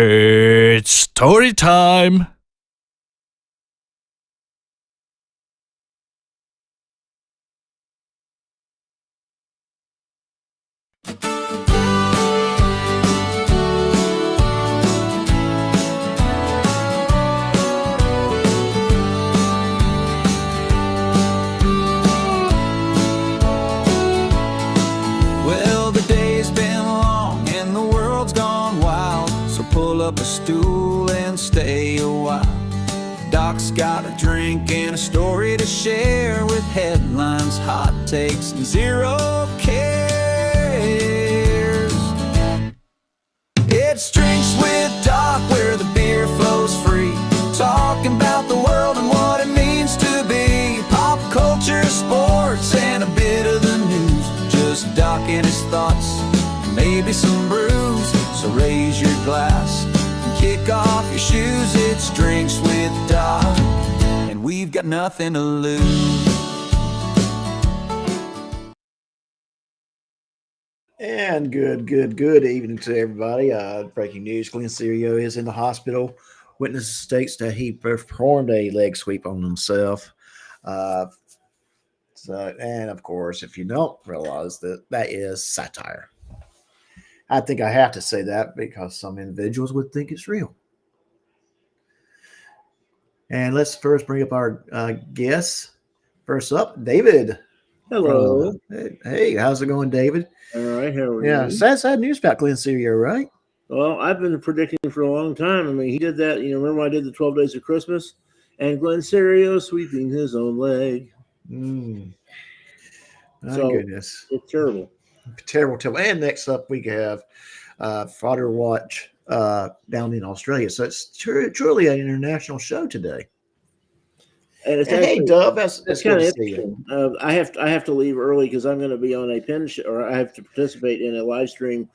It's story time. Well, the day's been long and the world's gone wild, so pull up a stool and stay a while. Doc's got a drink and a story to share, with headlines, hot takes, and zero cares. It's Drinks with Doc, where the beer flows free, talking about the world and what it means to be pop culture, sports, and a bit of the news. Just Doc and his thoughts, maybe some brews. So raise your glass and kick off your shoes. It's Drinks with Doc, and we've got nothing to lose. And good evening to everybody. Breaking news: Glenn Serio is in the hospital. Witness states that he performed a leg sweep on himself. And of course, if you don't realize that is satire. I think I have to say that because some individuals would think it's real. And let's first bring up our guests. First up, David. Hello. Hey, how's it going, David? All right, how are Yeah, you? sad news about Glenn Serio, right? Well, I've been predicting for a long time. I mean, he did that. Remember I did the 12 Days of Christmas? And Glenn Serio sweeping his own leg. My goodness. It's terrible. Terrible. And next up, we have Fodder Watch down in Australia. So it's truly an international show today. And it's hey, Dub, that's kind good of to see you. I have to leave early because I'm going to be on a pen or I have to participate in a live stream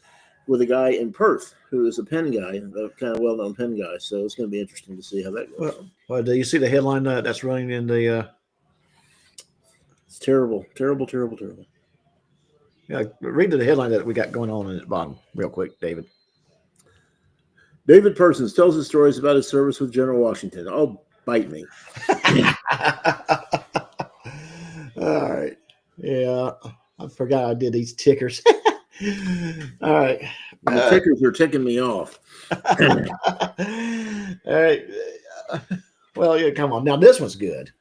with a guy in Perth who is a pen guy, a kind of well-known pen guy. So it's going to be interesting to see how that goes. Well, do you see the headline that's running in the? It's terrible. Yeah, read the headline that we got going on at the bottom, real quick, David. David Persons tells his stories about his service with General Washington. Oh, bite me. All right. Yeah, I forgot I did these tickers. All right. The tickers are ticking me off. All right. Well, yeah, come on. Now, this one's good.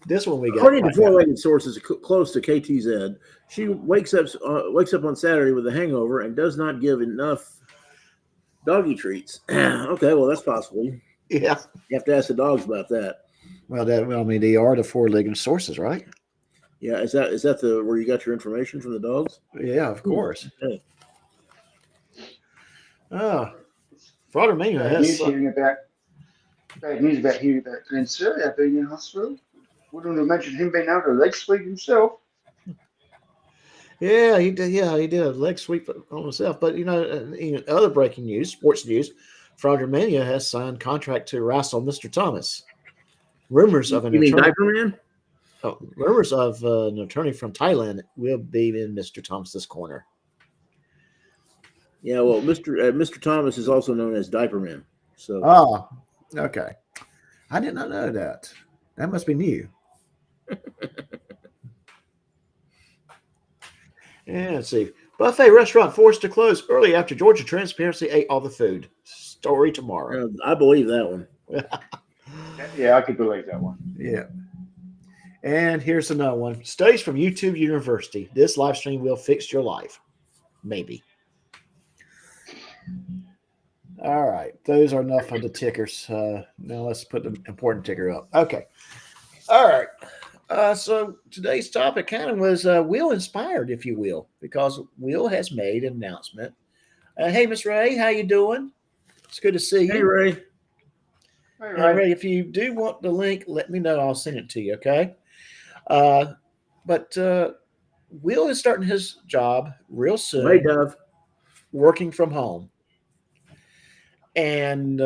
This one we got. According to four-legged sources close to KTZ, she wakes up on Saturday with a hangover and does not give enough doggy treats. Okay, well, that's possible. Yeah. You have to ask the dogs about that. Well, they are the four-legged sources, right? Yeah, is that the where you got your information from the dogs? Yeah, of course. Okay. Fraud Mania has bad news about hearing about Glenn Serio being in hospital. Wouldn't have mentioned him being able to leg sweep himself. Yeah, he did. Yeah, he did a leg sweep on himself. But other breaking news, sports news: Fraud Mania has signed contract to wrestle Mr. Thomas. Rumors of an attorney. Diaper Man? Rumors of an attorney from Thailand will be in Mr. Thomas's corner. Yeah, well, Mr. Thomas is also known as Diaper Man. So. Oh, okay. I did not know that. That must be new. And let's see. Buffet restaurant forced to close early after Georgia Transparency ate all the food. Story tomorrow. I believe that one. Yeah, I could believe that one. Yeah. And here's another one. Studies from YouTube University. This live stream will fix your life. Maybe. All right. Those are enough of the tickers. Now let's put the important ticker up. Okay. All right. So today's topic kind of was Will inspired, if you will, because Will has made an announcement. Hey, Miss Ray, how you doing? It's good to see you. Hey, Ray. Hey, Ray, if you do want the link, let me know. I'll send it to you, okay? But Will is starting his job real soon. Hey, Dove. Working from home. And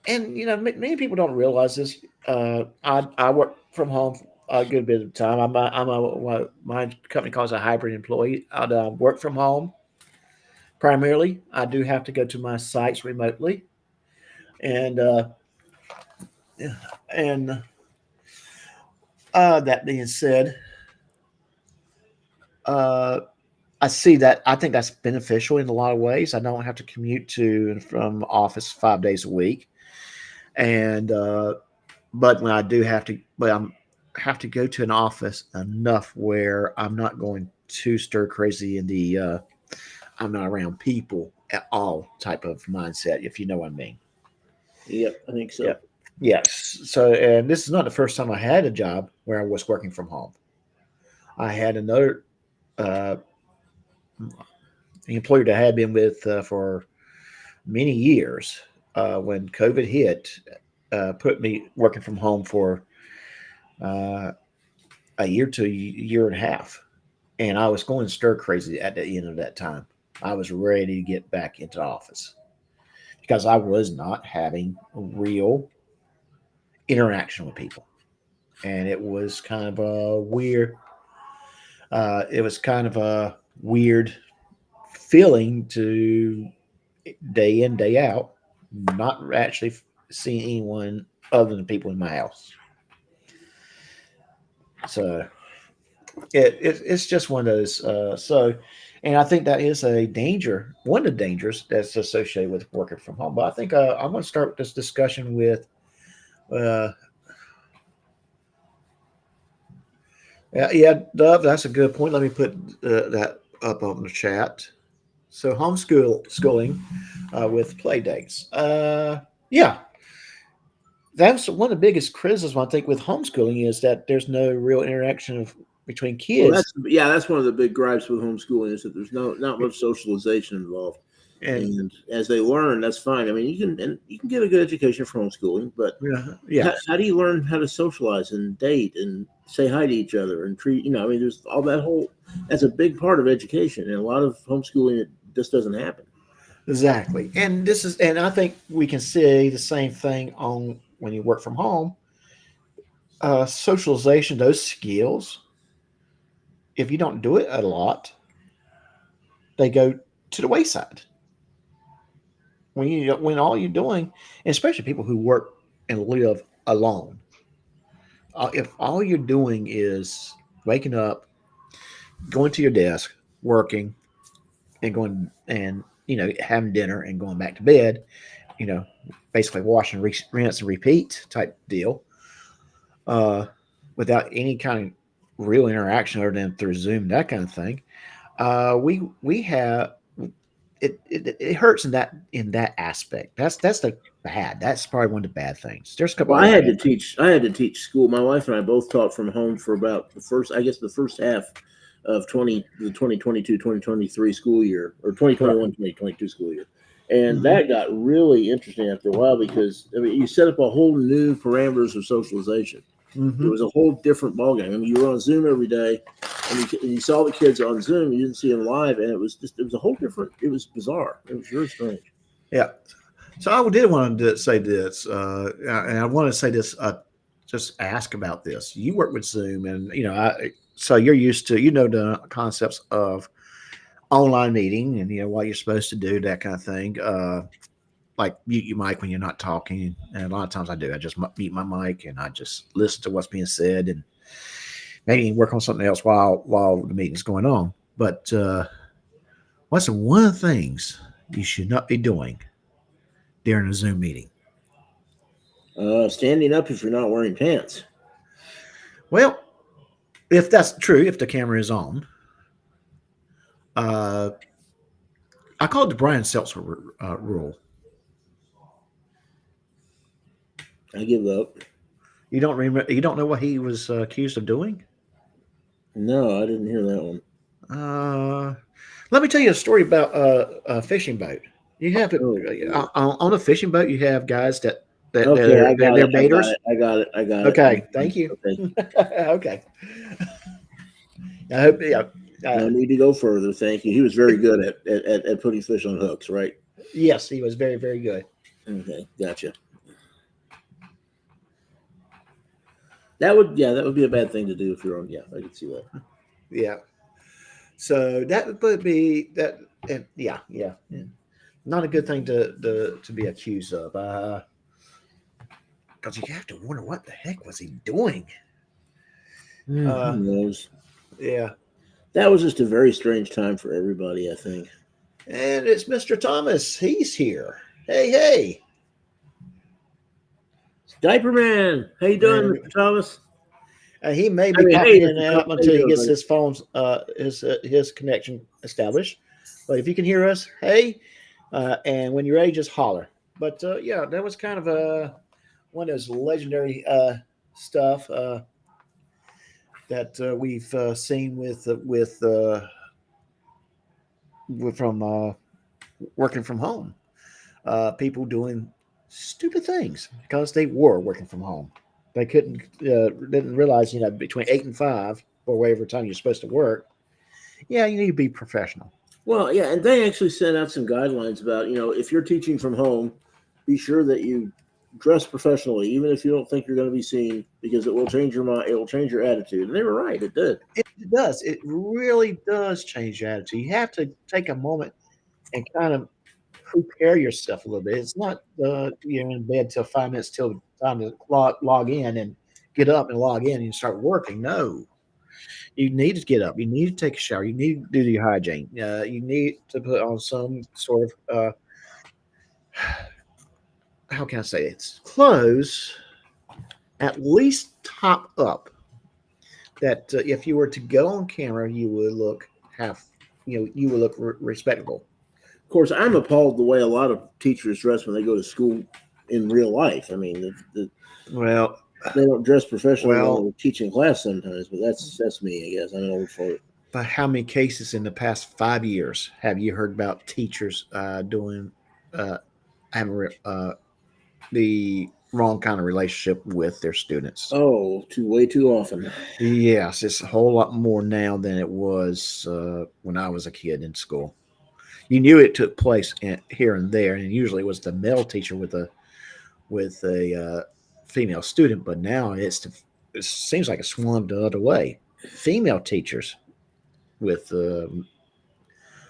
many people don't realize this. I work from home a good bit of the time. My company calls a hybrid employee. I work from home primarily, I do have to go to my sites remotely, and and that being said, uh, I see that. I think that's beneficial in a lot of ways. I don't have to commute to and from office 5 days a week, and but when I do have to, but I'm have to go to an office enough where I'm not going too stir crazy in the I'm not around people at all type of mindset, if you know what I mean. Yep, I think so. Yeah. Yes. So, and this is not the first time I had a job where I was working from home. I had another uh, employer that I had been with for many years. When COVID hit, put me working from home for uh, a year to a year and a half, and I was going stir crazy at the end of that time. I was ready to get back into the office because I was not having real interaction with people, and it was kind of a weird. It was kind of a weird feeling to day in day out not actually seeing anyone other than the people in my house. So it's just one of those. And I think that is a danger, one of the dangers that's associated with working from home. But I think I'm going to start this discussion with. Uh, yeah, Dove, that's a good point. Let me put that up on the chat. So schooling with play dates. Yeah, that's one of the biggest criticisms I think with homeschooling is that there's no real interaction between Well, kids. that's one of the big gripes with homeschooling is that there's not much socialization involved. And And as they learn, that's fine. I mean, you can get a good education from homeschooling, but yeah, how do you learn how to socialize and date and say hi to each other and treat? I mean, there's all that whole. That's a big part of education, and a lot of homeschooling it just doesn't happen. exactly. And I think we can see the same thing on when you work from home. Socialization, those skills, if you don't do it a lot, they go to the wayside. When all you're doing, and especially people who work and live alone, if all you're doing is waking up, going to your desk, working, and going and having dinner and going back to bed, you know, basically wash and rinse and repeat type deal, uh, without any kind of real interaction other than through Zoom, that kind of thing. We have it hurts in that aspect. That's the bad. That's probably one of the bad things. There's a couple Well, other bad things. I had to teach school. My wife and I both taught from home for about the first half of the 2022-2023 school year, or Right. 2021-2022 school year. And Mhm. that got really interesting after a while because I mean, you set up a whole new parameters of socialization. It Mhm. was a whole different ballgame. I mean, you were on Zoom every day, and you saw the kids on Zoom. You didn't see them live, and it was a whole different. It was bizarre. It was very strange. Yeah. So I did want to say this, and I want to say this. Just ask about this. You work with Zoom, and so you're used to the concepts of online meeting, and what you're supposed to do, that kind of thing. Like mute your mic when you're not talking, and a lot of times I do. I just mute my mic and I just listen to what's being said, and maybe work on something else while the meeting's going on. But what's one of the things you should not be doing during a Zoom meeting? Standing up if you're not wearing pants. Well, if that's true, if the camera is on, uh, I call it the Brian Seltzer rule. I give up. You don't remember? You don't know what he was accused of doing? No, I didn't hear that one. Uh, Let me tell you a story about a fishing boat. You have Oh, boy. on a fishing boat. You have guys that Okay, I got they're it. I got baiters. it. I got it. I got it. Okay, thank you. Okay. Okay, I hope. Yeah, No need to go further. Thank you. He was very good at putting fish on hooks, right? yes, he was very very good. Okay, gotcha. That would be a bad thing to do if you're on. Yeah, I can see that. Yeah. So that would be that. And yeah, not a good thing to be accused of. Because you have to wonder what the heck was he doing. Who knows? Yeah, That was just a very strange time for everybody, I think. and it's Mr. Thomas. He's here. Hey. Diaper Man, how you doing, And Mr. Thomas? he may I be mean, popping hey, in Mr. and Thomas, out how until you he doing, gets buddy? his phone's his connection established. But if you can hear us, hey, and when you're ready, just holler. But yeah, that was kind of one of those legendary stuff that we've seen from working from home. People doing stupid things because they were working from home. They didn't realize, between 8 and 5 or whatever time you're supposed to work. Yeah, you need to be professional. Well, yeah, and they actually sent out some guidelines about, if you're teaching from home, be sure that you dress professionally, even if you don't think you're going to be seen, because it will change your mind, it will change your attitude. And they were right, it did. It does. It really does change your attitude. You have to take a moment and kind of prepare yourself a little bit. It's not you're in bed till 5 minutes till time to log in and get up and log in and start working. No, you need to get up. You need to take a shower. You need to do your hygiene. You need to put on some sort of how can I say it? Clothes at least top up. That if you were to go on camera, you would look you would look respectable. Of course, I'm appalled the way a lot of teachers dress when they go to school in real life. I mean, Well, they don't dress professionally when well, they're teaching class sometimes, but that's me, I guess. I'm an old fart. but how many cases in the past 5 years have you heard about teachers doing having the wrong kind of relationship with their students? Oh, way too often. Yes, it's a whole lot more now than it was when I was a kid in school. You knew it took place here and there, and usually it was the male teacher with a female student. But now it seems like it's swung the other way. Female teachers with with a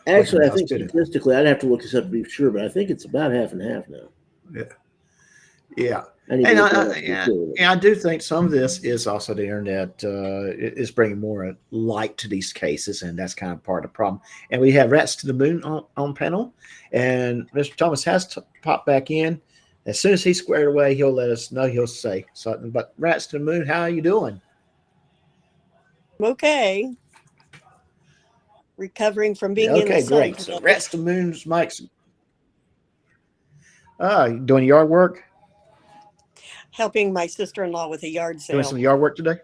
Actually, I male think student. statistically, I'd have to look this up to be sure, but I think it's about half and half now. Yeah, yeah. I need to And look that up to be yeah, sure. and I do think some of this is also the internet is bringing more light to these cases, and that's kind of part of the problem. And we have Rats to the Moon on panel, and Mr. Thomas has to pop back in. As soon as he's squared away, he'll let us know. He'll say something. But Rats to the Moon, how are you doing? Okay. Recovering from being in the Okay, sun great. So today, Rats to the Moon's Mike's. You doing yard work? helping my sister-in-law with a yard Doing sale. some yard work today?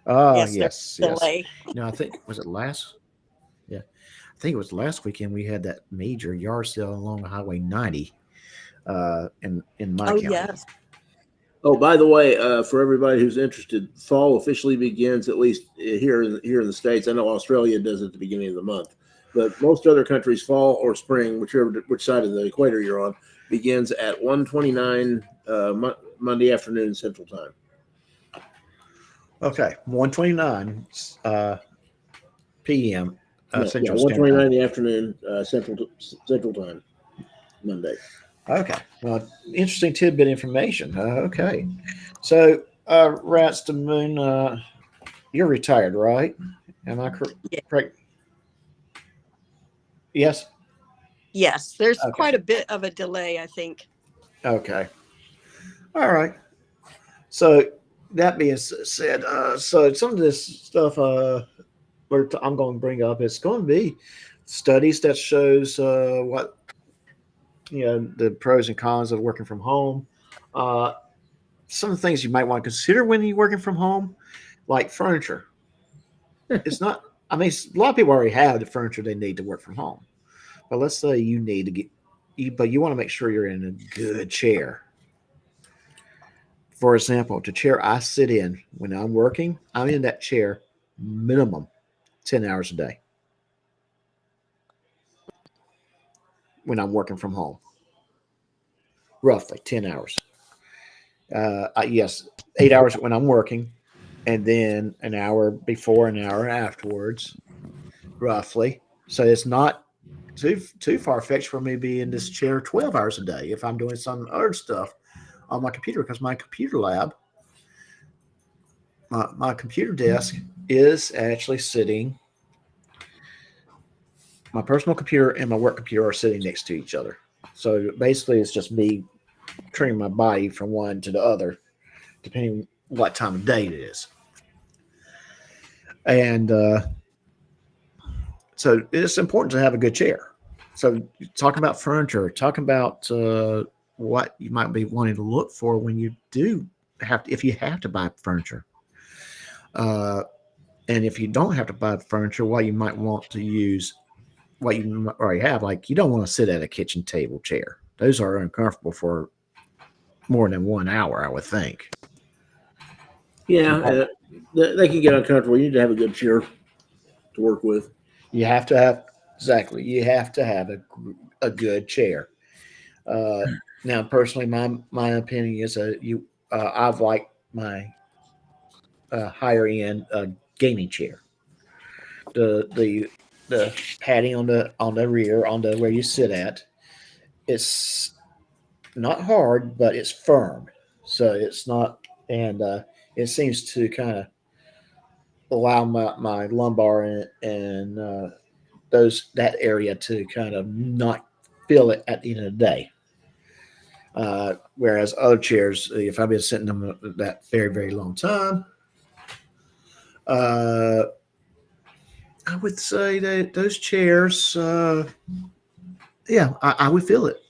Oh, Yes, there's yes. delay. I think was it last? Yeah, I think it was last weekend. We had that major yard sale along Highway 90 in my Oh, county. yes. Oh, by the way, for everybody who's interested, fall officially begins at least here in the States. I know Australia does at the beginning of the month, but most other countries, fall or spring, which side of the equator you're on, begins at 1:29 Monday afternoon Central Time. Okay, 1:29 p.m. Yeah, Central Standard 1:29 Time. in the afternoon Central Time Monday. Okay, well, interesting tidbit information. Okay, so Rats to the Moon, you're retired, right? Am I Yeah. correct? Yes. Yes, there's Okay. quite a bit of a delay, I think. Okay. All right. So that being said, so some of this stuff I'm going to bring up, it's going to be studies that shows what the pros and cons of working from home. Uh, some of the things you might want to consider when you're working from home, like furniture. It's not. I mean, a lot of people already have the furniture they need to work from home. But let's say you need to but you want to make sure you're in a good chair. For example, the chair I sit in when I'm working, I'm in that chair minimum 10 hours a day when I'm working from home. Roughly 10 hours. Yes, 8 hours when I'm working, and then an hour before, an hour afterwards, roughly. So it's not too far fetched for me to be in this chair 12 hours a day if I'm doing some other stuff on my computer, because my computer lab, my computer desk is actually sitting. My personal computer and my work computer are sitting next to each other. So basically, it's just me turning my body from one to the other, depending what time of day it is. And so it's important to have a good chair. So talking about furniture, talking about what you might be wanting to look for when you do have to, if you have to buy furniture. And if you don't have to buy furniture, what you might want to use, what you already have, like you don't want to sit at a kitchen table chair. Those are uncomfortable for more than 1 hour, I would think. Yeah, they can get uncomfortable. You need to have a good chair to work with. You have to have, exactly, you have to have a good chair. Now, personally, my opinion is I've liked my higher end gaming chair. The padding on the rear, on the where you sit at, it's not hard, but it's firm. So it's not, and it seems to kind of allow my lumbar and that area to kind of not feel it at the end of the day. Whereas other chairs, if I've been sitting in them that very, very long time, I would say that those chairs, I would feel it.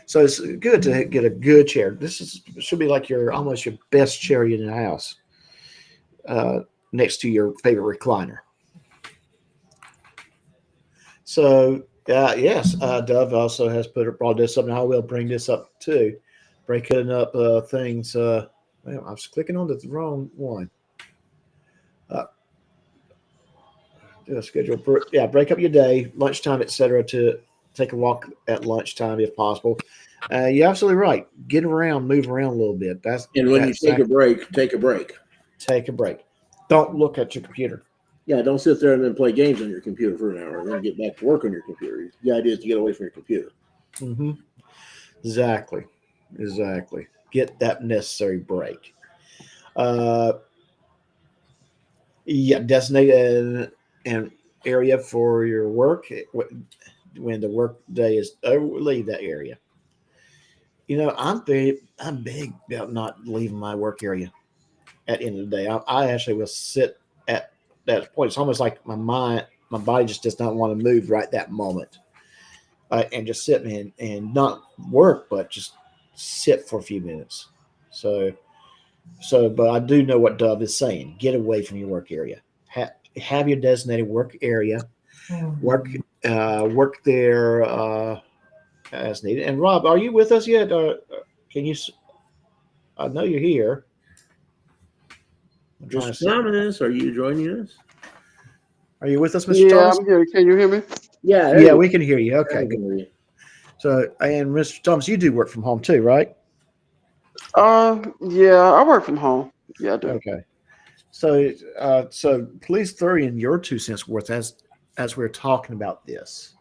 So it's good to get a good chair. Should be like almost your best chair in the house, next to your favorite recliner. So yes, Dove also has brought this up, and I will bring this up too. Breaking up things. I was clicking on the wrong one. Schedule. Break up your day, lunchtime, etc. To take a walk at lunchtime if possible. You're absolutely right. Get around, move around a little bit. And when you take a break, take a break. Take a break. Don't look at your computer. Yeah, don't sit there and then play games on your computer for an hour and then get back to work on your computer. The idea is to get away from your computer. Mm-hmm. Exactly. Get that necessary break. Designate an area for your work. When the work day is over, leave that area. I'm big about not leaving my work area at the end of the day. I actually will sit at that point. It's almost like my body just does not want to move right that moment, and just sit and not work, but just sit for a few minutes. But I do know what Dove is saying. Get away from your work area. Have your designated work area. Work there as needed. And Rob, are you with us yet? Can you? I know you're here. Mr. Thomas, are you joining us? Are you with us, Mr. Thomas? I'm here. Can you hear me? Yeah, we can hear you. Okay, good. So, and Mr. Thomas, you do work from home too, right? Yeah, I work from home. Yeah, I do. Okay. So please throw in your 2 cents worth as we're talking about this.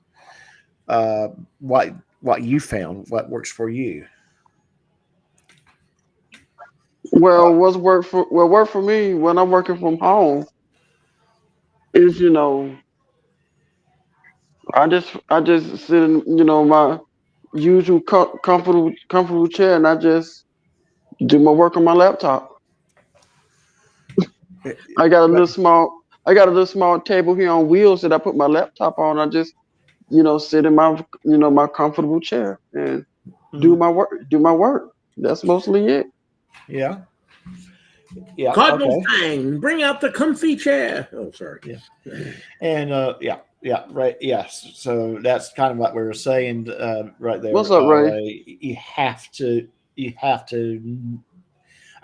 What you found, what works for you. Well, work for me when I'm working from home is I just sit in my usual comfortable chair, and I just do my work on my laptop. I got a little small table here on wheels that I put my laptop on. I just sit in my comfortable chair and do my work. That's mostly it. Yeah. Yeah. Cardinal Okay. Fang, bring out the comfy chair. Oh, sorry. Yeah. And right. Yes. So that's kind of what we were saying right there. What's up, Ray? You have to.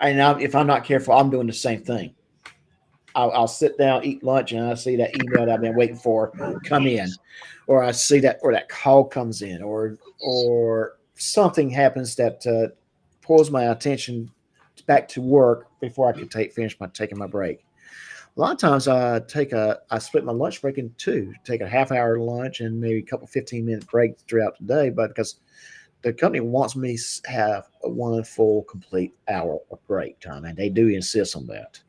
And now, if I'm not careful, I'm doing the same thing. I'll sit down, eat lunch, and I see that email that I've been waiting for come in, or I see that call comes in, or something happens that pulls my attention back to work before I could finish taking my break. A lot of times I split my lunch break in two, take a half hour lunch and maybe a couple 15-minute breaks throughout the day, but because the company wants me to have a one full complete hour of break time, and they do insist on that.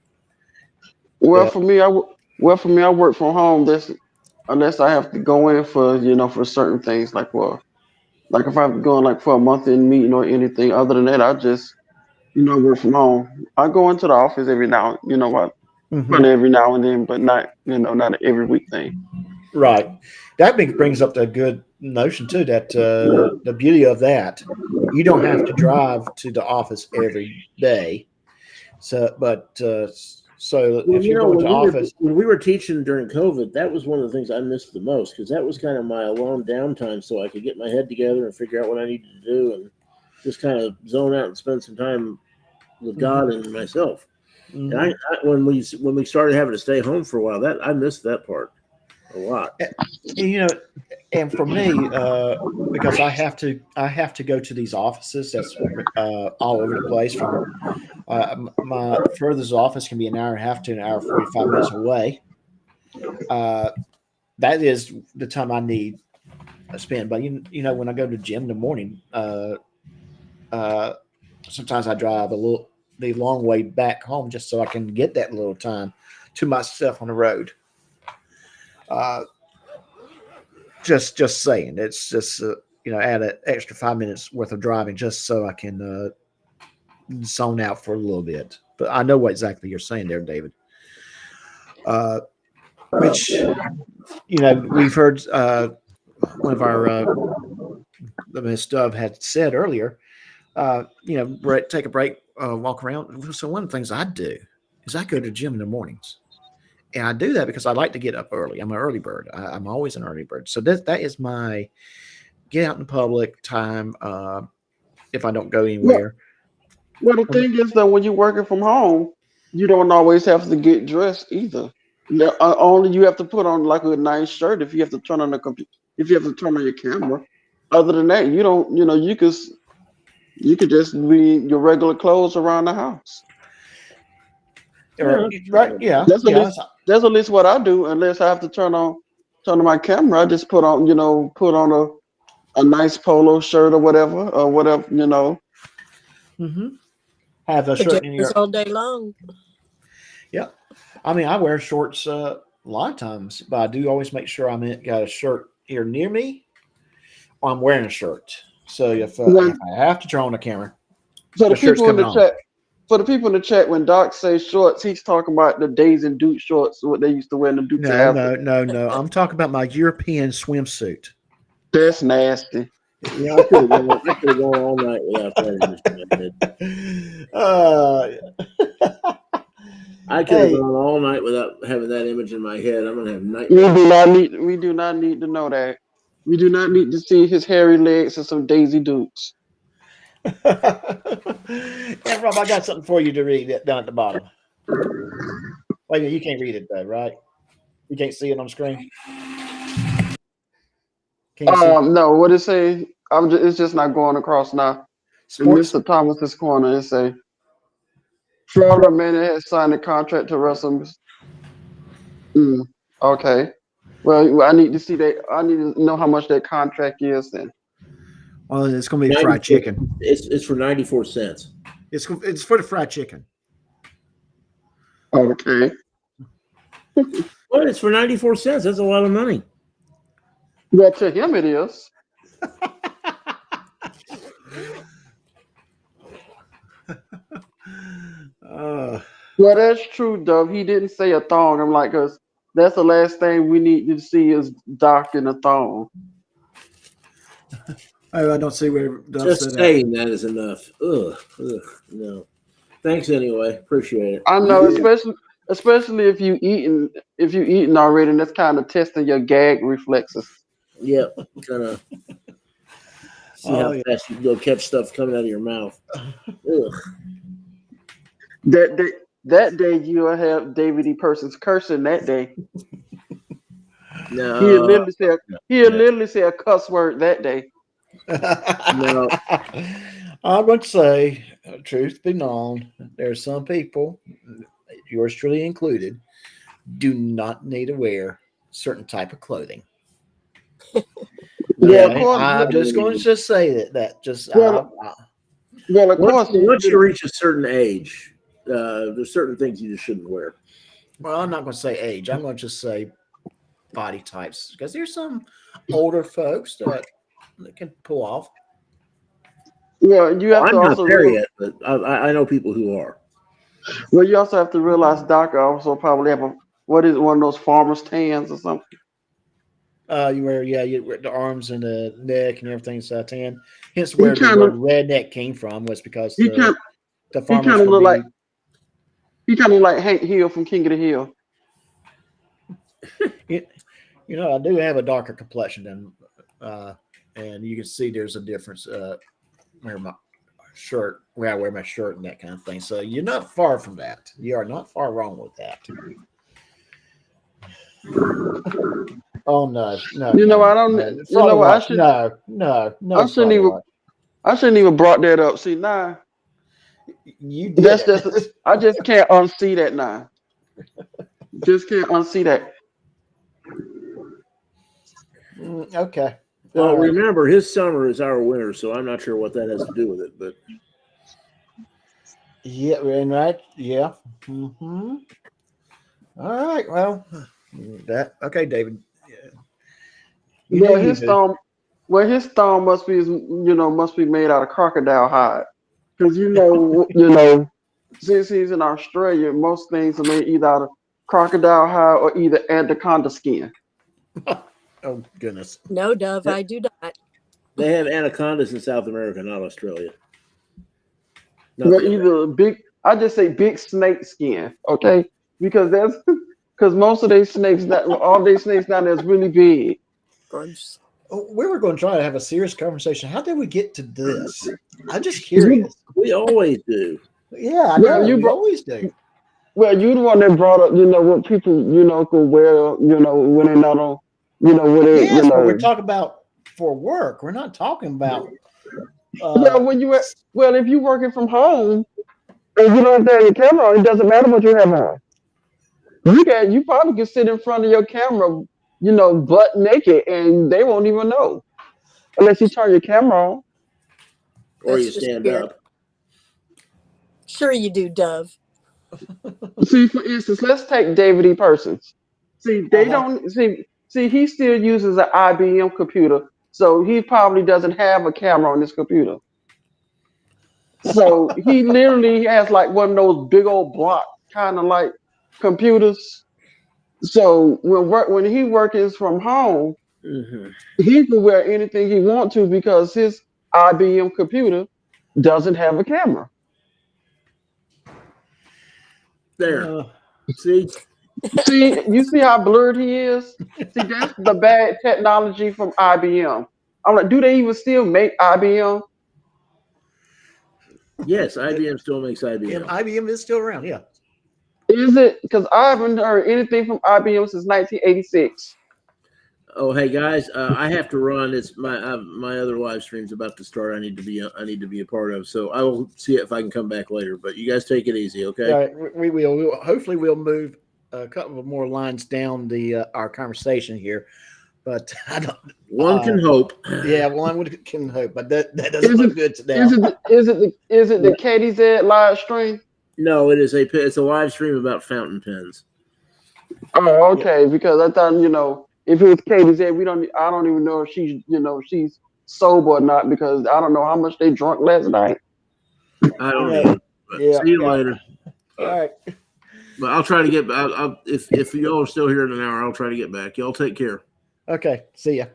Well, Yeah. for me, I work from home. This unless I have to go in for for certain things like if I'm going like for a month in meeting or anything. Other than that, I just work from home. I go into the office every now what Mhm. probably every now and then, but not not an every week thing. Right. That brings up the good notion too. That the beauty of that, you don't have to drive to the office every day. So Well, if you're going to office, when we were teaching during COVID, that was one of the things I missed the most because that was kind of my alone downtime, so I could get my head together and figure out what I needed to do and just kind of zone out and spend some time with God and myself. And Mhm. when we started having to stay home for a while, that I missed that part a lot. And, and for me, because I have to go to these offices that's all over the place. From my furthest office can be an hour and a half to an hour 45 minutes away. Uh, that is the time I need to spend. But when I go to the gym in the morning, uh, sometimes I drive the long way back home just so I can get that little time to myself on the road. Uh, just saying, it's just add an extra 5 minutes worth of driving just so I can zone out for a little bit. But I know what exactly you're saying there, David. Uh, which we've heard one of our Miss Dove had said earlier. Take a break, walk around. So one of the things I do is I go to the gym in the mornings. And I do that because I like to get up early. I'm an early bird. I'm always an early bird. So that is my get out in public time. If I don't go Well, anywhere, well, the thing is that when you're working from home, you don't always have to get dressed either. Only you have to put on like a nice shirt if you have to turn on the computer, if you have to turn on your camera. Other than that, you don't. You could just be your regular clothes around the house. or Yeah, right? Yeah, That's at yeah. least that's at least what I do. Unless I have to turn on my camera, I just put on a nice polo shirt or whatever. Mm-hmm. Have a shirt in Pajamas your all day long. yeah. I mean, I wear shorts a lot of times, but I do always make sure got a shirt here near me, or I'm wearing a shirt. So if When I have to turn on the camera, for the the shirt's people in coming the on. chat, for the people in the chat, when Doc says shorts, he's talking about the Days and Duke shorts, what they used to wear in the Dukes of No, Hazzard. no, no, no. I'm talking about my European swimsuit. That's nasty. I could have gone. I could have gone all night without that image in my head. uh, I could have hey, gone all night without having that image in my head. I'm gonna have We nightmares. do not need. We do not need to know that. We do not need to see his hairy legs and some Daisy Dukes. and Rob, I got something for you to read down at the bottom. Wait a minute, you can't read it though, right? You can't see it on the screen. Can you see No, what it say? It's just not going across now. In sports? Mr. Thomas's corner, it say Florida man has signed a contract to wrestle. Mm, okay. Well, I need to see that. I need to know how much that contract is. Then. Well, it's going to be fried 94. chicken. It's for 94 cents. It's for the fried chicken. Okay. Well, it's for 94 cents. That's a lot of money. Well, to him it is. uh, Well, that's true, Dove. He didn't say a thong. I'm like, cause that's the last thing we need to see is Doc in a thong. I don't see where Dove Just said that. saying that is enough. Ugh, no. Thanks anyway. Appreciate it. I know, especially if you eating already, and that's kind of testing your gag reflexes. Yep. Kind of see how Oh yeah. fast you can go catch stuff coming out of your mouth. Ugh. That day you'll have David E. Persons cursing that day. He'll No. literally say he'll literally say a cuss word that day. No. I would say, truth be known, there are some people, yours truly included, do not need to wear certain type of clothing. Yeah, of Okay, course. I'm just going to just say that just Well, well, of Once, course. once you reach a certain age, there's certain things you just shouldn't wear. well, I'm not going to say age. I'm going to just say body types because there's some older folks that can pull off. Well, you Well, have to I'm not also there yet, but I know people who are. well, you also have to realize Doc also probably have what is it, one of those farmers tans or something. You wear the arms and the neck and everything's tan. Hence, He where the kind word of redneck came from was because he kind the he farmers kind of would look be. like Hank Hill from King of the Hill. I do have a darker complexion than, and you can see there's a difference where my shirt, where I wear my shirt and that kind of thing. So you're not far from that. You are not far wrong with that. Oh no, no, You know, no, I don't. no. You Fraud know, what, watch. No, no, I no shouldn't fraud even. watch. I shouldn't even brought that up. See, now You did that's just. it. I just can't unsee that now. Just can't unsee that. Okay. Well, All right. remember, his summer is our winter, so I'm not sure what that has to do with it. But Yeah, and right. Yeah. All right. Well, that okay, David. Yeah. You do Well, you, his boo. thumb. Well, his thumb must be, must be made out of crocodile hide, because since he's in Australia, most things are made either out of crocodile hide or either anaconda skin. Oh goodness. No, Dove, I do not. they have anacondas in South America, not Australia. Not Well, that either big. I just say big snake skin, okay? Because that's because most of these snakes, that all these snakes down there is really big. Gross. Oh, we were going to try to have a serious conversation. How did we get to this? I'm just curious. we always do. Yeah, I Well, know. you We brought. always do. Well, you the one that brought up, what people, could wear, when they're not on, when they, Yes, but we're talking about for work. We're not talking about. Well, well, if you're working from home and you don't have your camera on, it doesn't matter what you have on. You probably can sit in front of your camera, butt naked, and they won't even know unless you turn your camera on. Or That's you just stand weird. up. Sure you do, Dove. See, for instance, let's take David E. Persons. See, they don't see. See, he still uses an IBM computer, so he probably doesn't have a camera on his computer. So he literally has like one of those big old block kind of like computers. So when he working from home, Hmm. he can wear anything he want to because his IBM computer doesn't have a camera. There. Uh, See? See, you see how blurred he is? See, that's the bad technology from IBM. I'm like, do they even still make IBM? Yes, IBM still makes and IBM. IBM is still around. Yeah. Is it? Because I haven't heard anything from IBM since 1986. Oh, hey guys, I have to run. It's my other live stream's about to start. I need to be a part of. So I will see if I can come back later. But you guys take it easy, okay? All right. We will. Hopefully, we'll move a couple of more lines down the our conversation here. But I don't. One can hope. Yeah, can hope, but that doesn't Is it? look good today. Is it the KDZ live stream? No, it's a live stream about fountain pens. Oh, okay. Because I thought, if it was KDZ, I don't even know if she's sober or not because I don't know how much they drunk last night. I don't Yeah. know. Yeah. See you later. All right. But I'll try to get. If y'all are still here in an hour, I'll try to get back. Y'all take care. Okay. See ya.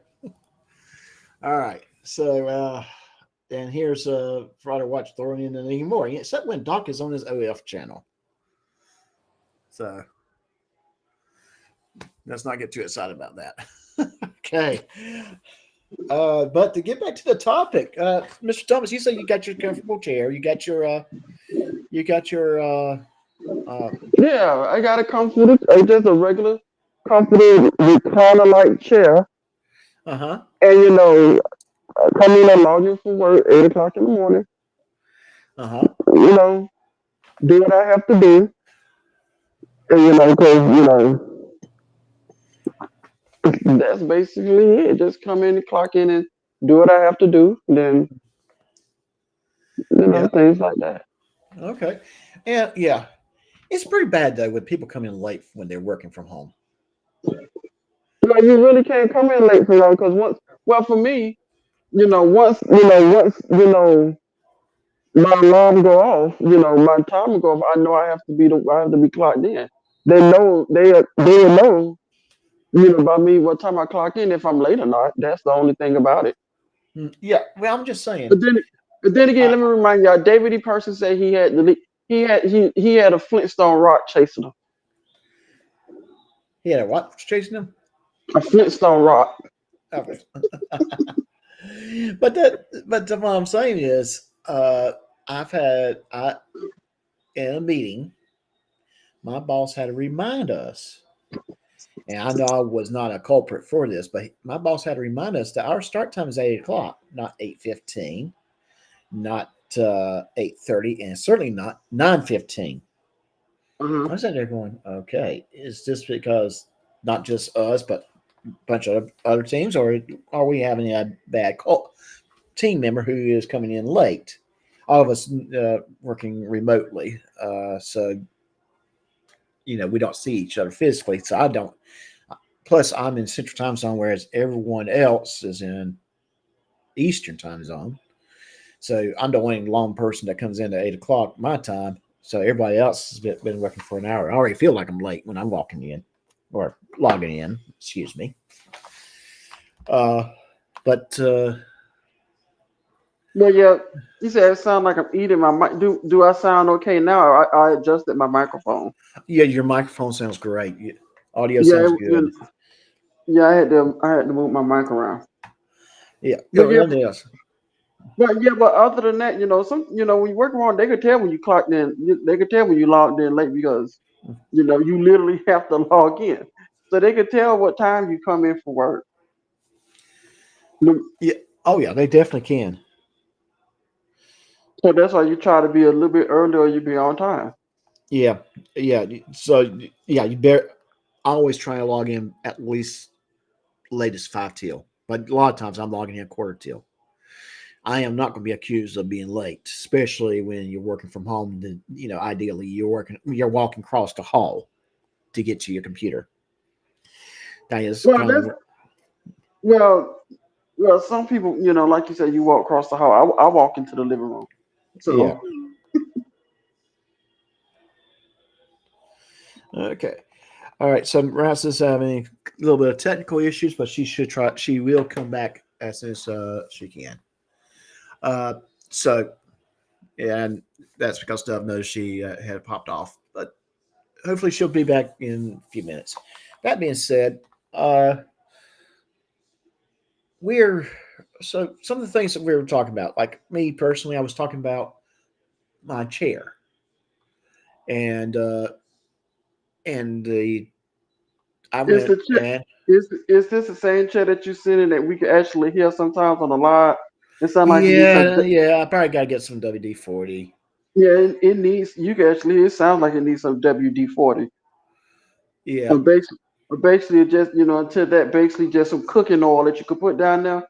All right. So, and here's Friday Watch throwing in anymore, except when Doc is on his OF channel. So let's not get too excited about that. Okay. But to get back to the topic, Mr. Thomas, you said you got your comfortable chair. You got your. Yeah, I got a comfortable, just a regular comfortable recliner like chair. Uh-huh. And I come in and log in for work 8 o'clock in the morning. Uh-huh. Do what I have to do. And, because that's basically it. Just come in and clock in and do what I have to do. Then Yeah. things like that. Okay. And yeah, it's pretty bad though when people come in late when they're working from home. You really can't come in late for long because for me, once my alarm go off, my timer go off. I know I have to be clocked in. They will know, by me what time I clock in if I'm late or not. That's the only thing about it. Yeah. Well, I'm just saying. But then again, I, let me remind y'all. David E. Person said he had a Flintstone rock chasing him. yeah. What? Chasing them? A Flintstone rock. Oh. but what I'm saying is, I in a meeting, my boss had to remind us, and I know I was not a culprit for this, but my boss had to remind us that our start time is 8 o'clock, not 8:15, not 8:30, and certainly not 9:15. I was sitting there going, okay, is this because not just us, but a bunch of other teams, or are we having a bad team member who is coming in late? All of us working remotely, so we don't see each other physically. So I don't. Plus, I'm in Central Time Zone, whereas everyone else is in Eastern Time Zone. So I'm the only lone person that comes in at 8 o'clock my time. So everybody else has been working for an hour. I already feel like I'm late when I'm walking in or logging in. Excuse me. But Well, yeah, you said it sound like I'm eating my mic. Do I sound okay now? I adjusted my microphone. yeah, your microphone sounds great. Audio Yeah, sounds good. yeah. I had to move my mic around. Yeah. But yeah, Anything else? but other than that, when you work around, they could tell when you clocked in. They could tell when you logged in late because you literally have to log in, so they could tell what time you come in for work. Yeah. Oh, yeah, they definitely can. So that's why you try to be a little bit earlier. You be on time. Yeah. Yeah. So, yeah, you better always try to log in at least latest 5 till. But a lot of times I'm logging in quarter till. I am not going to be accused of being late, especially when you're working from home. Then, ideally you're walking across the hall to get to your computer. That is Well, kind that's of well, some people, like you said, you walk across the hall. I walk into the living room. yeah. So Okay. All right. So Rouse is having a little bit of technical issues, but she should try. She will come back as soon as she can. Uh, so, and that's because Dove knows she had popped off, but hopefully she'll be back in a few minutes. That being said, we're so some of the things that we were talking about, like me personally, I was talking about my chair and the I is went the chair, and is this the same chair that you sit in that we can actually hear sometimes on the live? It sounds like it needs some. yeah, I probably got to get some WD-40. Yeah, it needs. You can actually. It sounds like it needs some WD-40. Yeah. But basically, just until that, basically just some cooking oil that you could put down there.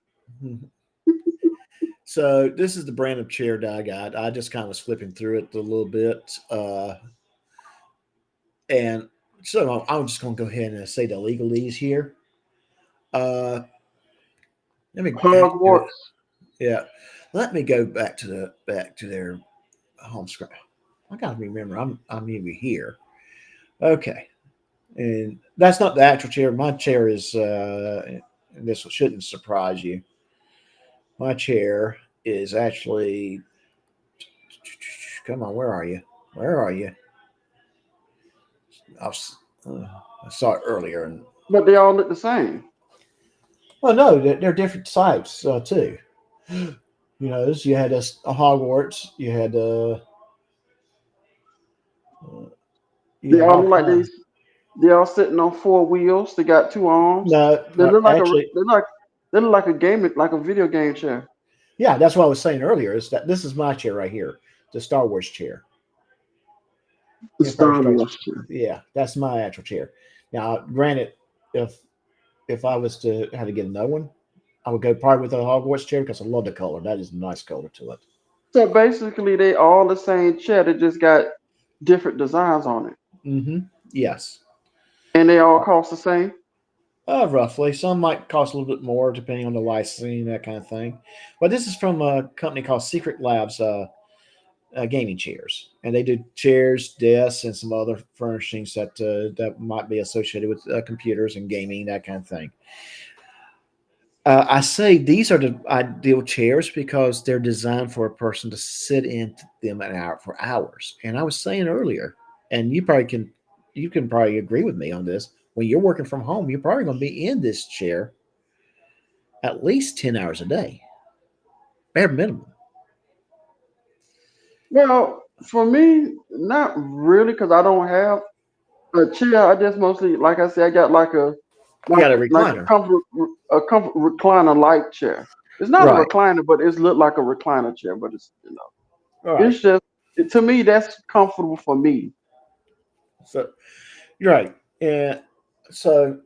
So this is the brand of chair that I got. I just kind of was flipping through it a little bit, and so I'm just going to go ahead and say the legalese here. Uh, let me Hogwarts. yeah. Let me go back to their home screen. I got to remember I'm even here. Okay, and that's not the actual chair. My chair is. This shouldn't surprise you. My chair is actually. Come on, where are you? Where are you? I saw it earlier, and But they all look the same. well, no, they're different types too. You had a Hogwarts, you They had all all look like kinds. they all sitting on 4 wheels. They got 2 arms. No, They look like a actually, they look like a game like a video game chair. yeah, that's what I was saying earlier. Is that this is my chair right here, the Star Wars chair. The Empire Star Strikes. Wars chair. Yeah, that's my actual chair. Now, granted, if I was to have to get another one, I would go probably with a Hogwarts chair because I love the color. That is a nice color to it. So basically, they all the same chair. They just got different designs on it, Mm-hmm. Yes. and they all cost the same. Roughly. Some might cost a little bit more depending on the licensing, that kind of thing. But this is from a company called Secret Labs gaming chairs, and they do chairs, desks, and some other furnishings that might be associated with computers and gaming, that kind of thing. I say these are the ideal chairs because they're designed for a person to sit in them an hour for hours. And I was saying earlier, and you can probably agree with me on this. When you're working from home, you're probably going to be in this chair at least 10 hours a day, bare minimum. Well, for me, not really, because I don't have a chair. I just mostly, like I said, I got You got a like recliner, a comfort recliner light chair. It's not a right? recliner, but it's looked like a recliner chair. But it's All right. it's just to me that's comfortable for me. So you're right. Yeah. So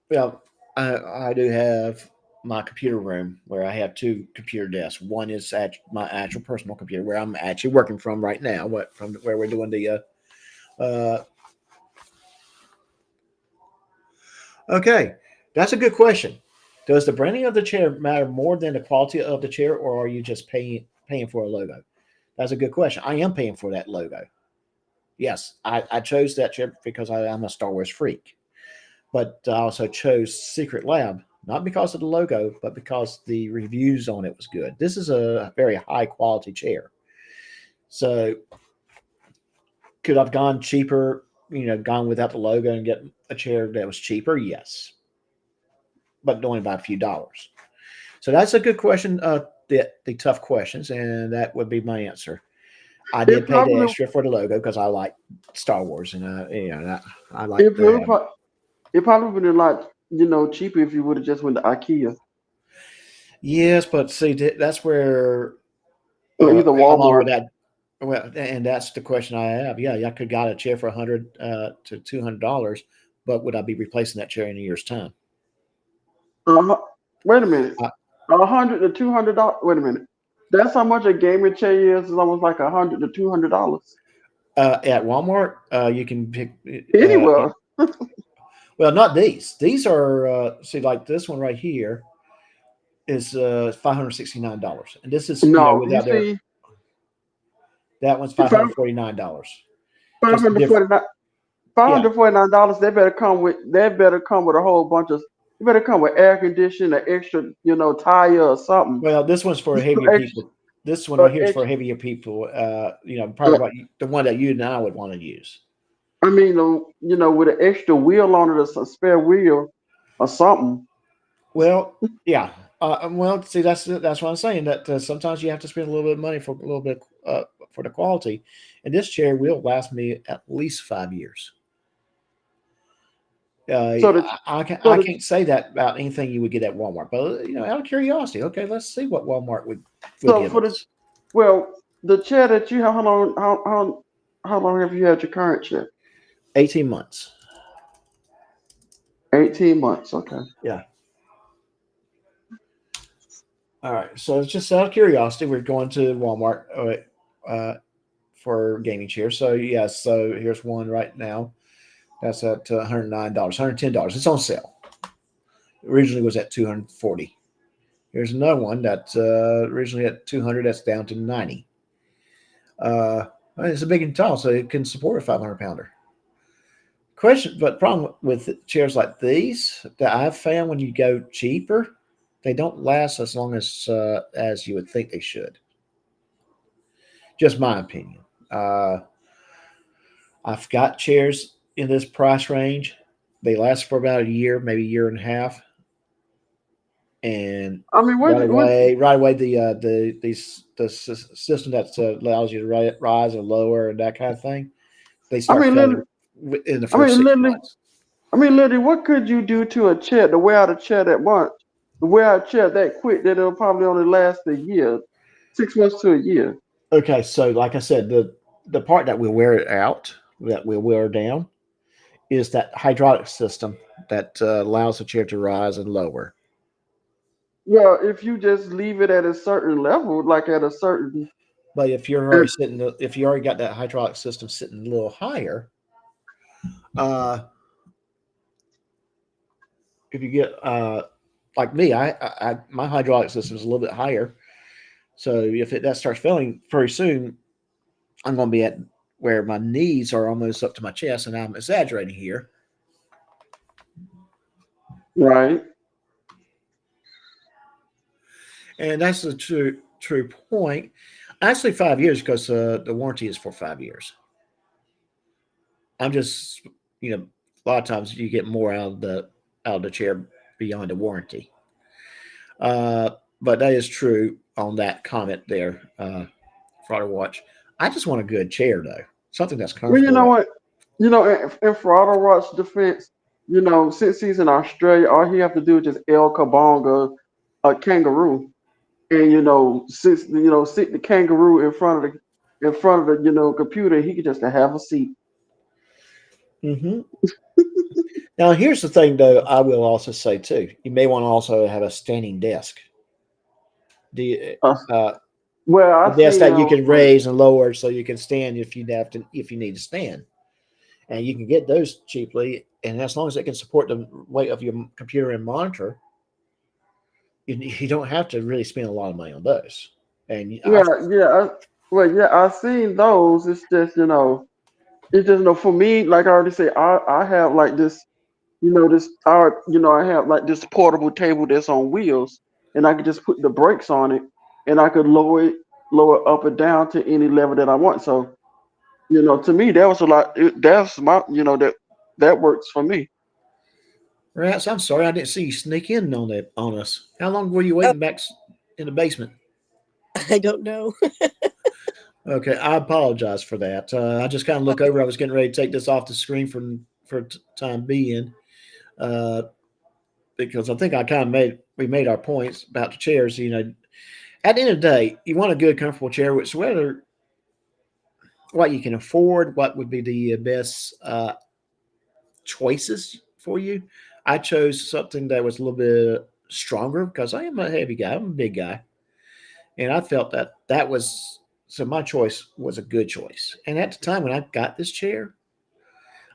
well, I do have my computer room where I have two computer desks. One is at my actual personal computer where I'm actually working from right now. What from where we're doing the uh okay. That's a good question. Does the branding of the chair matter more than the quality of the chair, or are you just paying for a logo? That's a good question. I am paying for that logo. Yes, I chose that chair because I'm a Star Wars freak. But I also chose Secret Lab, not because of the logo, but because the reviews on it was good. This is a very high quality chair. So could I've gone cheaper, gone without the logo and get a chair that was cheaper? Yes, but only by a few dollars. So that's a good question. The tough questions, and that would be my answer. I It did pay the probably extra for the logo because I like Star Wars, and I like it to probably, have. it probably would have been a lot cheaper if you would have just went to IKEA Yes, but see, that's where or either along Walmart. with that, well, and that's the question I have. Yeah, I could got a chair for $100 to $200, but would I be replacing that chair in a year's time? Uh, Wait a minute, Uh, $100 to $200. Wait a minute, that's how much a gaming chair is. It's almost like $100 to $200 at Walmart, you can pick. anywhere. Well, not these. These are see, like this one right here is $569, and this is No, you without their see, that one's if $549. five Just hundred different. forty nine, five Yeah. hundred forty nine dollars, they better come with a whole bunch of. You better come with air conditioning, an extra, tire or something. Well, this one's for heavier Extra, people. This one right here is for extra, heavier people. Probably the one that you and I would want to use. I mean, with an extra wheel on it or some spare wheel or something. Well, yeah. Well, see, that's what I'm saying. That sometimes you have to spend a little bit of money for a little bit for the quality, and this chair will last me at least 5 years. So the so I the can't say that about anything you would get at Walmart, but out of curiosity, okay, let's see what Walmart would so give for the us. well, the chair that you have, how long have you had your current chair? 18 months. 18 months. Okay. Yeah. All right. So it's just out of curiosity. We're going to Walmart for gaming chairs. So yes. So here's one right now. That's at $109, $110. It's on sale. Originally was at $240. Here's another one that originally at $200. That's down to $90. It's a big and tall, so it can support a 500-pounder. Question, but problem with chairs like these that I've found when you go cheaper, they don't last as long as you would think they should. Just my opinion. I've got chairs in this price range. They last for about a year, maybe a year and a half, and I mean, right away, the system that allows you to rise and lower and that kind of thing, they I start mean, failing literally, in the I first mean, six literally, months. what could you do to a chair to wear out a chair that much? To wear out a chair that quick that it'll probably only last a year, 6 months to a year. Okay, so like I said, the part that will wear it out, that will wear down, is that hydraulic system that allows the chair to rise and lower. Well, if you just leave it at a certain level, like at a certain, But if you're already sitting, if you already got that hydraulic system sitting a little higher, uh, if you get like me, my hydraulic system is a little bit higher. So if that starts failing very soon, I'm going to be at where my knees are almost up to my chest, and I'm exaggerating here. right? And that's a true point. Actually, 5 years because the warranty is for 5 years. I'm just, a lot of times you get more out of the chair beyond the warranty. Uh, but that is true on that comment there, Fraud Watch. I just want a good chair though, something that's Well, you know comfortable. what? In Fraud Rock's defense, since he's in Australia, all he have to do is just El Kabonga a kangaroo, and sit the kangaroo in front of the computer. He could just have a seat. Hmm. Now, here's the thing, though. I will also say too. You may want to also have a standing desk. The Uh, uh, well, a I desk seen that that you on can raise and lower so you can stand if you need to stand, and you can get those cheaply. And as long as it can support the weight of your computer and monitor, you don't have to really spend a lot of money on those. And Yeah, yeah. I seen those. It's just for me, like I already said, I have like this, I have like this portable table that's on wheels, and I could just put the brakes on it, and I could lower up or down to any level that I want. So, to me, that was a lot. That's my, that works for me. Rats, I'm sorry I didn't see you sneak in on us. How long were you Oh, waiting back in the basement? I don't know. Okay, I apologize for that. I just kind of look over. I was getting ready to take this off the screen for time being, uh, because I think I kind of we made our points about the chairs. At the end of the day, you want a good, comfortable chair, which whether what you can afford, what would be the best choices for you. I chose something that was a little bit stronger because I am a heavy guy. I'm a big guy, and I felt that was so. My choice was a good choice. And at the time when I got this chair,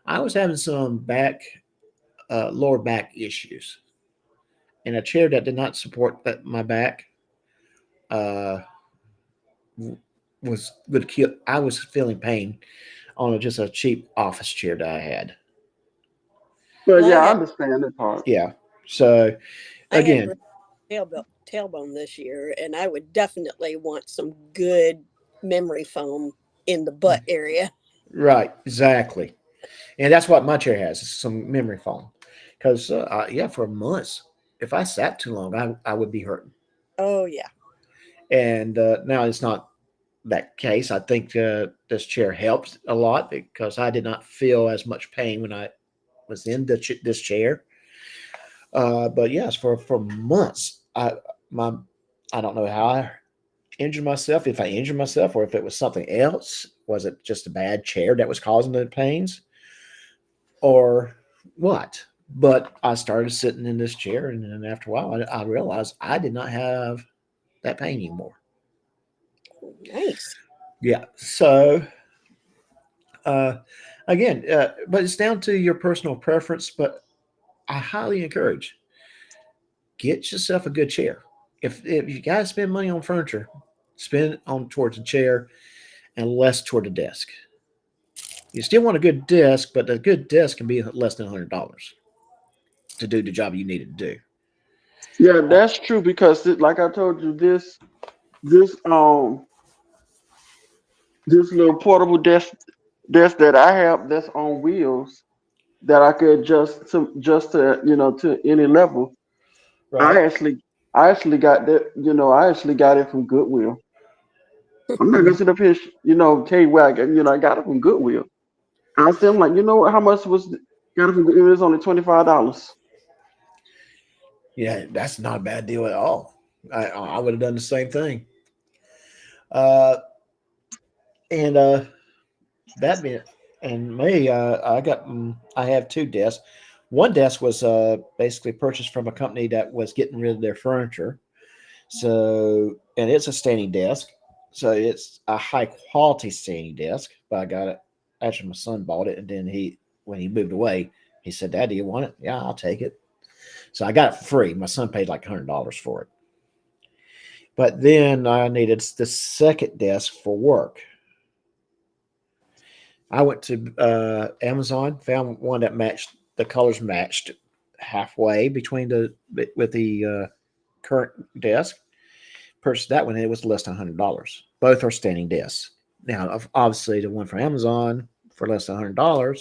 I was having some lower back issues, and a chair that did not support my back uh, would kill. I was feeling pain on just a cheap office chair that I had. But Well, yeah, I understand that part. Yeah. So I had a again, broken tailbone this year, and I would definitely want some good memory foam in the butt area. right, exactly, and that's what my chair has. Is some memory foam, because yeah, for months, if I sat too long, I would be hurting. Oh yeah. And now it's not that case. I think this chair helped a lot because I did not feel as much pain when I was in this chair. But yes, for months, my I don't know how I injured myself. If I injured myself, or if it was something else, was it just a bad chair that was causing the pains, or what? But I started sitting in this chair, and then after a while, I realized I did not have that pain anymore. Nice. Yeah. So uh, again, but it's down to your personal preference. But I highly encourage get yourself a good chair. If you gotta spend money on furniture, spend on towards a chair and less toward the desk. You still want a good desk, but a good desk can be less than $100 to do the job you need it to do. Yeah, Uh, that's true because, like I told you, this little portable desk that I have that's on wheels that I could adjust to to any level. I right. actually I actually got that I actually got it from Goodwill. I'm not gonna Mhm. sit up here tell you where I got it from Goodwill. I said I'm like how much got it from Goodwill? It was only $25. Yeah, that's not a bad deal at all. I would have done the same thing. Uh, and that being and me, I have two desks. One desk was basically purchased from a company that was getting rid of their furniture. So, and it's a standing desk. So it's a high quality standing desk. But I got it. Actually, my son bought it, and then when he moved away, he said, "Dad, do you want it?" Yeah, I'll take it. So I got it for free. My son paid like $100 for it. But then I needed the second desk for work. I went to Amazon, found one that matched the colors matched halfway between the with the current desk. Purchased that one, and it was less than $100. Both are standing desks. Now, obviously, the one from Amazon for less than $100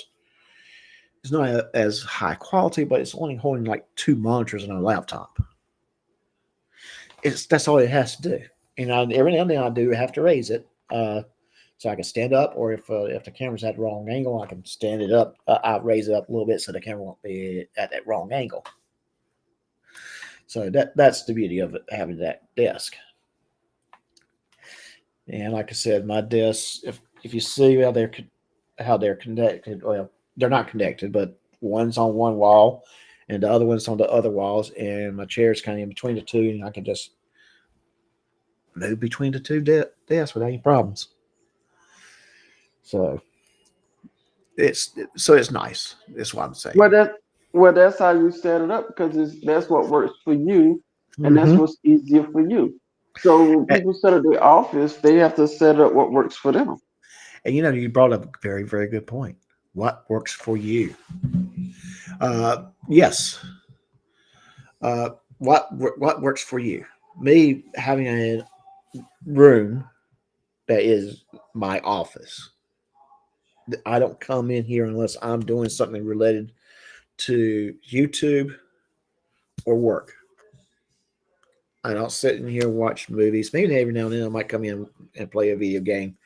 is not as high quality, but it's only holding like two monitors and a laptop. That's all it has to do. And every now and then I do have to raise it so I can stand up, or if the camera's at the wrong angle, I can stand it up. I'll raise it up a little bit so the camera won't be at that wrong angle. So that's the beauty of it, having that desk. And like I said, my desks, if you see how they're connected, well, they're not connected, but one's on one wall and the other one's on the other walls, and my chair's kind of in between the two, and I can just move between the two desks without any problems. So it's nice. That's what I'm saying. That's how you set it up, because that's what works for you, and that's Mhm. what's easier for you. So when people set up their office, they have to set up what works for them. And you brought up a very, very good point. What works for you? Yes. What works for you? Me having a room that is my office. I don't come in here unless I'm doing something related to YouTube or work. I don't sit in here and watch movies. Maybe every now and then I might come in and play a video game,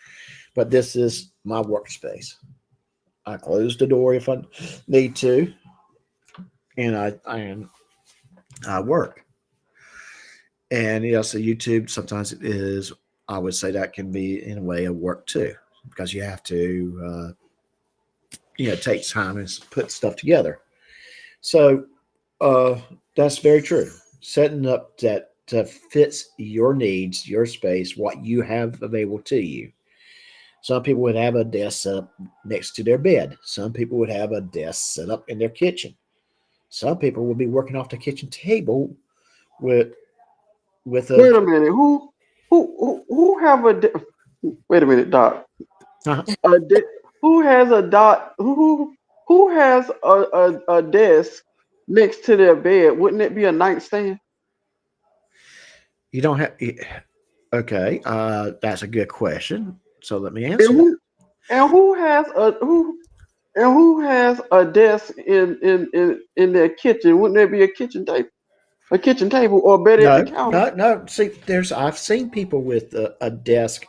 but this is my workspace. I close the door if I need to, and I work. And so YouTube sometimes it is. I would say that can be in a way of work too, because you have to take time and put stuff together. So that's very true. Setting up that fits your needs, your space, what you have available to you. Some people would have a desk set up next to their bed. Some people would have a desk set up in their kitchen. Some people would be working off the kitchen table with a. Wait a minute, who have wait a minute, Doc. Uh, A de- who has a dot? Who has a desk next to their bed? Wouldn't it be a nightstand? you don't have. Okay, that's a good question. So let me And answer that. who and who has a desk in their kitchen? Wouldn't there be a kitchen table? A kitchen table, or better at the No, counter? no. See, I've seen people with a desk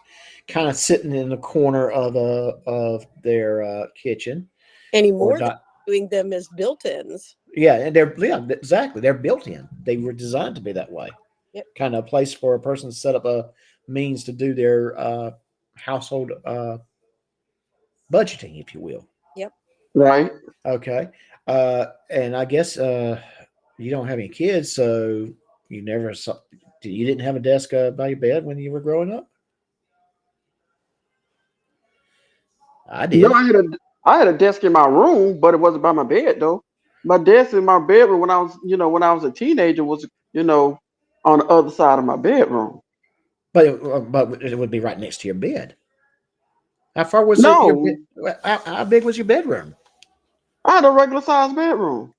kind of sitting in the corner of their kitchen or Anymore, they're not. doing them as built-ins. Yeah, and exactly. They're built in. They were designed to be that way. Yep. Kind of a place for a person to set up a means to do their household budgeting, if you will. Yep. Right. Okay. And I guess you don't have any kids, so you never saw. You didn't have a desk by your bed when you were growing up. I No, did. I had a desk in my room, but it wasn't by my bed though. My desk in my bedroom when I was a teenager was on the other side of my bedroom. But it would be right next to your bed. How far was it? No, How big was your bedroom? I had a regular sized bedroom.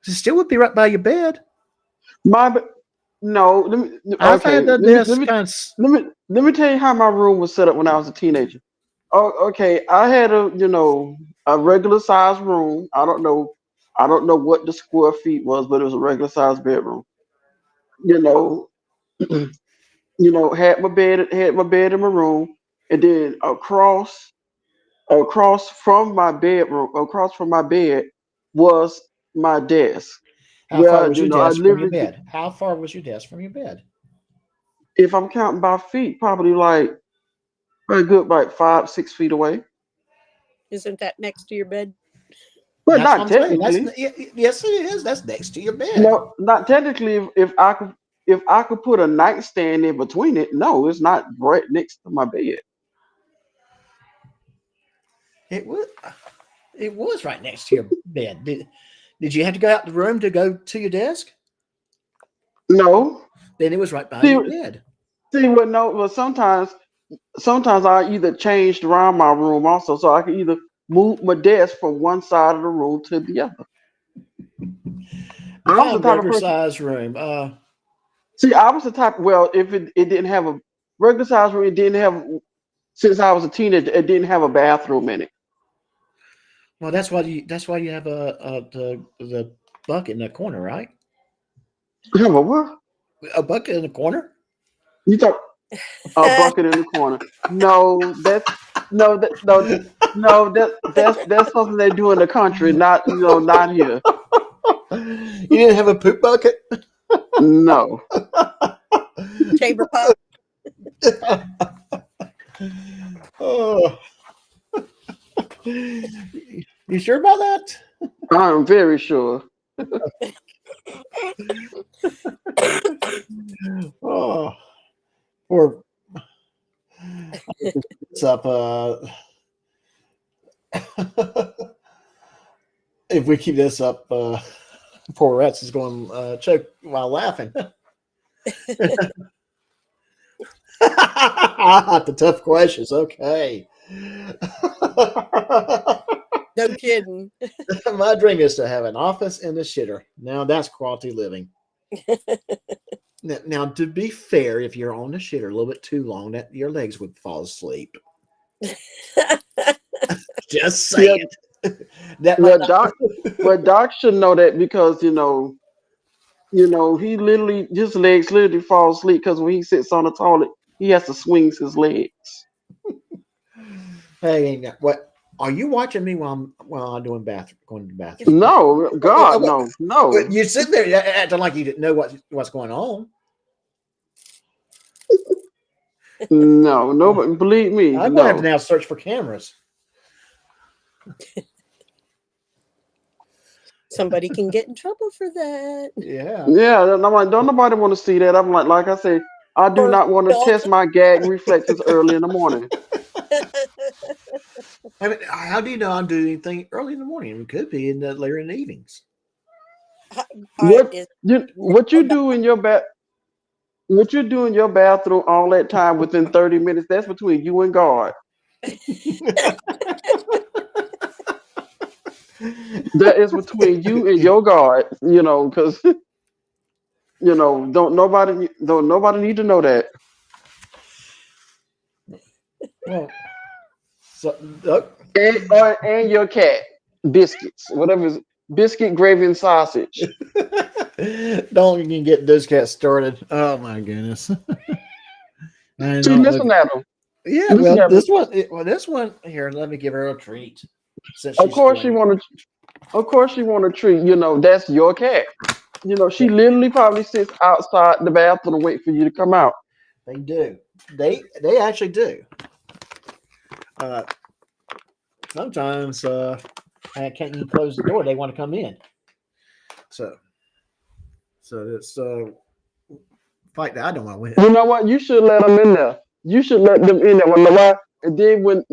It still would be right by your bed. My be- no, I've had the desk kind of. let me tell you how my room was set up when I was a teenager. Oh, okay. I had a regular sized room. I don't know what the square feet was, but it was a regular sized bedroom. You know, had my bed in my room, and then across from my bed was my desk. How far Where was your I desk from your literally, bed? How far was your desk from your bed? if I'm counting by feet, probably like a good like 5, 6 feet away. Isn't that next to your bed? But That's what not I'm saying. technically. Yes, it is. That's next to your bed. No, not technically. If I could put a nightstand in between it, no, it's not right next to my bed. It was. It was right next to your bed. Did you have to go out the room to go to your desk? No. Then it was right by See, your bed. see what? No. Well, sometimes I either changed around my room also, so I can either move my desk from one side of the room to the other. I was the Define type of regular person. size room. See, I was the type. Well, if it didn't have a regular size room, it didn't have. Since I was a teenager, it didn't have a bathroom in it. Well, that's why you have the bucket in the corner, right? Have a what? A bucket in the corner. You thought a bucket in the corner? No, that's something they do in the country, not not here. You didn't have a poop bucket. No, Chamber pot. Oh, you sure about that? I'm very sure. Oh, or it's up. If we keep this up, poor Rats is going choke while laughing. The tough questions. Okay. No kidding. My dream is to have an office in the shitter. Now that's quality living. Now, to be fair, if you're on the shitter a little bit too long, that your legs would fall asleep. Just saying. That might not- Doc should know that because he literally his legs literally fall asleep because when he sits on the toilet, he has to swing his legs. Hey, what are you watching me while I'm doing going to the bathroom? No, God, no. You sitting there acting like you didn't know what's going on. No, nobody. Believe me, I'm gonna have to no. now search for cameras. Somebody can get in trouble for that. Yeah. Yeah, and I'm like, don't nobody want to see that. I'm like I say, I do Or not want to dog. test my gag reflexes early in the morning. I mean, how do you know I'm doing anything early in the morning? It could be later in the evenings. What you do in your bathroom all that time within 30 minutes? That's between you and God. That is between you and your God. Because don't nobody need to know that. Well, so And your cat biscuits, whatever is biscuit gravy and sausage. don't even get those cats started. Oh my goodness! I See, know. listen at them. Yeah, Listen well, at them. this one here. Let me give her a treat. Since Of she's course she doing- want to. Of course she want to treat. That's your cat. She literally probably sits outside the bathroom and wait for you to come out. They do. They actually do. Sometimes I can't even close the door. They want to come in. So it's fight that I don't want to win. You know what? You should let them in there. You should let them in there. When the and then when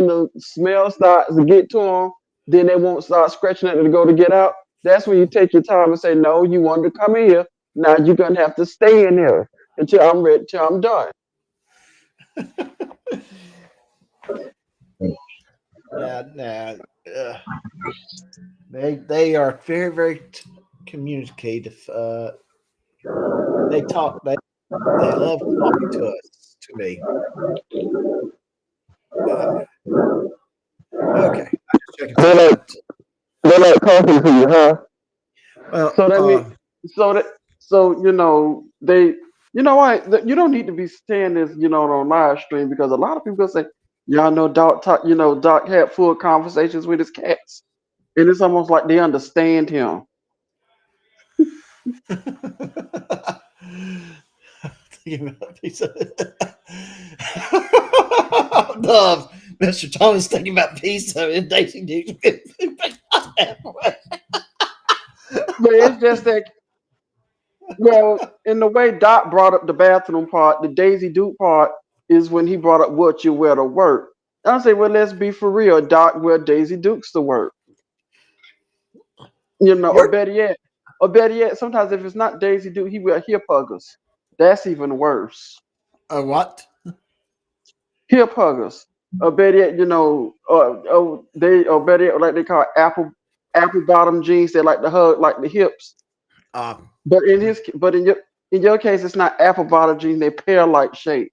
the smell starts to get to them, then they won't start scratching at it to go to get out. That's when you take your time and say, no, you wanted to come in here. Now you're gonna have to stay in here until I'm ready, till I'm done. They are very very communicative. They talk. They love talking to me. Okay, I'm just checking. They like talking to you, huh? Well, So that means they what you don't need to be saying this on live stream because a lot of people say y'all know Doc talk Doc had full conversations with his cats and it's almost like they understand him. Dove, Mr. Thomas thinking about pizza and Daisy Duke. But it's just that, well, in the way Doc brought up the bathroom part, the Daisy Duke part is when he brought up what you wear to work. I say, well, let's be for real. Doc wear Daisy Dukes to work. You know, or better yet, sometimes if it's not Daisy Duke, he wear hip huggers. That's even worse. What? Hip huggers. Or better yet, you know, or better yet, like they call it apple bottom jeans. They like to hug like the hips. Um, But in your case, it's not apple bottom jeans. They pear like shape.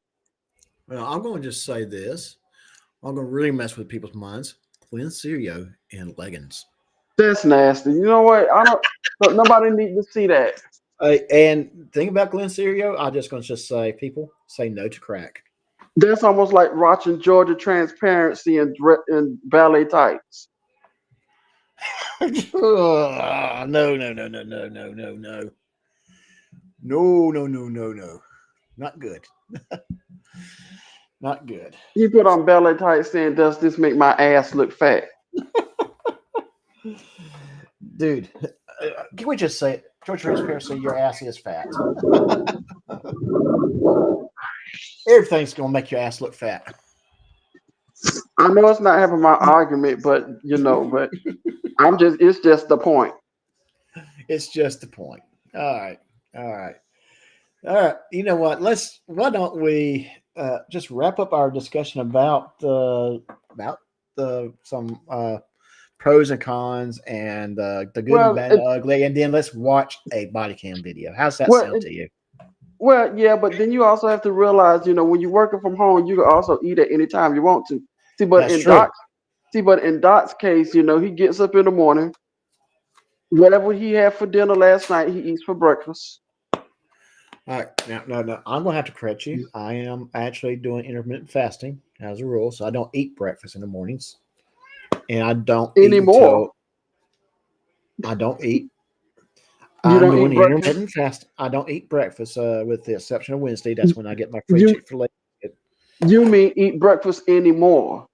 well, I'm going to just say this. I'm going to really mess with people's minds. Glenn Serio in leggings. That's nasty. You know what? I don't. But nobody need to see that. And thing about Glenn Serio, I'm just going to just say, people say no to crack. That's almost like watching Georgia Transparency in ballet tights. No, no, no, no, no, no, no, no. No, no, no, no, no. Not good. Not good. He put on ballet tights saying, "Does this make my ass look fat?" Dude, can we just say it? George Transparency, your ass is fat. Everything's going to make your ass look fat. I know it's not having my argument, but you know, but it's just the point. It's just the point. All right. All right. All right. You know what? Why don't we just wrap up our discussion about some pros and cons and the good Well, and bad and ugly, and then let's watch a body cam video. How's that Well, sound to you? Well, yeah, but then you also have to realize, you know, when you're working from home, you can also eat at any time you want to. See, but That's in true. Doc's case, you know, he gets up in the morning, whatever he had for dinner last night, he eats for breakfast. All right, no. I'm gonna have to correct you. I am actually doing intermittent fasting as a rule, so I don't eat breakfast in the mornings, and I don't Anymore. I don't eat. You I'm don't doing eat breakfast? intermittent fast. I don't eat breakfast, with the exception of Wednesday. That's when I get my free You Chick-fil-A. you mean eat breakfast anymore?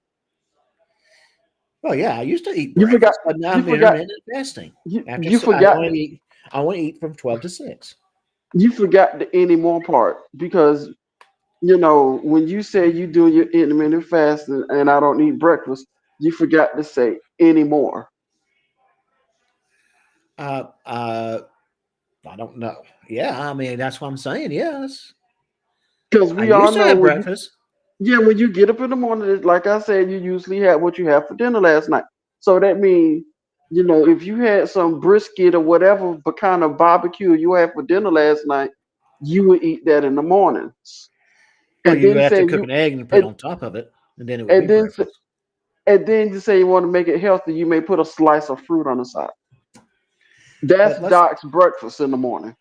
Oh yeah, I used to eat You forgot. breakfast, but now You I'm forgot. intermittent fasting. You forgot. I want to eat from 12 to 6. You forgot the anymore part because you know when you say you doing your intermittent fasting and I don't eat breakfast, you forgot to say anymore. I don't know. Yeah, I mean that's what I'm saying. Yes, Because I we all used to know have when you breakfast. when you get up in the morning, like I said, you usually have what you have for dinner last night. So that means, you know, if you had some brisket or whatever but kind of barbecue you had for dinner last night, you would eat that in the mornings. Well, And you then have to say cook you an egg and put it and, on top of it, and then it would be and then s- breakfast. and then you say you want to make it healthy, you may put a slice of fruit on the side. That's But Doc's breakfast in the morning.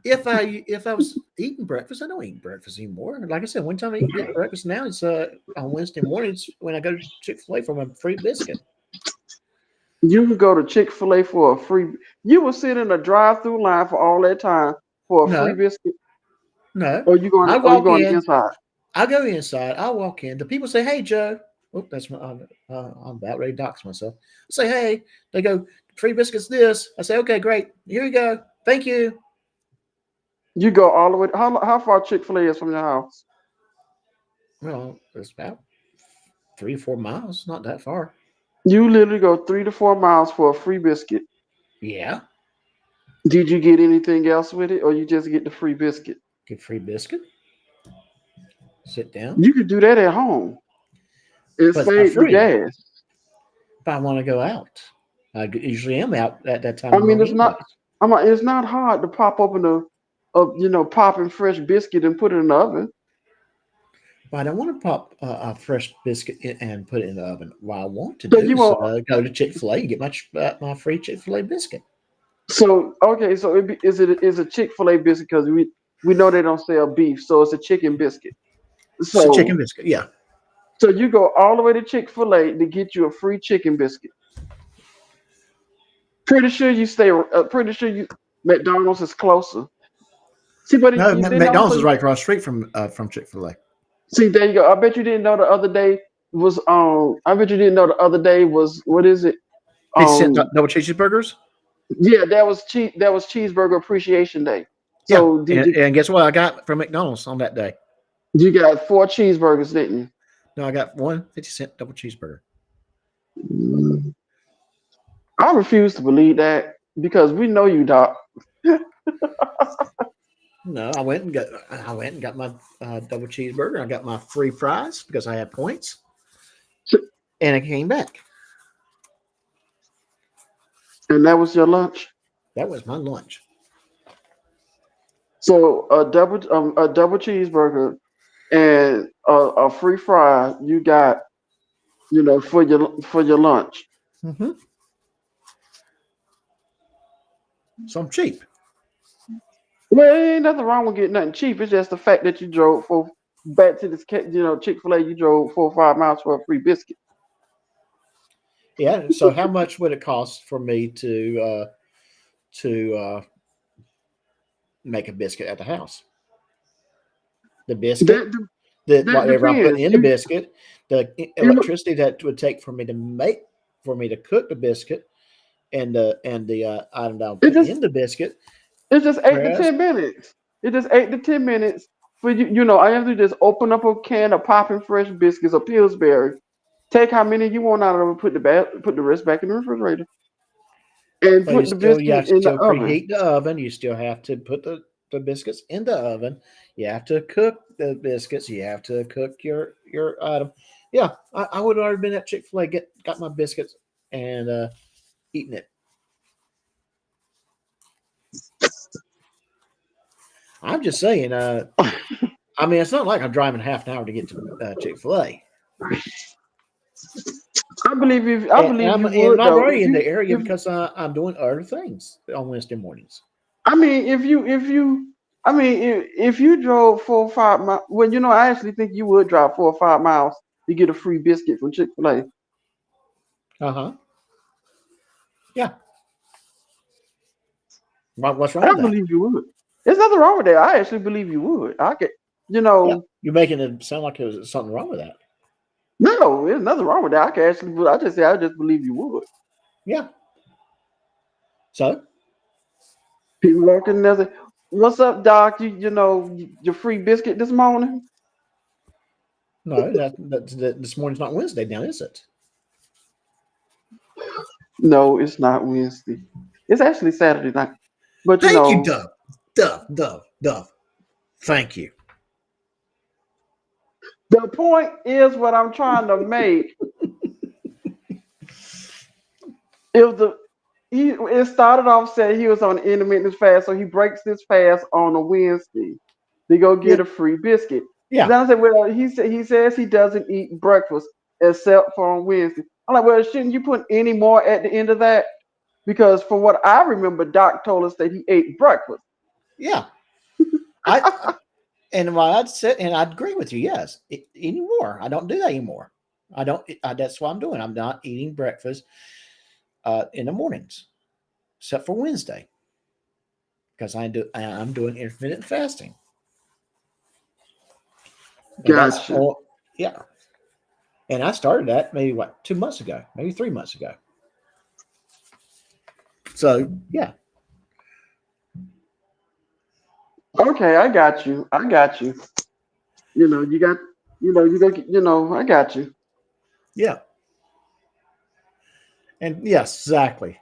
if I was eating breakfast, I don't eat breakfast anymore. Like I said, one time I eat breakfast now. It's on Wednesday mornings when I go to Chick-fil-A for my free biscuit. You would go to Chick-fil-A for a free. You would sit in a drive-through line for all that time for a free No, biscuit, no. or I you walk going in. inside. I go inside. I walk in. The people say, "Hey, Joe." Oh, that's my. I'm about ready to dox myself. I say, "Hey." They go, "Free biscuits." This. I say, "Okay, great. Here you go. Thank you." You go all the way. How far Chick-fil-A is from your house? Well, it's about 3 or 4 miles. Not that far. You literally go 3 to 4 miles for a free biscuit. Yeah, Did you get anything else with it, or you just get the free biscuit? get free biscuit. Sit down. You could do that at home and But it's not save the free gas. if I want to go out. I usually am out at that time I of the mean, morning, anyways. it's not hard to pop open a popping fresh biscuit and put it in the oven. But I don't want to pop a fresh biscuit and put it in the oven. What I want to So do you is want go to Chick-fil-A and get my free Chick-fil-A biscuit. so okay. So is a Chick-fil-A biscuit because we know they don't sell beef, so it's a chicken biscuit. It's a chicken So biscuit. Yeah. so you go all the way to Chick-fil-A to get you a free chicken biscuit. Pretty sure you stay. Pretty sure you McDonald's is closer. See, but No, you didn't McDonald's also is right across the street from Chick-fil-A. see. There you go. I bet you didn't know the other day was I bet you didn't know the other day was what is it? 50 cent double cheeseburgers. Yeah, that was cheeseburger appreciation day. Yeah, So and guess what I got from McDonald's on that day? you got 4 cheeseburgers, didn't No, I got one 50-cent double cheeseburger. you? I refuse to believe that because we know you, Doc. No, I went and got my double cheeseburger. I got my free fries because I had points, and I came back. And that was your lunch. That was my lunch. So a double cheeseburger and a free fry you got, for your lunch. Mm-hmm. So I'm cheap. Well, ain't nothing wrong with getting nothing cheap. It's just the fact that you drove back to this, Chick-fil-A. You drove 4 or 5 miles for a free biscuit. Yeah. So how much would it cost for me to make a biscuit at the house? The biscuit, That whatever I put depends. in the biscuit, the electricity that would take for me to cook the biscuit, and the item that I'll It put just in the biscuit. it's just 8 to 10 Whereas, minutes. It's just 8 to 10 minutes for you. I have to just open up a can of popping fresh biscuits or Pillsbury. Take how many you want out of it. Put the rest back in the refrigerator, and but put the you have biscuit to in the still oven. preheat the oven. You still have to put the biscuits in the oven. You have to cook the biscuits. You have to cook your item. Yeah, I would have already been at Chick-fil-A, got my biscuits and eating it. I'm just saying. I mean, it's not like I'm driving half an hour to get to Chick-fil-A. I believe you. I And believe I'm you and would I'm though. already If in the you, area if because I'm doing other things on Wednesday mornings. I mean, if you drove 4 or 5 miles, well, I actually think you would drive 4 or 5 miles to get a free biscuit from Chick-fil-A. Uh-huh. Yeah. What's wrong I with that? believe you would. There's nothing wrong with that. I actually believe you would. I could, you Yeah. know, You're making it sound like there's something wrong with that. no, there's nothing wrong with that. I can actually, I just believe you would. Yeah. So People walking there, say, "What's up, Doc? Your free biscuit this morning?" no, that this morning's not Wednesday now, is it? No, it's not Wednesday. It's actually Saturday night. But Thank you, Dove. Dove. Thank you. the point is what I'm trying to make. If it started off saying he was on intermittent fast, so he breaks this fast on a Wednesday to go Yeah. get a free biscuit. Yeah. Then I said, well, he says he doesn't eat breakfast except for on Wednesday. I'm like, well, shouldn't you put any more at the end of that? Because from what I remember, Doc told us that he ate breakfast. Yeah. I and what I'd said, and I'd agree with you. Yes, anymore. I don't do that anymore. I don't. That's what I'm doing. I'm not eating breakfast in the mornings, except for Wednesday, because I'm doing intermittent fasting, and that's Gotcha. all. Yeah, and I started that maybe 2 months ago, maybe 3 months ago. So yeah, Okay, I got you. I got you. You got, you got, I got you. yeah, and yes, exactly.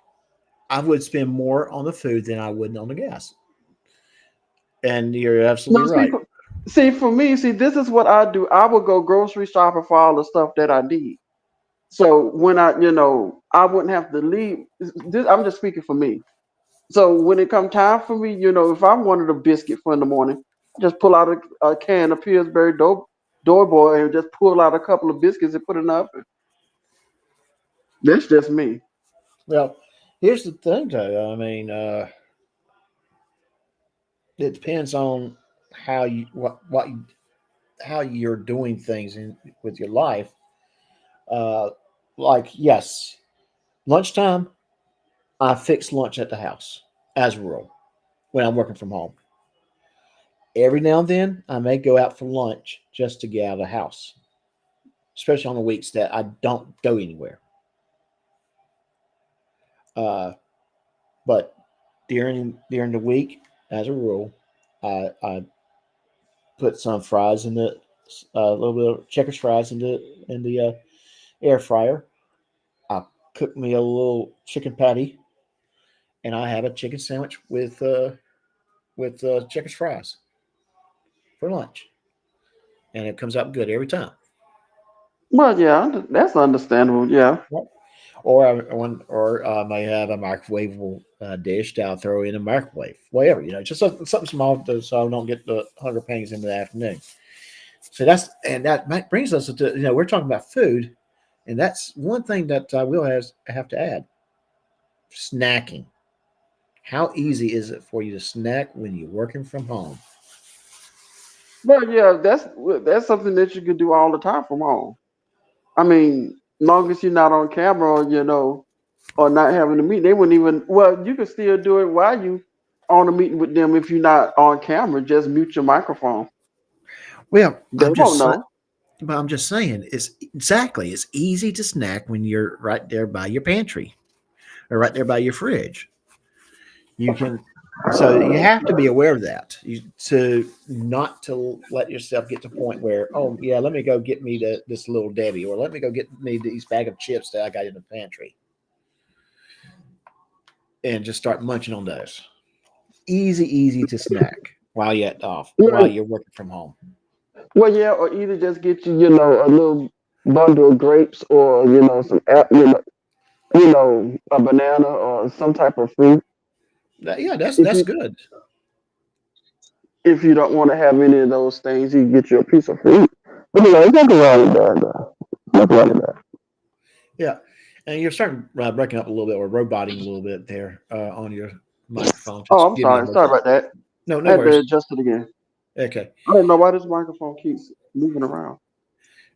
I would spend more on the food than I would on the gas, and you're No, absolutely right. for me, this is what I do. I would go grocery shopping for all the stuff that I need. So when I wouldn't have to leave. I'm just speaking for me. So when it come time for me, if I wanted a biscuit for in the morning, just pull out a can of Pillsbury door boy and just pull out a couple of biscuits and put it in the oven. That's just me. Well, here's the thing, though. I mean, it depends on how you what how you're doing things with your life. Uh, like yes, lunchtime. I fix lunch at the house as a rule when I'm working from home. Every now and then, I may go out for lunch just to get out of the house. especially on the weeks that I don't go anywhere. But during the week, as a rule, I put some fries in the a little bit of checkers fries in the air fryer. I cook me a little chicken patty, and I have a chicken sandwich with checkers fries for lunch, and it comes out good every time. Well, yeah, that's understandable. Yeah. Right. Or I may have a microwavable dish that I'll throw in a microwave, whatever, just something small so I don't get the hunger pangs in the afternoon. So that brings us to we're talking about food, and that's one thing that I will have to add: snacking. How easy is it for you to snack when you're working from home? Well, yeah, that's something that you can do all the time from home. I mean, long as you're not on camera, or not having a meeting, they wouldn't even. Well, you can still do it while you on a meeting with them if you're not on camera. Just mute your microphone. Well, They won't know. I'm just saying it's easy to snack when you're right there by your pantry or right there by your fridge. You can, so you have to be aware of that. To not to let yourself get to the point where, oh yeah, let me go get me this little Debbie, or let me go get me these bag of chips that I got in the pantry, and just start munching on those. Easy to snack while Well, you're working from home. well, yeah, or either just get you, a little bundle of grapes, or some, a banana or some type of fruit. Yeah, that's If that's you good. if you don't want to have any of those things, you can get you a piece of fruit. But there's nothing wrong with that. Nothing wrong with that. Yeah, and you're starting breaking up a little bit or roboting a little bit there on your microphone. Oh, Just I'm give me a sorry. little Sorry thing. about that. No, I no had to worries. adjust it again. Okay, I don't know why this microphone keeps moving around.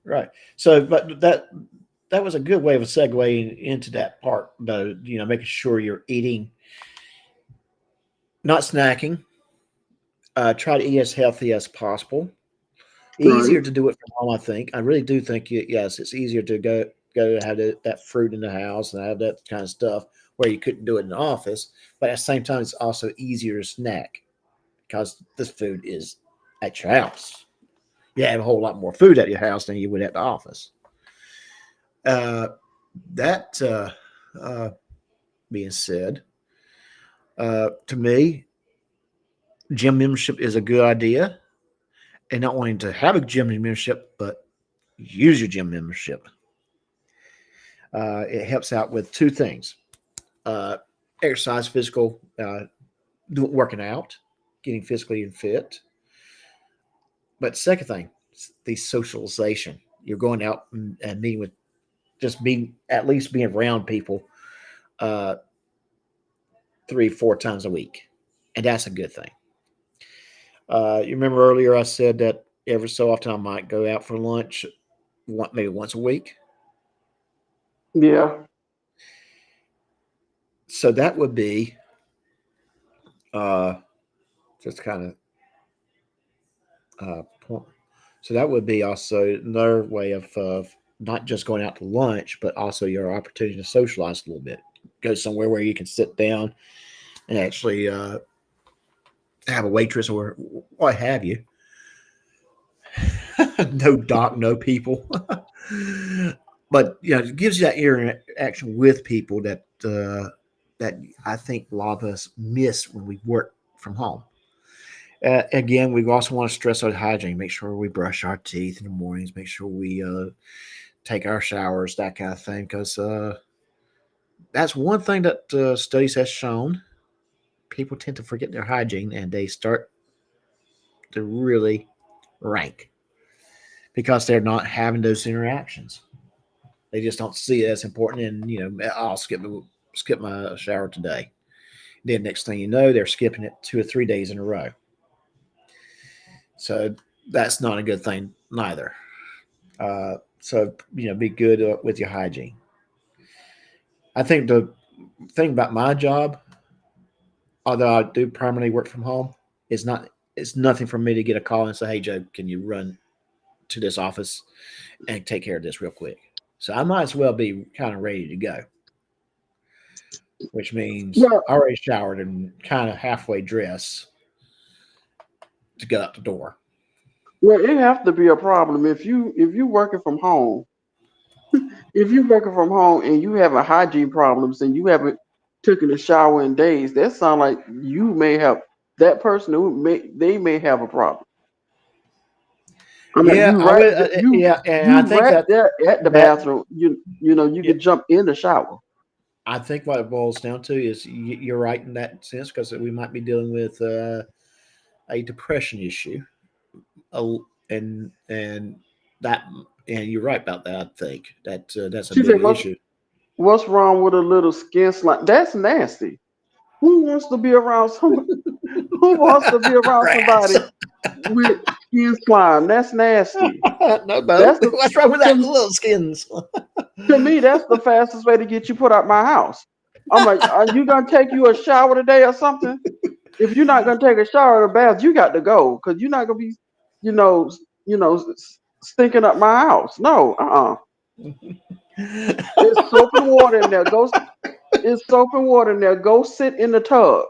right. So, but that was a good way of a segue into that part, though. Making sure you're eating, not snacking. Try to eat as healthy as possible. Right. Easier to do it from home, I think. I really do think yes, it's easier to go have that fruit in the house and have that kind of stuff where you couldn't do it in the office. But at the same time, it's also easier to snack because this food is at your house. You have a whole lot more food at your house than you would at the office. Uh, that being said, to me, gym membership is a good idea, and not wanting to have a gym membership, but use your gym membership. It helps out with two things: uh, exercise, physical, working out, getting physically and fit. But second thing, the socialization. You're going out and meeting with, just being, at least being around people uh, 3, 4 times a week, and that's a good thing. You remember earlier I said that every so often I might go out for lunch, maybe once a week. Yeah. So that would be uh, just kind of point. So that would be also another way of not just going out to lunch, but also your opportunity to socialize a little bit. Go somewhere where you can sit down and actually have a waitress or what have you. No doc, no people. But it gives you that interaction with people that I think a lot of us miss when we work from home. Again, we also want to stress out hygiene. Make sure we brush our teeth in the mornings. Make sure we take our showers, that kind of thing, because that's one thing that studies has shown. People tend to forget their hygiene, and they start to really rank because they're not having those interactions. They just don't see it as important, and I'll skip my shower today. Then next thing you know, they're skipping it 2 or 3 days in a row. So that's not a good thing neither. So be good with your hygiene. I think the thing about my job, although I do primarily work from home, is not it's nothing for me to get a call and say, "Hey Joe, can you run to this office and take care of this real quick. So I might as well be kind of ready to go, which means Well, already showered and kind of halfway dressed to get out the door. well, it have to be a problem if you working from home. If you're working from home and you having hygiene problems and you haven't taken a shower in days, that sound like you may have that person who may have a problem. I'm like Yeah, I would. Yeah, and I you think right there at the that bathroom. You know you yeah, can jump in the shower. I think what it boils down to is you're right in that sense because we might be dealing with a depression issue, and that and you're right about that. I think that that's a She big said, issue. what's wrong with a little skin slime? That's nasty. Who wants to be around somebody? Who wants to be around somebody Rats. with skin slime? That's nasty. No, Bo. That's the What's wrong with that to, little skins? to me. That's the fastest way to get you put out my house. I'm like, are you gonna take you a shower today or something? If you're not gonna take a shower or a bath, you got to go because you're not gonna be, you know, stinking up my house. No, It's soap and water in there. It's soap and water in there. Go sit in the tub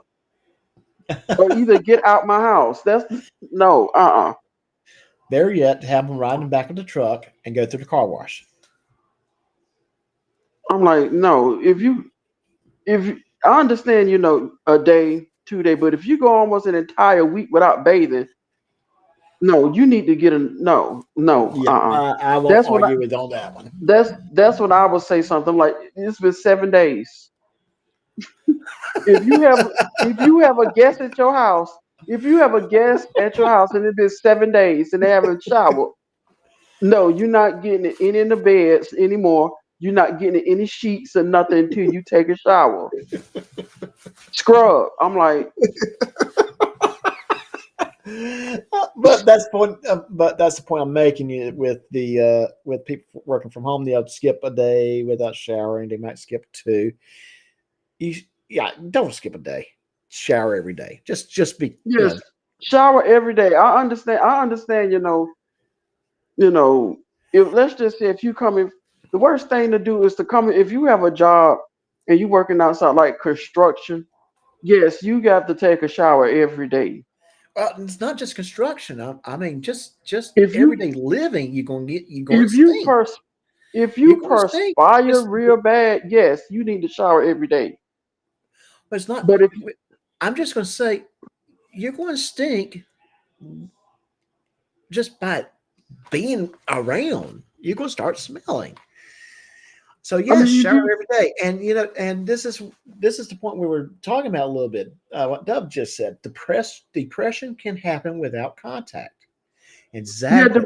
or either get out my house. That's no, Better yet, to have them ride in the back of the truck and go through the car wash. I'm like, no. I understand, a day, 2 day, but if you go almost an entire week without bathing, no, you need to get a no. Yeah, I won't That's what I argue with on that one. that's when I would say something like it's been 7 days. If you have a guest at your house, if you have a guest at your house and it's been 7 days and they haven't showered, no, you're not getting it in the beds anymore. You're not getting any sheets or nothing until you take a shower. Scrub. I'm like, But that's the point. But that's the point I'm making. With people working from home, they'll skip a day without showering. They might skip two. Yeah, don't skip a day. Shower every day. Just be. yes, shower every day. I understand. You know, if let's just say if you come in, the worst thing to do is to come in. If you have a job and you working outside like construction, yes, you got to take a shower every day. Well, it's not just construction. I mean, just If you everyday living. You're gonna if you stink. pers if You're you gonna stink. perspire real bad, yes, you need to shower every day. But it's not. But if I'm just gonna say you're going to stink just by being around. You're going to start smelling. So I yes, mean, shower every day, and and this is the point we were talking about a little bit. What Dub just said: depression can happen without contact. yeah, Exactly.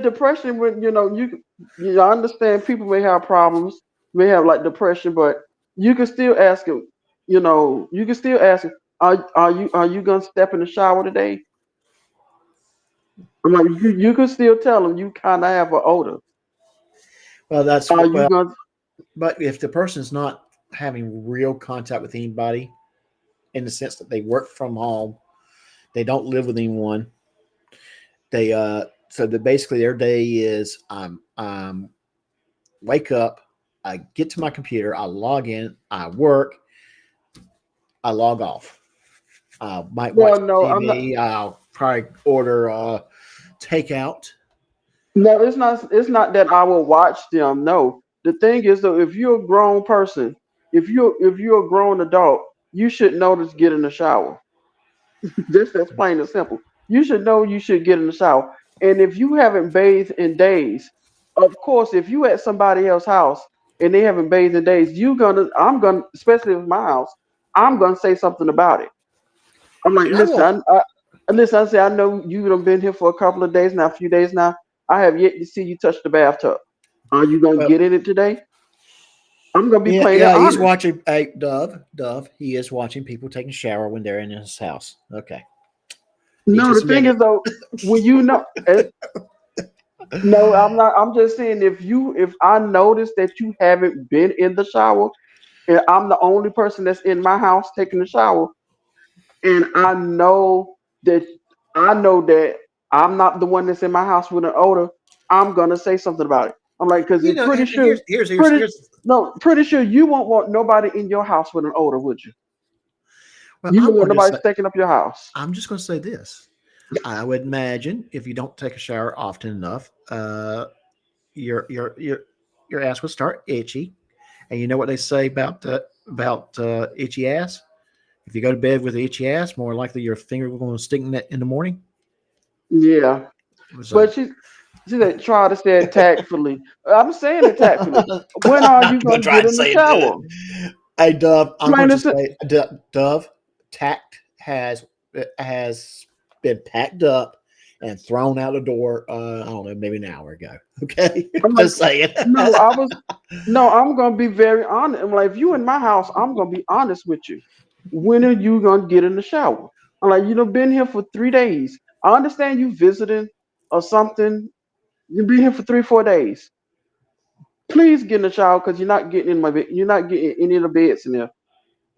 depression when I understand people may have problems, may have like depression, but you can still ask them, you can still ask them, are you gonna step in the shower today? I'm like, you can still tell them you kind of have an odor. Well, that's Are you well, gonna but if the person's not having real contact with anybody, in the sense that they work from home, they don't live with anyone. They so that basically their day is wake up, I get to my computer, I log in, I work, I log off. I might watch well, no, I'm not. TV. I'll probably order takeout. No, it's not that I will watch them. No. The thing is though, if you're a grown person, if you're a grown adult, you should know to get in the shower. That's plain and simple. You should know you should get in the shower. And if you haven't bathed in days, of course, if you at somebody else's house and they haven't bathed in days, especially if it's my house, I'm gonna say something about it. I'm like, And I won't. listen. I say, I know you done been here for a couple of days now, a few days now. I have yet to see you touch the bathtub. Are you gonna Well, get in it today? I'm gonna be yeah, plain and yeah. He's honest. watching. Hey, Dove. He is watching people taking a shower when they're in his house. Okay, he No, just the thing admitted. is though, when no, I'm not. I'm just saying if I notice that you haven't been in the shower and I'm the only person that's in my house taking the shower, and that I know that I'm not the one that's in my house with an odor. I'm gonna say something about it. I'm like, because You it's know, pretty and sure, pretty here's no, pretty sure you won't want nobody in your house with an odor, would you? well, You I'm don't want going to nobody say stinking up your house. I'm just going to say this. I would imagine if you don't take a shower often enough, your your your your ass will start itchy, and you know what they say about itchy ass. If you go to bed with an itchy ass, more likely your finger will going to stink in the morning. Yeah, So, but she said try to say it tactfully. I'm saying it tactfully. When are I'm you going to gonna try get and in the say it. shower? Hey, Dove, I'm going Plain to as it. say, Dove, tact has been packed up and thrown out the door. I don't know, maybe an hour ago. Okay, I'm like, just saying. no, I was no. I'm gonna be very honest. I'm like, if you in my house, I'm gonna be honest with you. When are you gonna get in the shower? I'm like, you know, been here for 3 days. I understand you visiting or something. You've been here for 3, 4 days. Please get in the shower because you're not getting in my bed. You're not getting any of the beds in there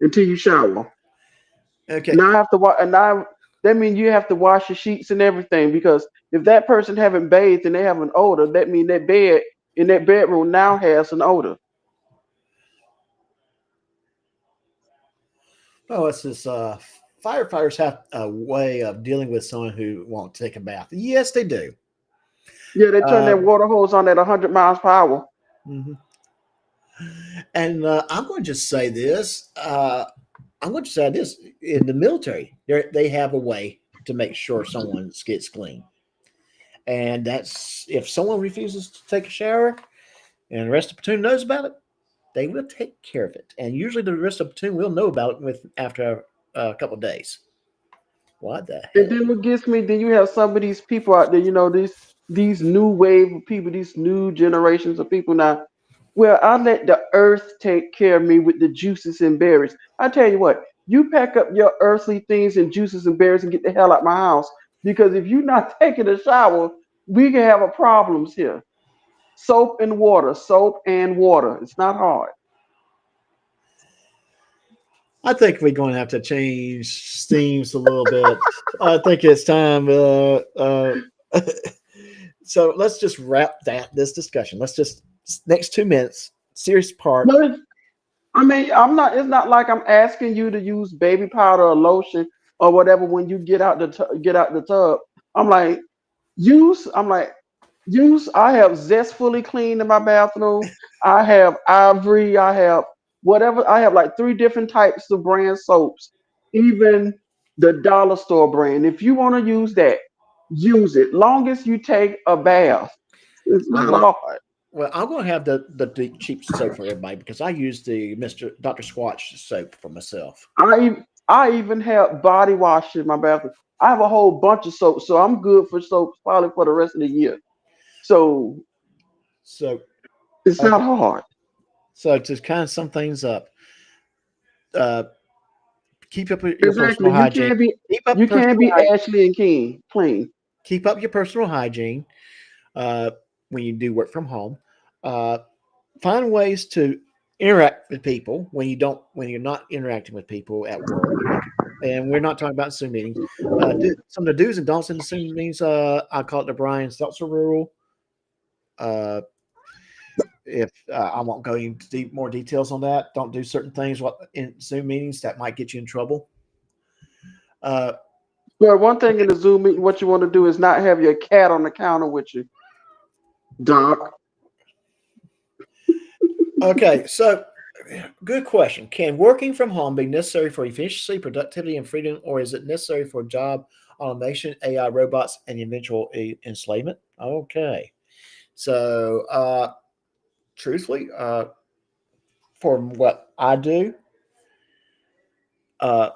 until you shower. Okay, Now I have to wash, and now that means you have to wash your sheets and everything because if that person haven't bathed and they have an odor, that means that bed in that bedroom now has an odor. oh, it's this. Firefighters have a way of dealing with someone who won't take a bath. Yes, they do. Yeah, they turn Uh, that water hose on at 100 miles per hour. mhm. And I'm going to just say this. I'm going to say this: in the military, they have a way to make sure someone gets clean, and that's if someone refuses to take a shower, and the rest of the platoon knows about it, they will take care of it. And usually, the rest of the platoon will know about it with after a couple of days. What the And hell? then what gets me, then you have some of these people out there, you know, these new wave of people, these new generations of people now. Well, I let the earth take care of me with the juices and berries. I tell you what, you pack up your earthly things and juices and berries and get the hell out my house. Because if you're not taking a shower, we can have a problems here. Soap and water, soap and water. It's not hard. I think we're going to have to change themes a little bit. I think it's time. So let's just wrap this discussion. Let's just next 2 minutes, serious part. No, I mean, I'm not. It's not like I'm asking you to use baby powder or lotion or whatever when you get out get out the tub. I'm like, use. I'm like, use. I have zestfully cleaned in my bathroom. I have Ivory. I have whatever. I have like 3 different types of brand soaps. Even the dollar store brand. If you want to use that, use it. Long as you take a bath, it's I'm not going. hard. Well, I'm going to have the cheap soap for everybody because I use the Mister Doctor Squatch soap for myself. I even have body wash in my bathroom. I have a whole bunch of soap, so I'm good for soap probably for the rest of the year. So So it's not okay. hard. So to kind of sum things up, uh, keep up your personal Exactly. hygiene. Keep up You can't personal be hygiene. Ashley and King clean. Keep up your personal hygiene uh, when you do work from home. Uh, find ways to interact with people when you're not interacting with people at work. And we're not talking about Zoom meetings. Some of the do's and don'ts in the Zoom meetings. I call it the Brian Seltzer rule. Uh, if I won't go into more details on that, don't do certain things in Zoom meetings that might get you in trouble. Uh, But one thing in the Zoom meeting, what you want to do is not have your cat on the counter with you, Doc. okay, so good question. Can working from home be necessary for efficiency, productivity, and freedom, or is it necessary for job automation, AI, robots, and eventual enslavement? Okay. So, truthfully, for what I do, uh,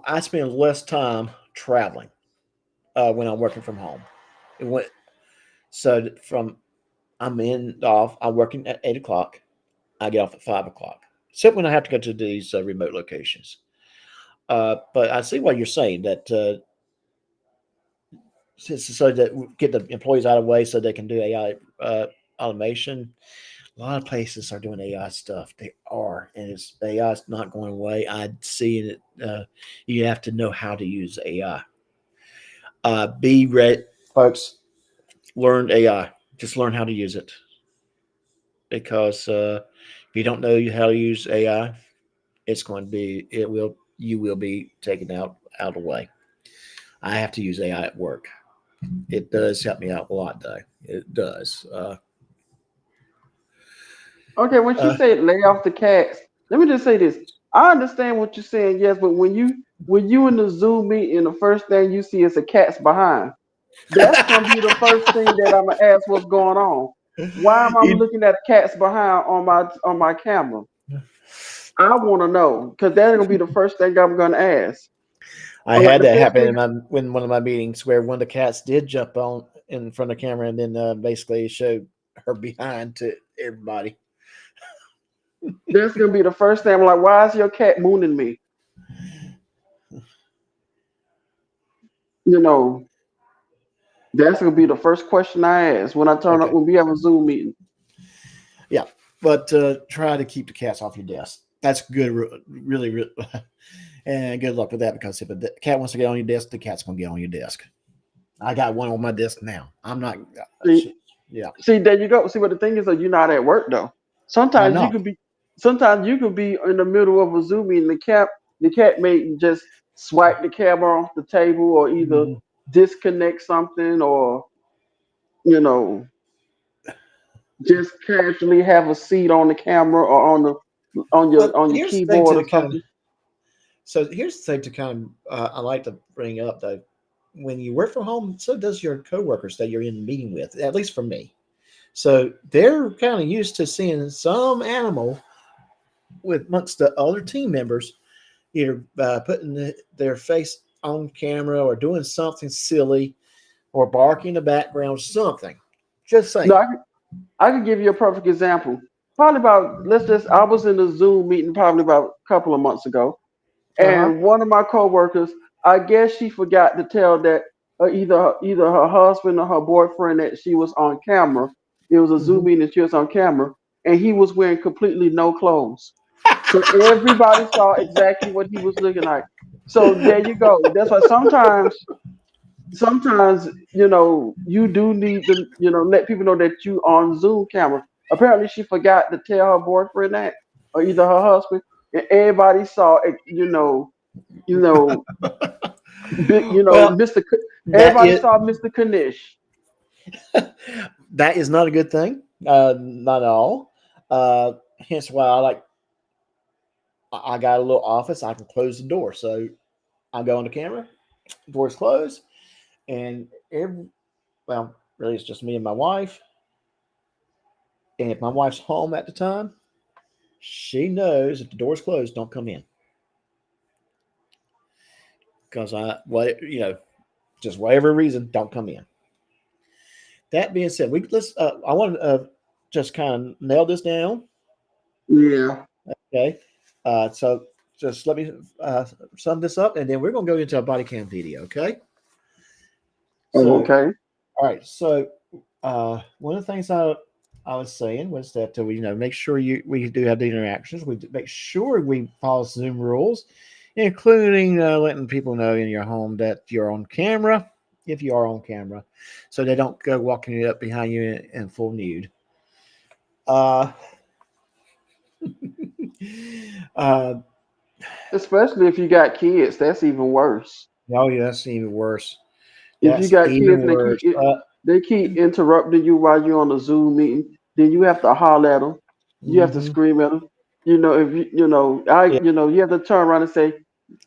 I spend less time traveling when I'm working from home. It went so from I'm in off. I'm working at 8 o'clock. I get off at 5 o'clock, except when I have to go to these remote locations. But I see what you're saying that so that get the employees out of the way so they can do AI automation. A lot of places are doing AI stuff. They are, and it's AI is not going away. I see it. You have to know how to use AI. Be ready, folks. Learn AI. Just learn how to use it, because if you don't know how to use AI, you will be taken out of the way. I have to use AI at work. It does help me out a lot, though. It does. Okay, when she Uh, said lay off the cats, let me just say this. I understand what you're saying, yes, but when you in the Zoom meeting, the first thing you see is a cat's behind. That's gonna be the first thing that I'm gonna ask what's going on. Why am I you, looking at a cat's behind on my camera? I want to know because that's gonna be the first thing I'm gonna ask. I Or like had the that first happen thing. in one of my meetings where one of the cats did jump on in front of the camera and then basically showed her behind to everybody. That's gonna be the first thing. I'm like, why is your cat mooning me? You know, that's gonna be the first question I ask when I turn up Okay. when we have a Zoom meeting. Yeah, but try to keep the cats off your desk. That's good, really, and good luck with that, because if a cat wants to get on your desk, the cat's gonna get on your desk. I got one on my desk now. I'm not. See, Yeah, see, there you go. See, but the thing is that you're not at work though. I Sometimes you know. could be, sometimes you could be in the middle of a Zoom meeting. The cat may just swipe the camera off the table, or either Mhm. disconnect something, or you know, just casually have a seat on the camera or But on your here's the thing to keyboard the or kind of. something. So here's the thing to kind of. I like to bring up though. When you work from home, so does your coworkers that you're in a meeting with. At least for me. So they're kind of used to seeing some animal with amongst the other team members, either putting their face on camera or doing something silly or barking in the background, something. Just No, saying. I could give you a perfect example. Probably about I was in a Zoom meeting probably about a couple of months ago, Uh huh. and one of my coworkers, I guess she forgot to tell that either her husband or her boyfriend that she was on camera. It was a Zoom Hmm. meeting and she was on camera, and he was wearing completely no clothes. So everybody saw exactly what he was looking like. So there you go. That's why sometimes you do need to let people know that you on Zoom camera. Apparently she forgot to tell her boyfriend that, or either her husband, and everybody saw it. You know, Well, Mr. that Everybody is saw Mr. Kanish. that is not a good thing. Not at all. Hence why I got a little office. I can close the door, so I go on the camera. Door's closed, and really, it's just me and my wife. And if my wife's home at the time, she knows if the door's closed, don't come in, because just whatever reason, don't come in. That being said, I want to just kind of nail this down. Yeah. Okay, so just let me sum this up, and then we're going to go into a body cam video. Okay, Oh, so okay. all right, so one of the things I was saying was that make sure we do have the interactions. We make sure we follow Zoom rules, including letting people know in your home that you're on camera, if you are on camera, so they don't go walking up behind you in full nude. Uh, uh, Especially if you got kids, that's even worse. oh yeah, that's even worse. If you That's got kids even and worse. they keep interrupting you while you're on a Zoom meeting, then you have to holler at them. You have to Mhm. scream at them. If Yeah, you have to turn around and say,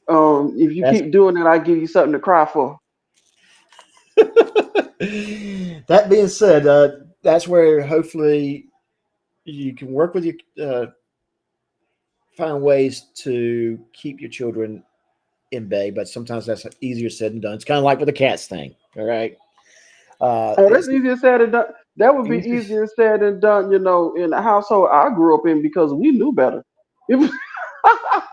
if you that's keep doing it, I give you something to cry for. that being said, that's where hopefully you can work with your find ways to keep your children in bay, but sometimes that's easier said than done. It's kind of like with the cats thing. All right, Oh, that's it's easier said than done. That would be easier. easier said than done, in the household I grew up in because we knew better. It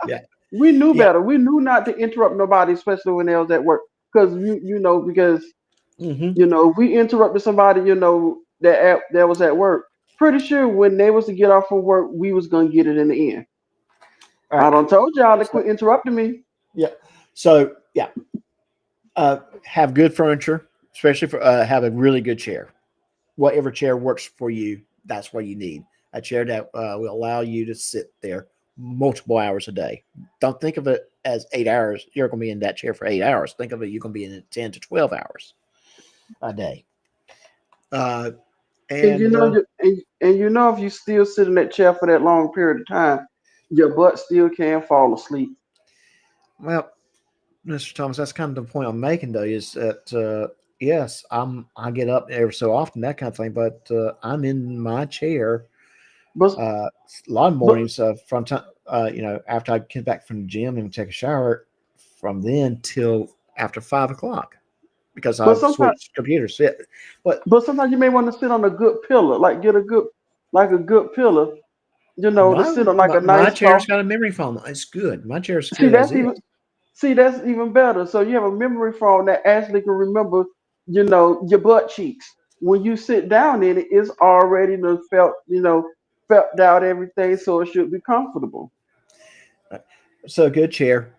Yeah, we knew yeah. better. We knew not to interrupt nobody, especially when they was at work. Because because Hmm. if we interrupted somebody, that was at work, pretty sure when they was to get off from work, we was gonna get it in the end. All I right. done told y'all to So, quit interrupting me. yeah. So yeah. Have good furniture, especially for have a really good chair. Whatever chair works for you, that's what you need. A chair that will allow you to sit there multiple hours a day. Don't think of it as 8 hours. You're going to be in that chair for 8 hours. Think of it, you're going to be in it 10 to 12 hours a day. And you And know, and you know, if you still sit in that chair for that long period of time, your butt still can fall asleep. well, Mr. Thomas, that's kind of the point I'm making, though, is that yes, I get up every so often, that kind of thing, but I'm in my chair But a lot of but mornings from time, after I get back from the gym and take a shower, from then till after 5 o'clock because but I've sometimes switched computers. But but sometimes you may want to sit on a good pillow, like get a good like a good pillow, to my sit on like my, a my nice chair's soft. got a memory foam. It's good. My chair's See, good as that's is. even that's even better. So you have a memory foam that actually can remember, your butt cheeks. When you sit down in it, it's already felt out everything, so it should be comfortable. So a good chair.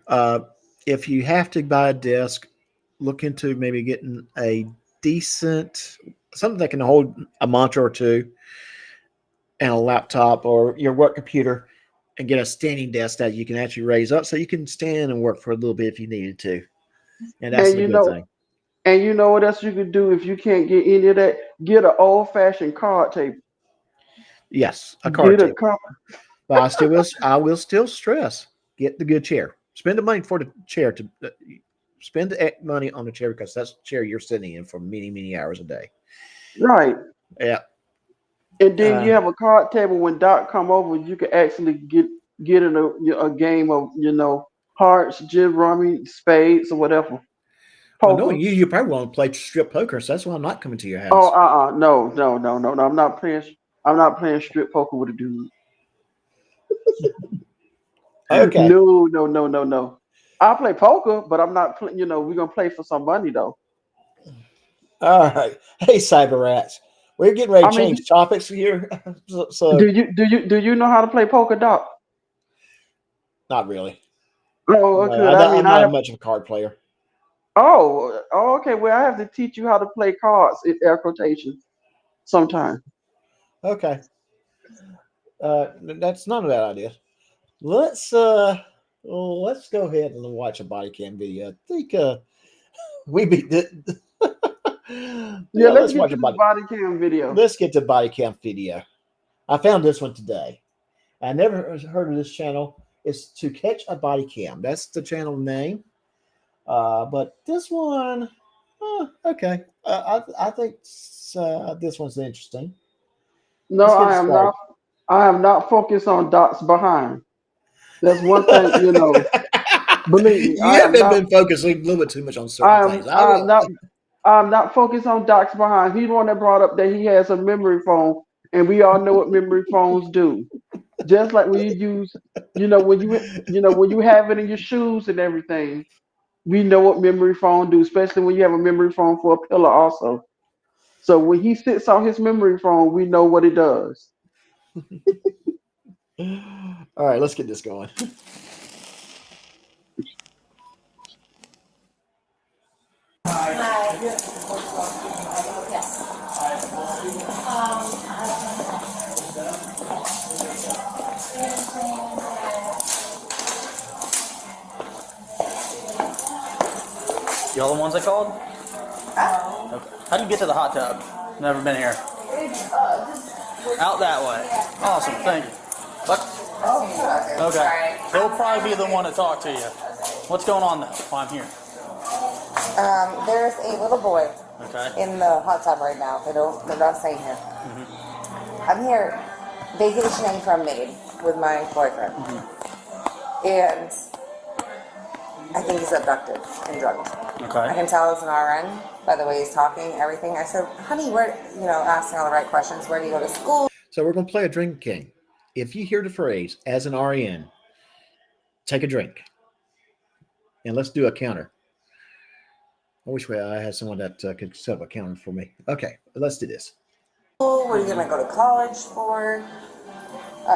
If you have to buy a desk, look into maybe getting a decent something that can hold a monitor or two and a laptop or your work computer, and get a standing desk that you can actually raise up so you can stand and work for a little bit if you needed to. And that's And the you good know, thing. and you know what else you could do if you can't get any of that? Get an old fashioned card table. Yes, a card Get a table. card. But I will still stress, get the good chair. Spend the money for the chair to spend the money on the chair because that's the chair you're sitting in for many, many hours a day. Right. Yeah. And then Uh, you have a card table when Doc come over, you can actually get in a game of hearts, gin rummy, spades, or whatever, well, knowing poker. you, you probably want to play strip poker, so that's why I'm not coming to your Oh, house. no, no, no, no, no. I'm not playing. I'm not playing strip poker with a dude. Okay. No, no, no, no, no. I play poker, but I'm not. We're gonna play for some money though. All right. Hey, Cyber Rats. We're getting ready I to mean, change topics here. so do you know how to play poker, Doc? not really. Oh, No, good. I mean, I'm I not have. much of a card player. Oh, okay. Well, I have to teach you how to play cards in air quotations sometime. Okay. That's not a bad idea. Let's go ahead and watch a body cam video. I think we beat the Yeah, yeah, let's let's get watch to a this body body cam video. let's get to body cam video. I found this one today. I never heard of this channel. It's to catch a body cam. That's the channel name. But this one, okay. I think this one's interesting. No, Let's get I it am started. not. I am not focused on dots behind. That's one thing. Believe me, You haven't been focusing a little bit too much on certain I am. things. I I'm will. not. I'm not focused on dots behind. He's the one that brought up that he has a memory phone, and we all know what memory phones do. Just like when you use, when you have it in your shoes and everything, we know what memory phone do. Especially when you have a memory phone for a pillow, also. So when he sits on his memory phone, we know what it does. All right, let's get this going. Y'all the ones I called? Okay. How do you get to the hot tub? Never been here. Out that way. Awesome, thank you. What? Okay. He'll probably be the one to talk to you. What's going on though while I'm here? There's a little boy Okay. in the hot tub right now. They're not staying here. I'm here vacationing from Maine with my boyfriend. And I think he's abducted and drugged. Okay. I can tell it's an RN by the way he's talking, everything. I said, honey, asking all the right questions. Where do you go to school? So we're going to play a drink game. If you hear the phrase as an RN, take a drink, and let's do a counter. I wish I had someone that could set up a counter for me. Okay, let's do this. What are you going to go to college for?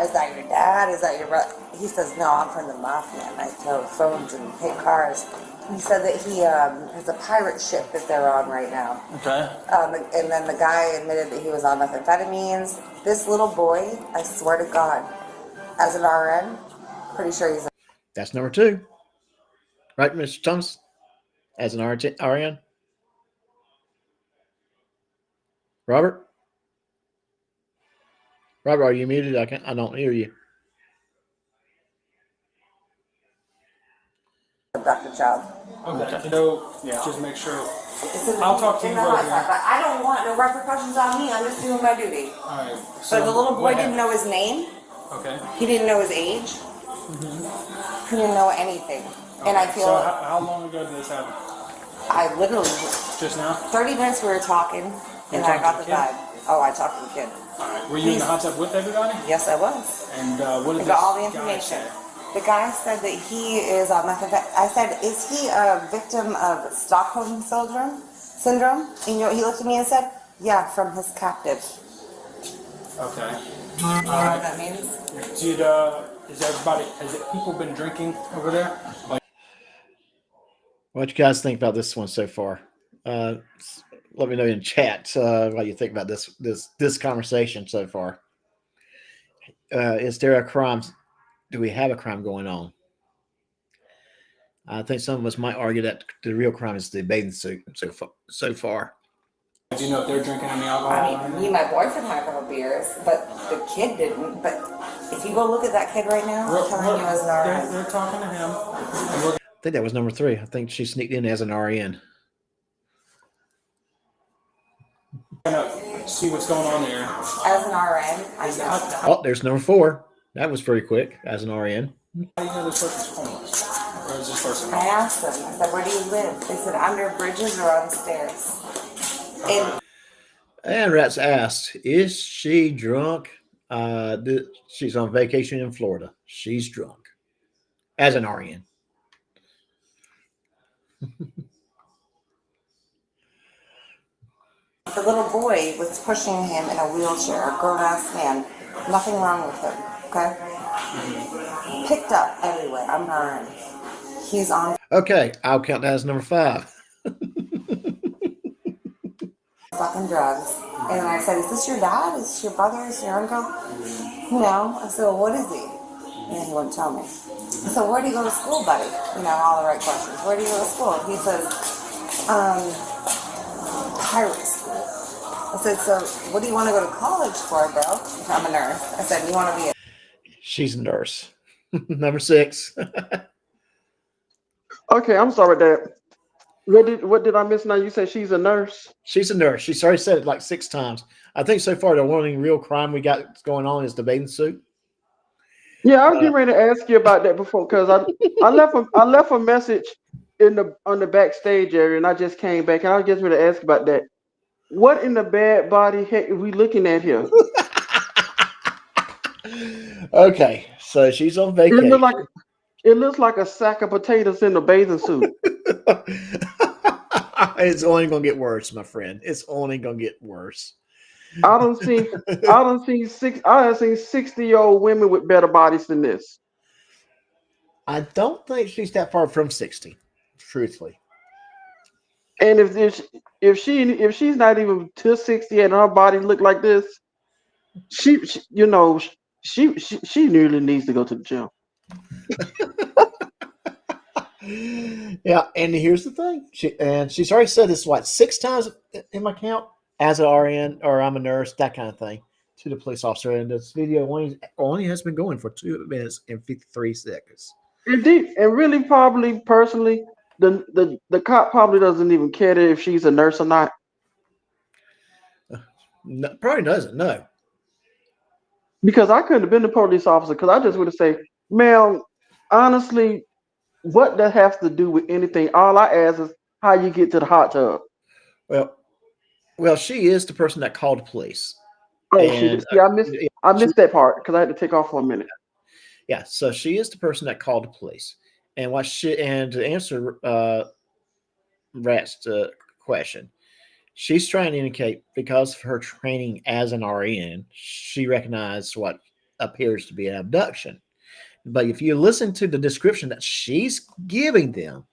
Is that your dad? Is that your brother? He says, no, I'm from the mafia and I tow phones and hit cars. he said that he has a pirate ship that they're on right now. Okay. And then the guy admitted that he was on methamphetamines. This little boy, I swear to God, as an RN, pretty sure he's. That's number 2. Right, Mr. Thomas? As an RN? Robert? Robert, are you muted? I don't hear you. Dr. Child. Okay. Just make sure. I'll talk to you about later. But I don't want no repercussions on me. I'm just doing my duty. All right. So the little boy didn't know his name. Okay. He didn't know his age. He didn't know anything. And I feel. So how long ago did this happen? I literally. Just now. 30 minutes we were talking, and I got the vibe. Oh, I talked to the kid. All right. Were you in the hot tub with everybody? Yes, I was. And what did I this got all the guy information. say? The guy said that he is on methamphetamine. I said, is he a victim of Stockholm syndrome? And you know, he looked at me and said, yeah, from his captive. Okay. You know what that means? Has people been drinking over there? Like, What you guys think about this one so far? Let me know in chat what you think about this conversation so far. Is there a crime? Do we have a crime going on? I think some of us might argue that the real crime is the bathing suit so far. do you know if they're drinking any alcohol? I mean, me and my boyfriend had a couple beers, but the kid didn't. But if you go look at that kid right now, I'm telling you as an RN. They're talking to him. I think that was number 3. I think she sneaked in as an RN. See what's going on there. As an RN, Oh, there's number 4. That was pretty quick as an RN. How do you know this person's homeless? Or is this person? I asked them, I said, where do you live? They said, under bridges or on stairs. And Rats asked, is she drunk? She's on vacation in Florida. She's drunk as an RN. The little boy was pushing him in a wheelchair, a grown-ass man. Nothing wrong with him, okay? Picked up everywhere. I'm an RN. He's on Okay, I'll count that as number 5. fucking drugs. And I said, is this your dad? Is this your brother? Is this your uncle? No. I said, well, what is he? And he wouldn't tell me. I said, where do you go to school, buddy? You know, all the right questions. Where do you go to school? He says, pirate school. I said, so what do you want to go to college for, bro? I'm a nurse. I said, you want to be a... She's a nurse. Number 6. Okay, I'm sorry, Dad. What did I miss now? You said she's a nurse? She's a nurse. She's already said it like 6 times. I think so far the only real crime we got going on is the bathing suit. Yeah, I was getting ready to ask you about that before because I left a message on the backstage area and I just came back and I was just ready to ask about that. What in the bad body heck are we looking at here? Okay, so she's on vacation. It looks like a sack of potatoes in a bathing suit. It's only gonna get worse, my friend. It's only gonna get worse. I don't see 60-year-old women with better bodies than this. I don't think she's that far from 60, truthfully. And if she's not even to 60 and her body look like this, she nearly needs to go to the gym. Yeah, and here's the thing. She's already said this 6 times in my count as an RN or I'm a nurse, that kind of thing, to the police officer. And this video only has been going for 2 minutes and 53 seconds. Indeed, and really, probably personally, the cop probably doesn't even care if she's a nurse or not. No, probably doesn't. No, because I couldn't have been the police officer. Because I just would have said, "Ma'am, honestly, what that has to do with anything? All I ask is how you get to the hot tub." Well, she is the person that called the police. Oh, I missed that part because I had to take off for a minute. Yeah, so she is the person that called the police, and to answer Rat's question, she's trying to indicate because of her training as an RN, she recognized what appears to be an abduction. But if you listen to the description that she's giving them,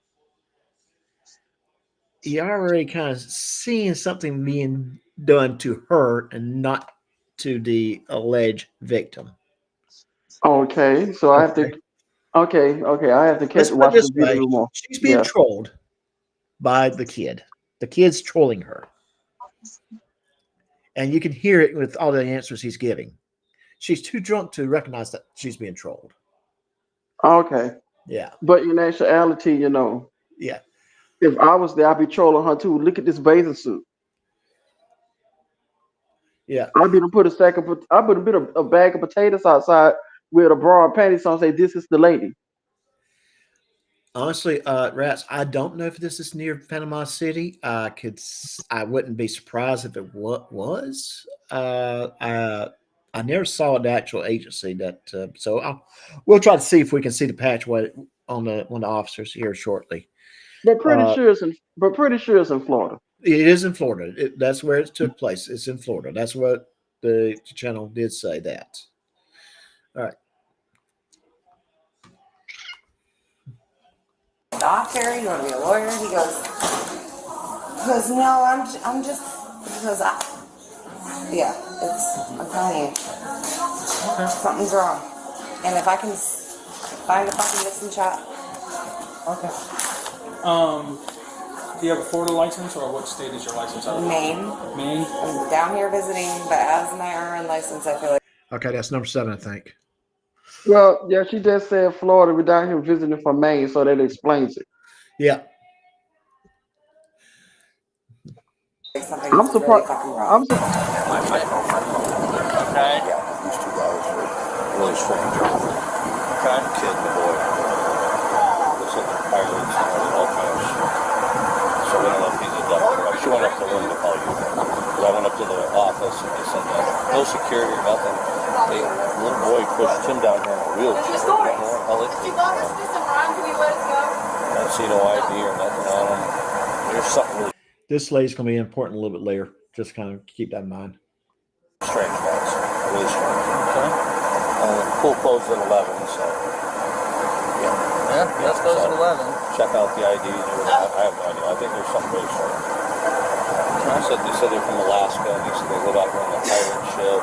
you're already kind of seeing something being done to her and not to the alleged victim. Okay, so I have to. Okay. Okay, I have to Let's put it watch this the way. video more. She's being Yeah. trolled by the kid. The kid's trolling her. And you can hear it with all the answers he's giving. She's too drunk to recognize that she's being trolled. Okay, Yeah. but in actuality, Yeah. if I was there, I'd be trolling her too. Look at this bathing suit. Yeah. I'd be to put a bag of potatoes outside with a bra and panties on. Say this is the lady. Honestly, Rats, I don't know if this is near Panama City. I wouldn't be surprised if it was. I never saw the actual agency that. We'll try to see if we can see the patch on the one of the officers here shortly. But pretty sure it's in Florida. It is in Florida. That's where it took place. It's in Florida. That's what the channel did say that. All right. Doctor, you want to be a lawyer? He goes, no, I'm just, I'm telling you, something's wrong. And if I can find a fucking missing shot. Okay. Do you have a Florida license, or what state is your license out of? Maine. Maine? I'm down here visiting, but as my RN license, I feel like. Okay, that's number 7, I think. Well, yeah, she just said Florida. We're down here visiting from Maine, so that explains it. Yeah. Something I'm surprised. really fucking wrong. Okay. Yeah, these 2 guys were really strange. Okay. The kid and the boy. Looks like they're pirates and all kinds of shit. So we don't know if he's a doctor. She went up to Lynn to call you. But I went up to the office and they said that no security or nothing. The little boy pushed him down here in a wheelchair. I don't see no ID or nothing on him. There's something really This lady's going to be important a little bit later. Just kind of keep that in mind. strange about it. Really strange. Okay. Pool closed at 11, so Yeah, let's close at 11. check out the IDs. I have no idea. I think there's something really strange. They said they're from Alaska, and they live out here on a pirate ship.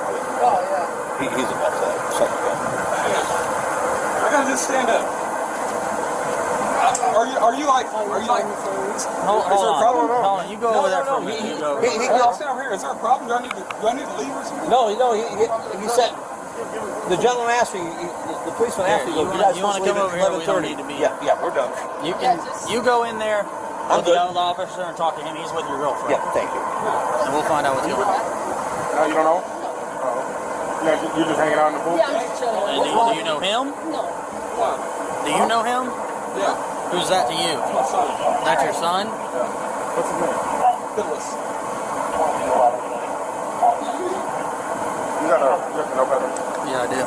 He's about to something going on. I gotta just stand up. Are you like? Hold is there a problem? Hold on. You go over there for a minute. You go. I'll stand over here. Is there a problem? Do I need to leave or something? No, he said the gentleman asked me, the policeman asked me, You want to come over here? We don't need to be. Yeah, we're done. You go in there with the other officer and talk to him. He's with your girlfriend. Yeah, thank you. And we'll find out what's going on. No, you don't know? You're just hanging out in the pool? And do you know him? No. Do you know him? Yeah. Who's that to you? My son. That's your son? What's his name? Phyllis. You got to know better. Yeah, I do.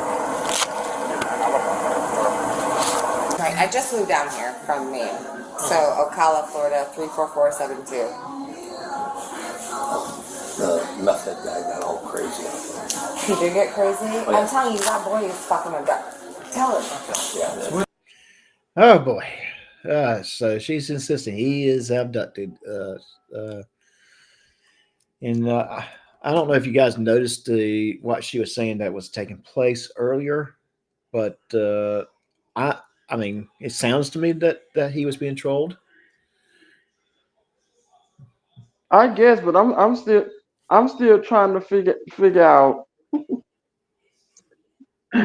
Right, I just moved down here from Maine. So, Ocala, Florida, 34472. The method guy got all crazy out there. He did get crazy? Oh, yeah. I'm telling you, that boy is fucking abducted. Tell him. Yeah. Oh, boy. So she's insisting he is abducted. I don't know if you guys noticed what she was saying that was taking place earlier, but I mean, it sounds to me that he was being trolled. I guess, but I'm still trying to figure out.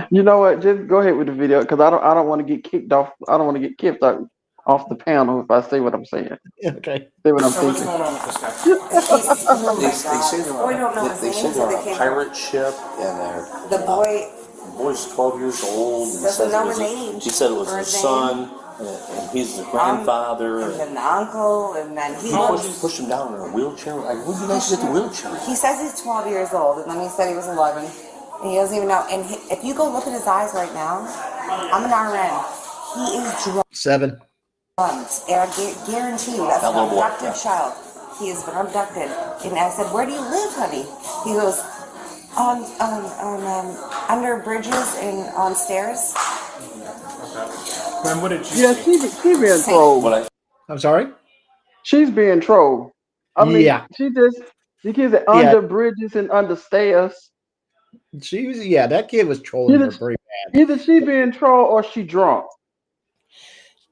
You know what? Just go ahead with the video because I don't want to get kicked off. I don't want to get kicked off the panel if I say what I'm saying. Okay. Say what I'm So what's thinking. going on with this guy? They say they're Boy, don't know his they say name, they're so on they a can't- pirate ship, and The boy the boy's 12 years old. And doesn't know his he age said it was or his his son, and he's the grandfather. and then the uncle, and then he Pushed him down in a wheelchair. Like, where'd you guys get the wheelchair? He says he's 12 years old, and then he said he was 11. And he doesn't even know. And if you go look at his eyes right now, I'm an RN. He is 7. drugged. And I guarantee you, that's That an little boy, abducted child. He has been abducted. And I said, "Where do you live, honey?" He goes, on under bridges and on stairs. And what did you Yeah, see? she being trolled. What I I'm sorry? She's being trolled. I mean, Yeah, the kids that yeah. under bridges and under stairs. She was. Yeah, that kid was trolling Either her pretty bad. either she being trolled or she drunk.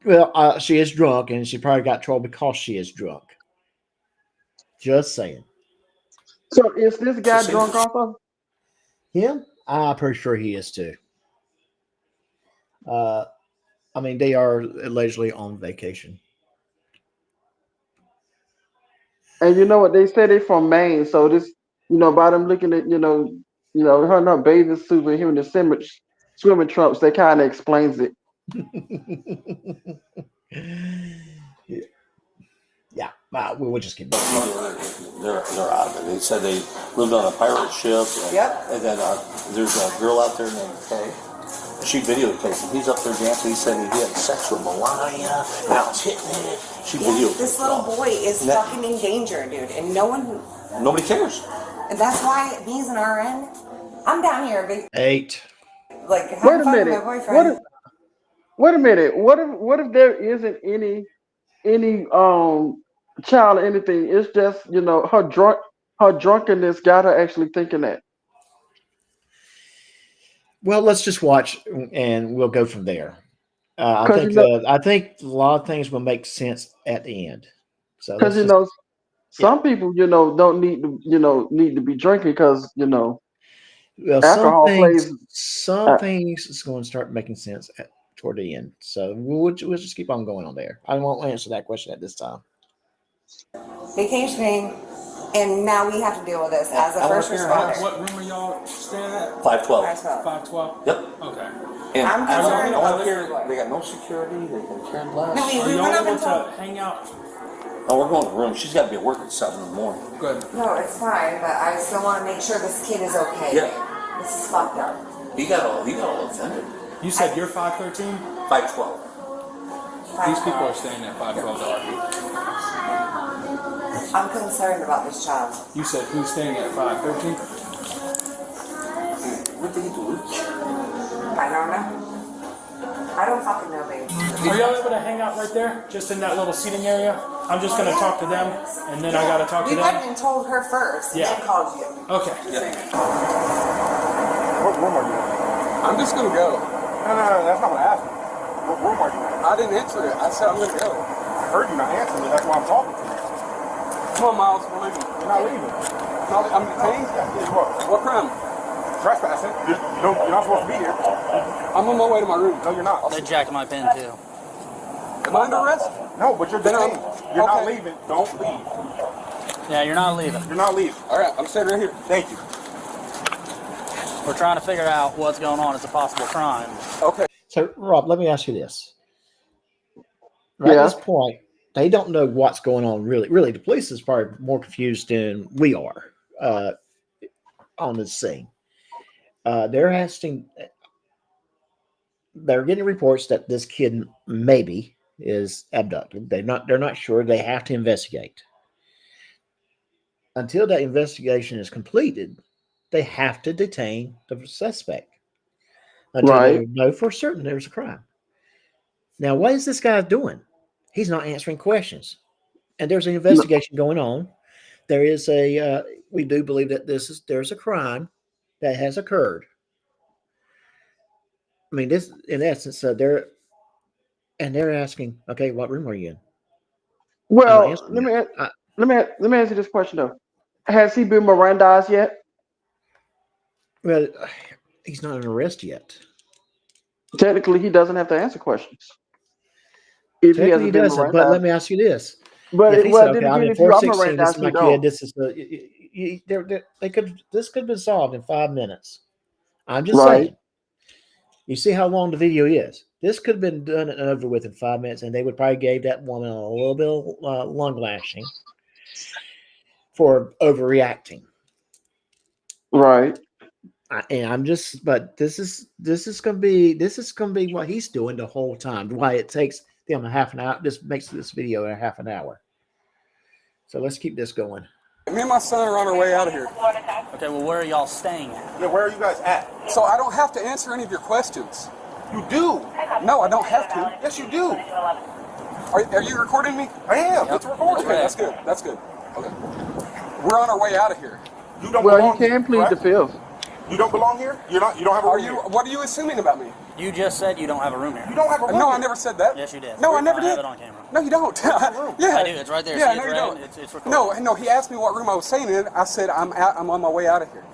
Well, she is drunk, and she probably got trolled because she is drunk. Just saying. So is this guy drunk also? Him? I'm pretty sure he is too. Uh, I mean, they are allegedly on vacation. And you know what they say? They from Maine, so this, by them looking at, her in her bathing suit and him in the swimming trunks, that kind of explains it. Yeah, we'll just keep going. They're out. And they said they lived on a pirate ship. And, Yep. And then there's a girl out there named Kay. She videotaped him. He's up there dancing. He said he had sex with Melania. And I was hitting it. She videotaped This little boy is fucking in danger, dude, and nobody cares. and that's why he's an RN. I'm down here, 8. like Wait having a fun with minute. my boyfriend. Wait a minute. What if there isn't any child or anything? It's just her drunkenness got her actually thinking that. Well, let's just watch, and we'll go from there. I 'Cause think I think a lot of things will make sense at the end. So Because some people don't need to be drinking because well, alcohol plays. some things is going to start making sense toward the end. So we'll just keep on going on there. I won't answer that question at this time. Vacationing, and now we have to deal with this as a first responder. What room are y'all staying at? 512. 512? Yep. Okay. And I'm concerned about this boy. They got no security. They can care less. No, Are we y'all went up able and told. to hang out? No, we're going to the room. She's got to be at work at 7 in the morning. Good. No, it's fine, but I still want to make sure this kid is okay. Yeah. This is fucked up. He got all offended. You said you're 513? 512. These people are staying at 512. I'm concerned about this child. You said who's staying at 513? What did he do? I don't know. I don't fucking know, baby. Are y'all able to hang out right there? Just in that little seating area? I'm just going to talk to them, and then I got to talk to We went them. and told her first, Yeah. and then called you. Okay. What room are you in? I'm just gonna go. No, that's not what I asked you. What room are you in? I didn't answer it. I said I'm gonna go. I heard you not answering me. That's why I'm talking to you. Come on, Miles, we're leaving. You're not leaving. No, I'm detained. Yes, you are. What crime? Trespassing. You're not supposed to be here. I'm on my way to my room. No, you're not. They jacked my pen too. Am I under arrest? No, but you're Then I'm- detained. You're not okay. leaving. Don't leave. Yeah, you're not leaving. You're not leaving. All right, I'm standing right here. Thank you. We're trying to figure out what's going on. It's a possible crime. Okay. So, Rob, let me ask you this. Right at this point, they don't know what's going on really. Really, the police is probably more confused than we are on the scene. They're getting reports that this kid maybe is abducted. They're not sure. They have to investigate. Until that investigation is completed, they have to detain the suspect until they know for certain there's a crime. Now, what is this guy doing? He's not answering questions, and there's an investigation going on. There is we do believe that there's a crime that has occurred. I mean, this in essence, they're asking, okay, what room are you in? Well, let me answer this question though. Has he been Mirandized yet? Well, he's not an arrest yet. Technically, he doesn't have to answer questions. If he hasn't been doesn't. But let me ask you this: But if he's well, okay, then I'm again, in if you are 416. This is Mirandized, my you don't. kid. This is this could be solved in 5 minutes. I'm just saying. You see how long the video is. This could have been done and over with in 5 minutes, and they would probably gave that woman a little bit of lung lashing for overreacting. Right. And I'm just, but this is gonna be what he's doing the whole time. Why it takes them a half an hour, just makes this video a half an hour. So let's keep this going. Me and my son are on our way out of here. Okay, well, where are y'all staying at? Yeah, where are you guys at? So I don't have to answer any of your questions. You do. No, I don't have to. Yes, you do. Are you recording me? I am. Yep. It's recording. Okay, that's good. That's good. Okay. We're on our way out of here. You don't Well, belong you can here, plead the correct? fifth. You don't belong here? You're not. You don't have a Are room you? here. What are you assuming about me? You just said you don't have a room here. You don't have a room No, here. I never said that. Yes, you did. No, I never I have did. it on camera. No, you don't. Yeah, I do. It's right there. Yeah, See, no, it's you red. don't. It's recorded. No. He asked me what room I was staying in. I said I'm on my way out of here.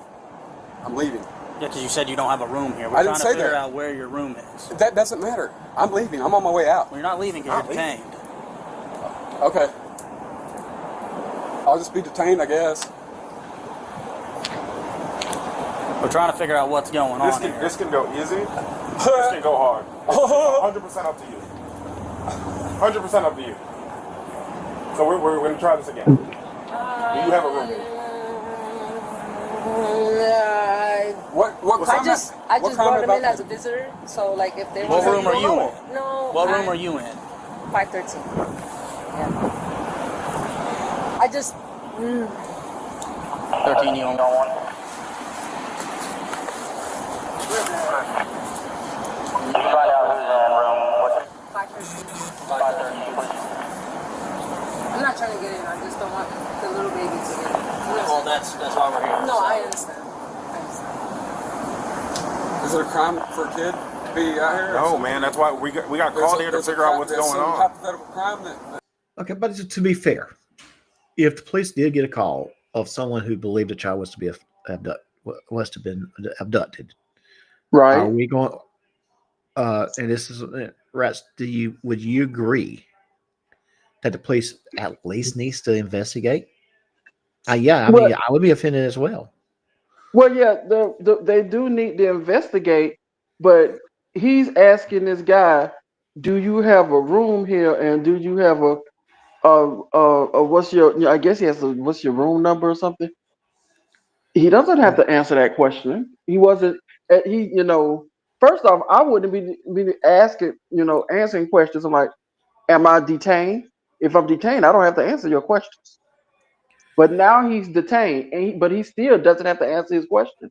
I'm leaving. Yeah, because you said you don't have a room here. We're I didn't trying to say figure that. out where your room is. That doesn't matter. I'm leaving. I'm on my way out. Well, you're not leaving because you're detained. Okay. I'll just be detained, I guess. We're trying to figure out what's going on here. This can go easy. This can go hard. 100% up to you. 100% up to you. So we're going to try this again. Do you have a room here? What I crime? just what crime brought them in about- as a visitor, so like if they What want room are you in? No. What room are you in? 513. Yeah. I just 13, you don't want. Find out who's in room. What's it? 513. I'm not trying to get in. I just don't want the little baby to get in. Well, that's why we're here. No, I understand. Is it a crime for a kid to be out here? No, man. That's why we got called here to figure out what's going on. Hypothetical crime that Okay, but to be fair, if the police did get a call of someone who believed a child was to be was to have been abducted, Right. are we going? And this is Rats. Would you agree that the police at least needs to investigate? Yeah, I mean, I would be offended as well. Well, yeah, they do need to investigate, but he's asking this guy, "Do you have a room here? And do you have a what's your? I guess he has what's your room number or something?" He doesn't have to answer that question. He wasn't. First off, I wouldn't be asking, answering questions. I'm like, "Am I detained? If I'm detained, I don't have to answer your questions." But now he's detained, but he still doesn't have to answer his question.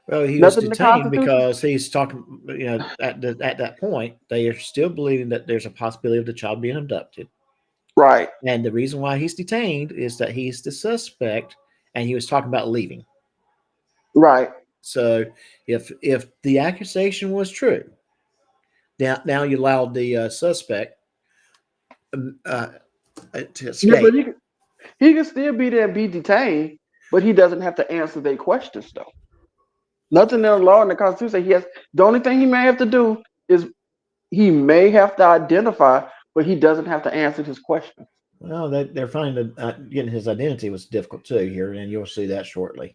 Well, he was Nothing in the detained Constitution? because he's talking. At that point, they are still believing that there's a possibility of the child being abducted. Right. And the reason why he's detained is that he's the suspect, and he was talking about leaving. Right. So if the accusation was true, now you allowed the suspect to escape. Yeah, but he can still be there and be detained, but he doesn't have to answer their questions though. Nothing in the law in the Constitution says the only thing he may have to do is he may have to identify, but he doesn't have to answer his questions. Well, they're finding getting his identity was difficult too here, and you'll see that shortly.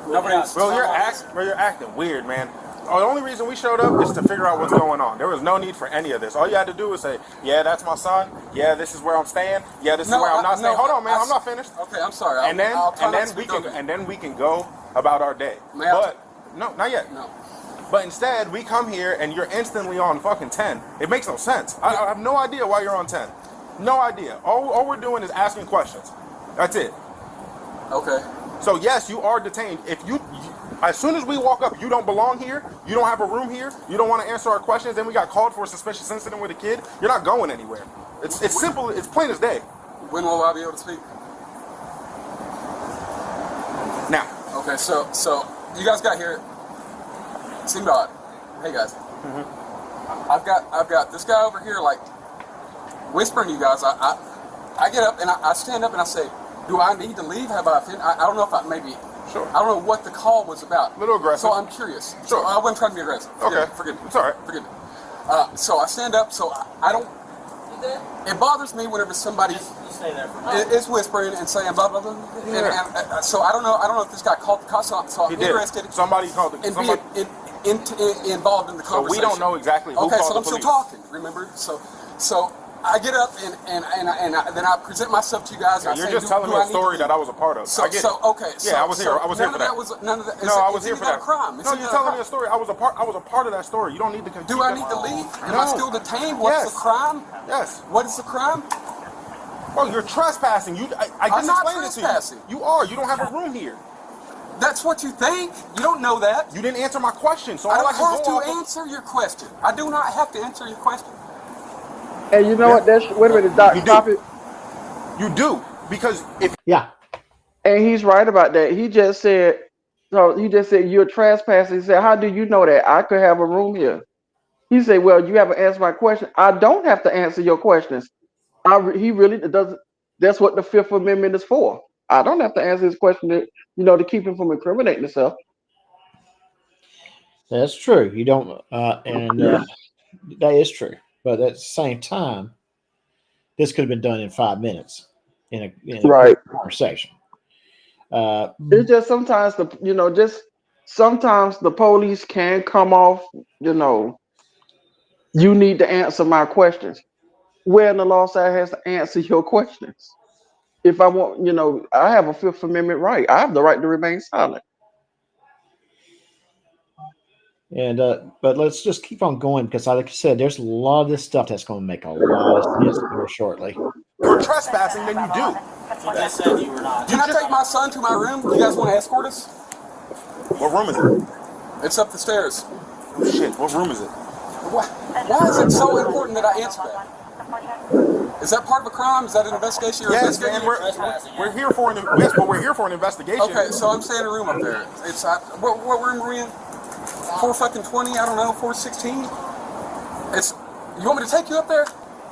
Bro, you're acting weird, man. The only reason we showed up is to figure out what's going on. There was no need for any of this. All you had to do was say, "Yeah, that's my son. Yeah, this is where I'm staying. Yeah, this is where I'm not staying." Hold on, man. I'm not finished. Okay, I'm sorry. And then we can go about our day. But no, not yet. No. But instead, we come here and you're instantly on fucking 10. It makes no sense. I have no idea why you're on 10. No idea. All we're doing is asking questions. That's it. Okay. So yes, you are detained. If you as soon as we walk up, you don't belong here. You don't have a room here. You don't want to answer our questions. Then we got called for a suspicious incident with a kid. You're not going anywhere. It's simple. It's plain as day. When will I be able to speak? Now. Okay, so you guys got here. It seemed odd. Hey guys. Mm-hmm. I've got this guy over here like whispering to you guys. I get up and I stand up and I say, "Do I need to leave? Have I offended?" I don't know if I maybe. Sure. I don't know what the call was about. A little aggressive. So I'm curious. Sure. So I wasn't trying to be aggressive. Forgive me. It's all right. Forgive me. So I stand up. So I don't. It bothers me whenever somebody is whispering and saying blah blah blah. And so I don't know. if this guy called the cops. So I'm interested. Somebody called the. Somebody involved in the conversation. So we don't know exactly who called the police. the I'm still talking. Remember. So I get up and then I present myself to you guys. And you're I say, just telling me a story that I was a part of. I was here. I was here for that. None of that. I was here for that. A crime. No, you're telling me a story. I was a part of that story. You don't need to. Do I need to leave? Am I still detained? What's the crime? Yes. What is the crime? Oh, you're trespassing. I I'm just not explained it to trespassing. you. You are. You don't have a room here. That's what you think. You don't know that. You didn't answer my question, so I all don't I can have go to off answer your question. I do not have to answer your question. And you know Yeah, what? Wait a minute, Doc. you Stop do. it. You do because if Yeah. And he's right about that. He just said, so he just said you're trespassing. He said, how do you know that? I could have a room here. He said, well, you haven't answered my question. I don't have to answer your questions. He really doesn't. That's what the Fifth Amendment is for. I don't have to answer his question to keep him from incriminating himself. That's true. You don't, and that is true. But at the same time, this could have been done in 5 minutes in a Right. quick conversation. It's just sometimes the police can come off, you need to answer my questions. Where in the law side has to answer your questions? If I want, I have a Fifth Amendment right. I have the right to remain silent. And but let's just keep on going because, like I said, there's a lot of this stuff that's going to make a lot of sense here shortly. you're trespassing, then you do. You just said you were not. Can I take my son to my room? You guys want to escort us? What room is it? It's up the stairs. Oh shit! What room is it? Why is it so important that I answer that? Is that part of a crime? Is that an investigation? Yes, man. We're here for an investigation. Okay, so I'm staying in a room up there. It's what room are we in? 420? I don't know. 416. You want me to take you up there?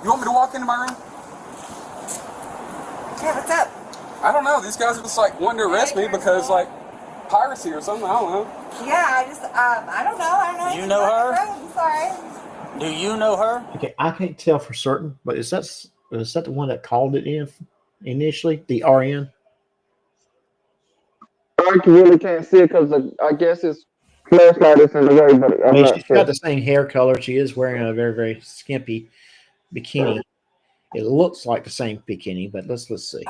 You want me to walk into my room? Yeah, what's up? I don't know. These guys are just like wanting to arrest me because like piracy or something. I don't know. Yeah, I don't know. You know her? I'm sorry. Do you know her? Okay, I can't tell for certain, but is that the one that called it in initially? The RN? I really can't see it because I guess his flashlight is in the way, but I'm not She's sure. got the same hair color. She is wearing a very, very skimpy bikini. It looks like the same bikini, but let's see. We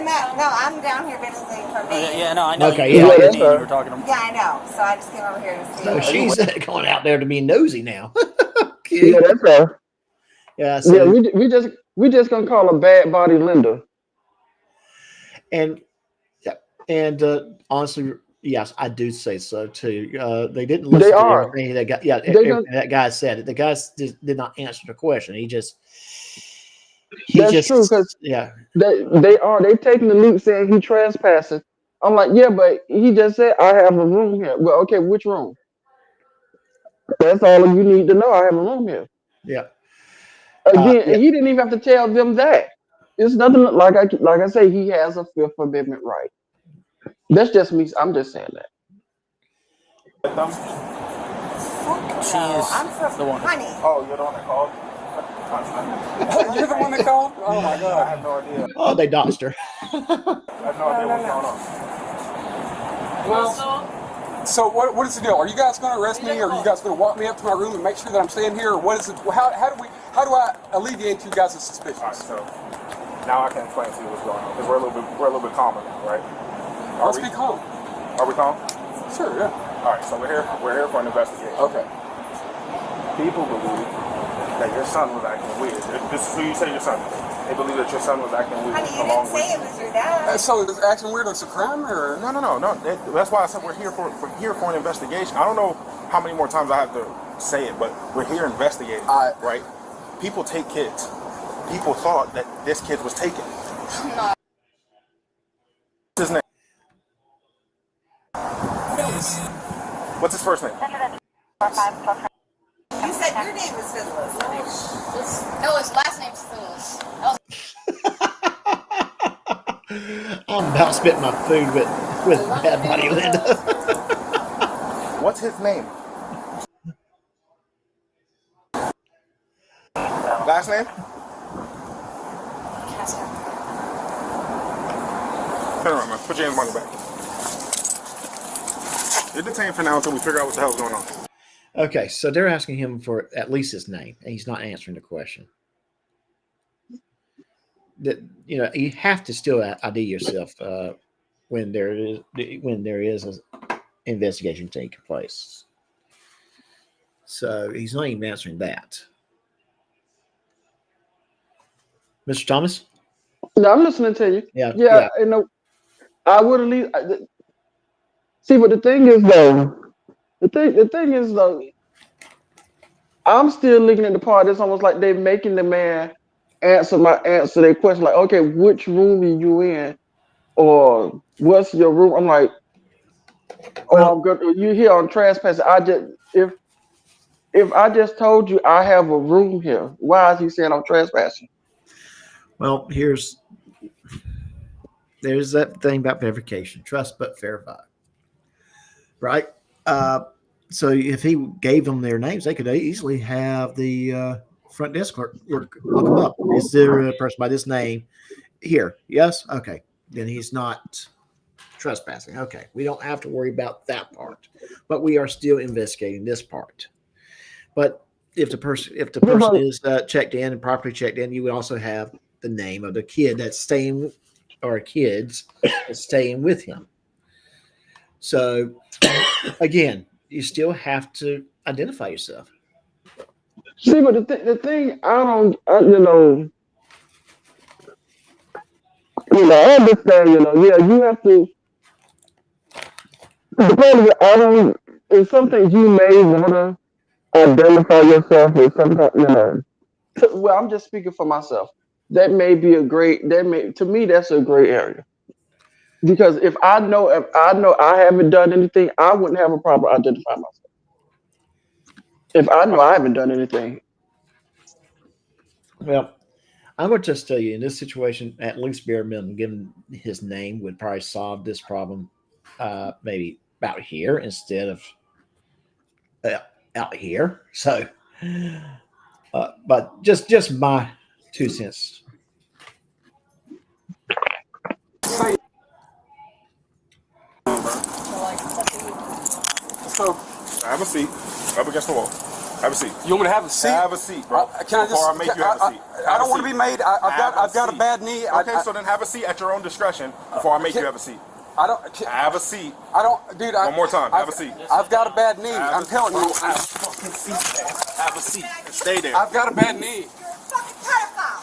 met. No, I'm down here visiting from me. Yeah, no, I know. Okay, you yeah, were that's you were talking to him. Yeah, I know. So I just came over here to see. So she's going out there to be nosy now. Yeah, that's her. Yeah, so, yeah, we just gonna call her Bad Body Linda. And honestly, yes, I do say so too. They didn't listen to everything that guy. Yeah, that guy said it. The guy just did not answer the question. That's true because yeah, they taking the leap saying he trespassing. I'm like, yeah, but he just said I have a room here. Well, okay, which room? That's all you need to know. I have a room here. Yeah. Again, he didn't even have to tell them that. It's nothing like I say. He has a Fifth Amendment right. That's just me. I'm just saying that. She is the one. Honey. Oh, you're the one that called? You're the one that called? Oh my god. I have no idea. Oh, they doxed her. I have no idea what's going on. Well, so what is the deal? Are you guys going to arrest me, or are you guys going to walk me up to my room and make sure that I'm staying here, or what is it? How do I alleviate you guys' suspicions? All right, so now I can explain to you what's going on because we're a little bit calmer now, right? Let's be calm. Are we calm? Sure, yeah. All right, so we're here for an investigation. Okay. People believe that your son was acting weird. This is who you say your son is. They believe that your son was acting weird. Honey, you didn't say it was your dad. So is acting weird is a crime, or No. That's why I said we're here for an investigation. I don't know how many more times I have to say it, but we're here investigating, right? People take kids. People thought that this kid was taken. What's his name? What's his first name? You said your name was Phyllis. No, his last name's Phyllis. I'm about to spit my food with Bad Body Linda. What's his name? Last name? Turn around, man. Put your hands on your back. You're detained for now until we figure out what the hell's going on. Okay, so they're asking him for at least his name, and he's not answering the question. That you have to still ID yourself when there is an investigation taking place. So he's not even answering that. Mr. Thomas? No, I'm listening to you. Yeah. I would at least see. But the thing is, though, I'm still looking at the part. It's almost like they're making the man answer their question. Like, okay, which room are you in, or what's your room? I'm like, oh, I'm good. You here on trespassing? If I just told you I have a room here, why is he saying I'm trespassing? Well, there's that thing about verification: trust but verify. Right. So if he gave them their names, they could easily have the front desk clerk look them up. Is there a person by this name here? Yes. Okay. Then he's not trespassing. Okay. We don't have to worry about that part, but we are still investigating this part. But if the person is checked in and properly checked in, you would also have the name of the kid that's staying or kids that's staying with him. So again, you still have to identify yourself. See, but the thing I understand, yeah, you have to. The problem is, it's something you may want to identify yourself with sometimes, Well, I'm just speaking for myself. To me, that's a gray area. Because if I know I haven't done anything, I wouldn't have a problem identifying myself. If I know I haven't done anything. Well, I'm going to just tell you in this situation, at least bare minimum, given his name would probably solve this problem maybe about here instead of out here. So, but just my 2 cents. So, have a seat up against the wall. Have a seat. You want me to have a seat? Have a seat, bro. Can I just? Before I make you have a seat. I don't want to be made. I've got a bad knee. Okay, so then have a seat at your own discretion before I make you have a seat. Have a seat. Dude. One more time. Have a seat. I've got a bad knee. I'm telling you. Have a fucking seat, man. Have a seat and stay there. I've got a bad knee. Fucking pedophile.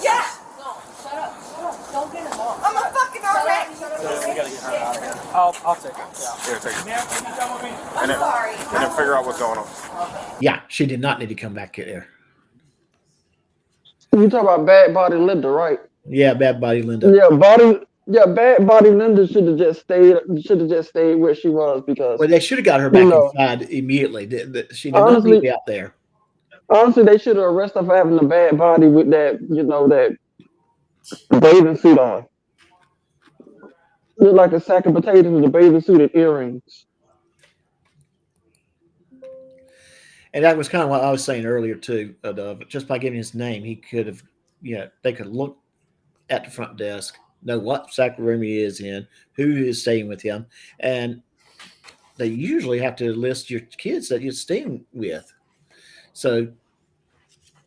Yeah. No, shut up. Don't get involved. I'm a fucking already. We gotta get her out of here. I'll take her. Yeah. Here, take it. I'm sorry. And then figure out what's going on. Yeah, she did not need to come back here. You talk about bad body Linda, right? Yeah, bad body Linda. Bad body Linda should have just stayed where she was because. Well, they should have got her back inside immediately. She did not need to be out there. Honestly, they should have arrested her for having a bad body with that bathing suit on. Look like a sack of potatoes with a bathing suit and earrings. And that was kind of what I was saying earlier too. Just by giving his name, he could have, they could look at the front desk, know what exact room he is in, who is staying with him, and they usually have to list your kids that you're staying with, so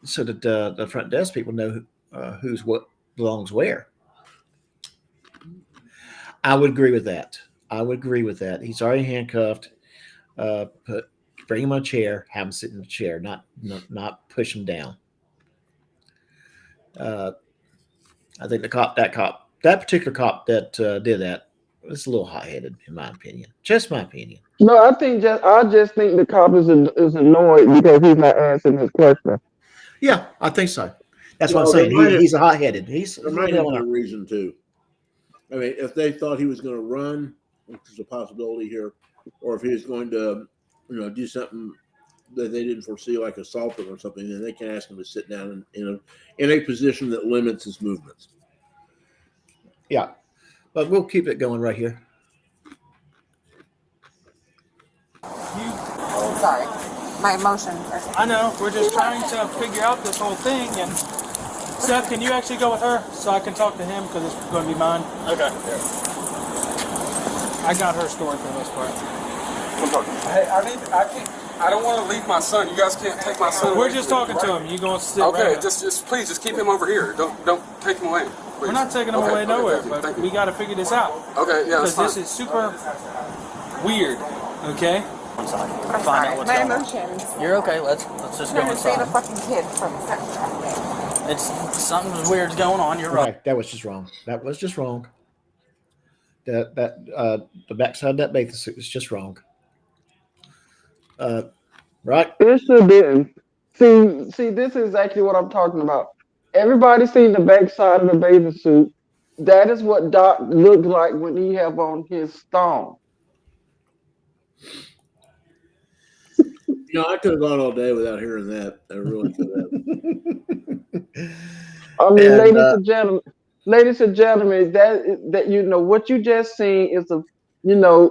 that the front desk people know who's what belongs where. I would agree with that. He's already handcuffed. Bring him on a chair, have him sit in the chair, not push him down. I think that particular cop that did that was a little hot-headed, in my opinion. Just my opinion. No, I just think the cop is annoyed because he's not answering his question. Yeah, I think so. That's what I'm saying. He's a hot-headed. There might have been a reason too. I mean, if they thought he was going to run, which is a possibility here, or if he was going to, do something that they didn't foresee, like assault him or something, then they can ask him to sit down in a position that limits his movements. Yeah, but we'll keep it going right here. Sorry, my emotions. I know. We're just trying to figure out this whole thing. And Seth, can you actually go with her so I can talk to him because it's going to be mine? Okay. I got her story for the most part. Hey, I don't want to leave my son. You guys can't take my son. We're just talking to him. You going to sit Okay, right just please, just keep him over here. Don't take him away. Please. We're not taking him away nowhere, but we got to figure this out. Okay, yeah, because this is super weird. Okay. I'm sorry. I'm sorry. My emotions. You're okay. Let's just go I'm inside. save a fucking kid from something. It's something weird's going on. You're right. Okay, that was just wrong. The backside of that bathing suit was just wrong. right? It should be. See, this is exactly what I'm talking about. Everybody seen the backside of the bathing suit. That is what Doc looked like when he have on his thong. I could have gone all day without hearing that. I really could have. I mean, And ladies and gentlemen, that what you just seen is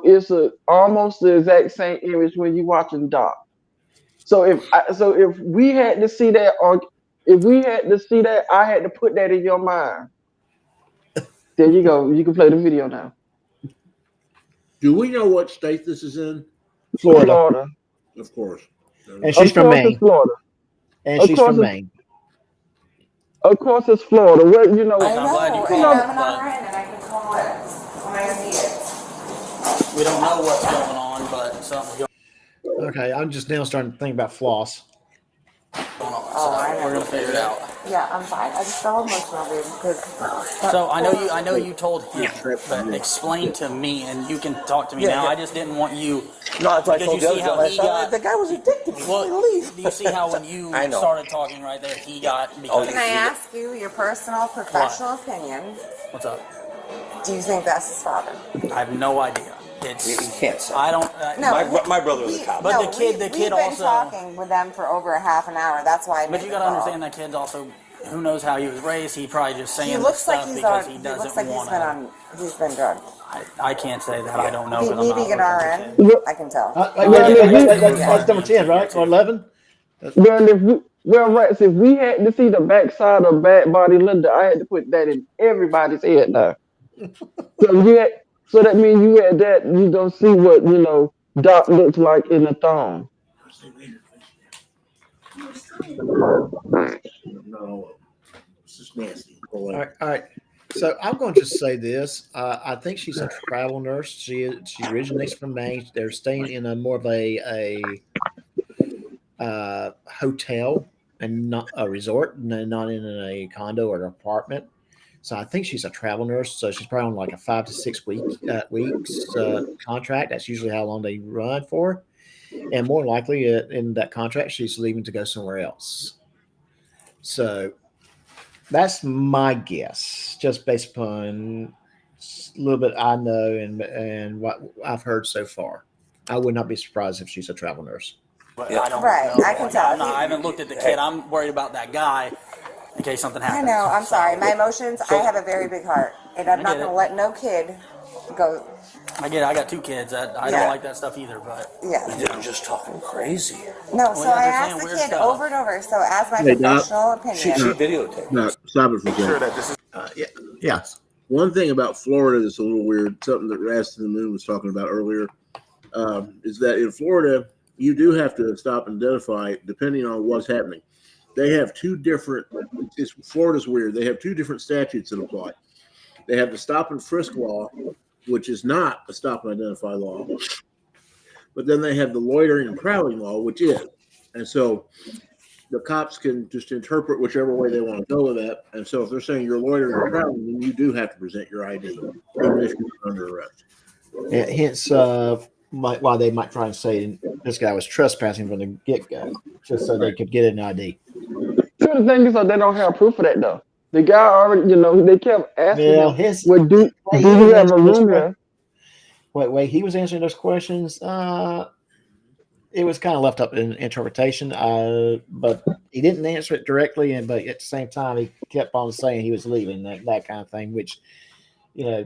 is a almost the exact same image when you watching Doc. So if we had to see that, or if we had to see that, I had to put that in your mind. There you go. You can play the video now. Do we know what state this is in? Florida. Of course. And she's from Maine. It's Florida. And she's from Maine. Of course, it's Florida. Well, I know, and I'm not in, and I can call it when I need it. We don't know what's going on, but something's going Okay, I'm just now starting to think about floss. on. So we're gonna figure it out. Yeah, I'm fine. I just felt emotional, dude. So I know you told him, but explain to me, and you can talk to me now. I just didn't want you. No, that's what I Because told you the see other how guy. he got. The guy was addicted. Well, do you see how when you I know. started talking right there, he got because. Can I ask you your personal, professional opinion? What's up? Do you think that's his father? I have no idea. It's You can't say. I don't. No, my brother was a cop. But no, the kid we've been also. talking with them for over a half an hour. That's why I made But you the gotta call. understand that kid's also. Who knows how he was raised? He probably just saying He this looks like stuff he's because on. he He doesn't looks like want to. he's been drugged. I can't say that. I don't know. 'Cause I'm Me not being an looking RN, at it. I can tell. That's number 10, right? Or 11? Right. So if we had to see the backside of Bad Body Linda, I had to put that in everybody's head now. So that means you had that. You don't see what Doc looks like in the thong. No, it's just nasty. All right. So I'm going to say this. I think she's a travel nurse. She originates from Maine. They're staying in a more of a hotel and not a resort, not in a condo or an apartment. So I think she's a travel nurse. So she's probably on like a 5 to 6 weeks contract. That's usually how long they run for. And more likely in that contract, she's leaving to go somewhere else. So that's my guess, just based upon a little bit I know and what I've heard so far. I would not be surprised if she's a travel nurse. But I don't Right, know. I can tell. I haven't looked at the kid. I'm worried about that guy in case something happens. I know. I'm sorry. My emotions. I have a very big heart, and I'm not going to let no kid go. I get it. I got 2 kids. I don't like that stuff either. But Yeah. They're just talking crazy. No, so I they're asked saying the weird kid stuff. over and over. So as my Hey, Doc. professional She opinion, videotaped. No, stop it for a Sure second. that this is Yes. One thing about Florida that's a little weird, something that Rast in the Moon was talking about earlier, is that in Florida, you do have to stop and identify depending on what's happening. They have 2 different, Florida's weird. They have 2 different statutes that apply. They have the stop and frisk law, which is not a stop and identify law. But then they have the loitering and prowling law, which is. And so the cops can just interpret whichever way they want to go with that. And so if they're saying you're loitering or prowling, then you do have to present your ID, even if you're under arrest. And hence, why they might try and say this guy was trespassing from the get-go, just so they could get an ID. So the thing is, they don't have proof of that though. The guy already, they kept asking him, "Well, do you have a room here?" Wait, he was answering those questions. It was kind of left up in interpretation, but he didn't answer it directly. But at the same time, he kept on saying he was leaving, that kind of thing. Which,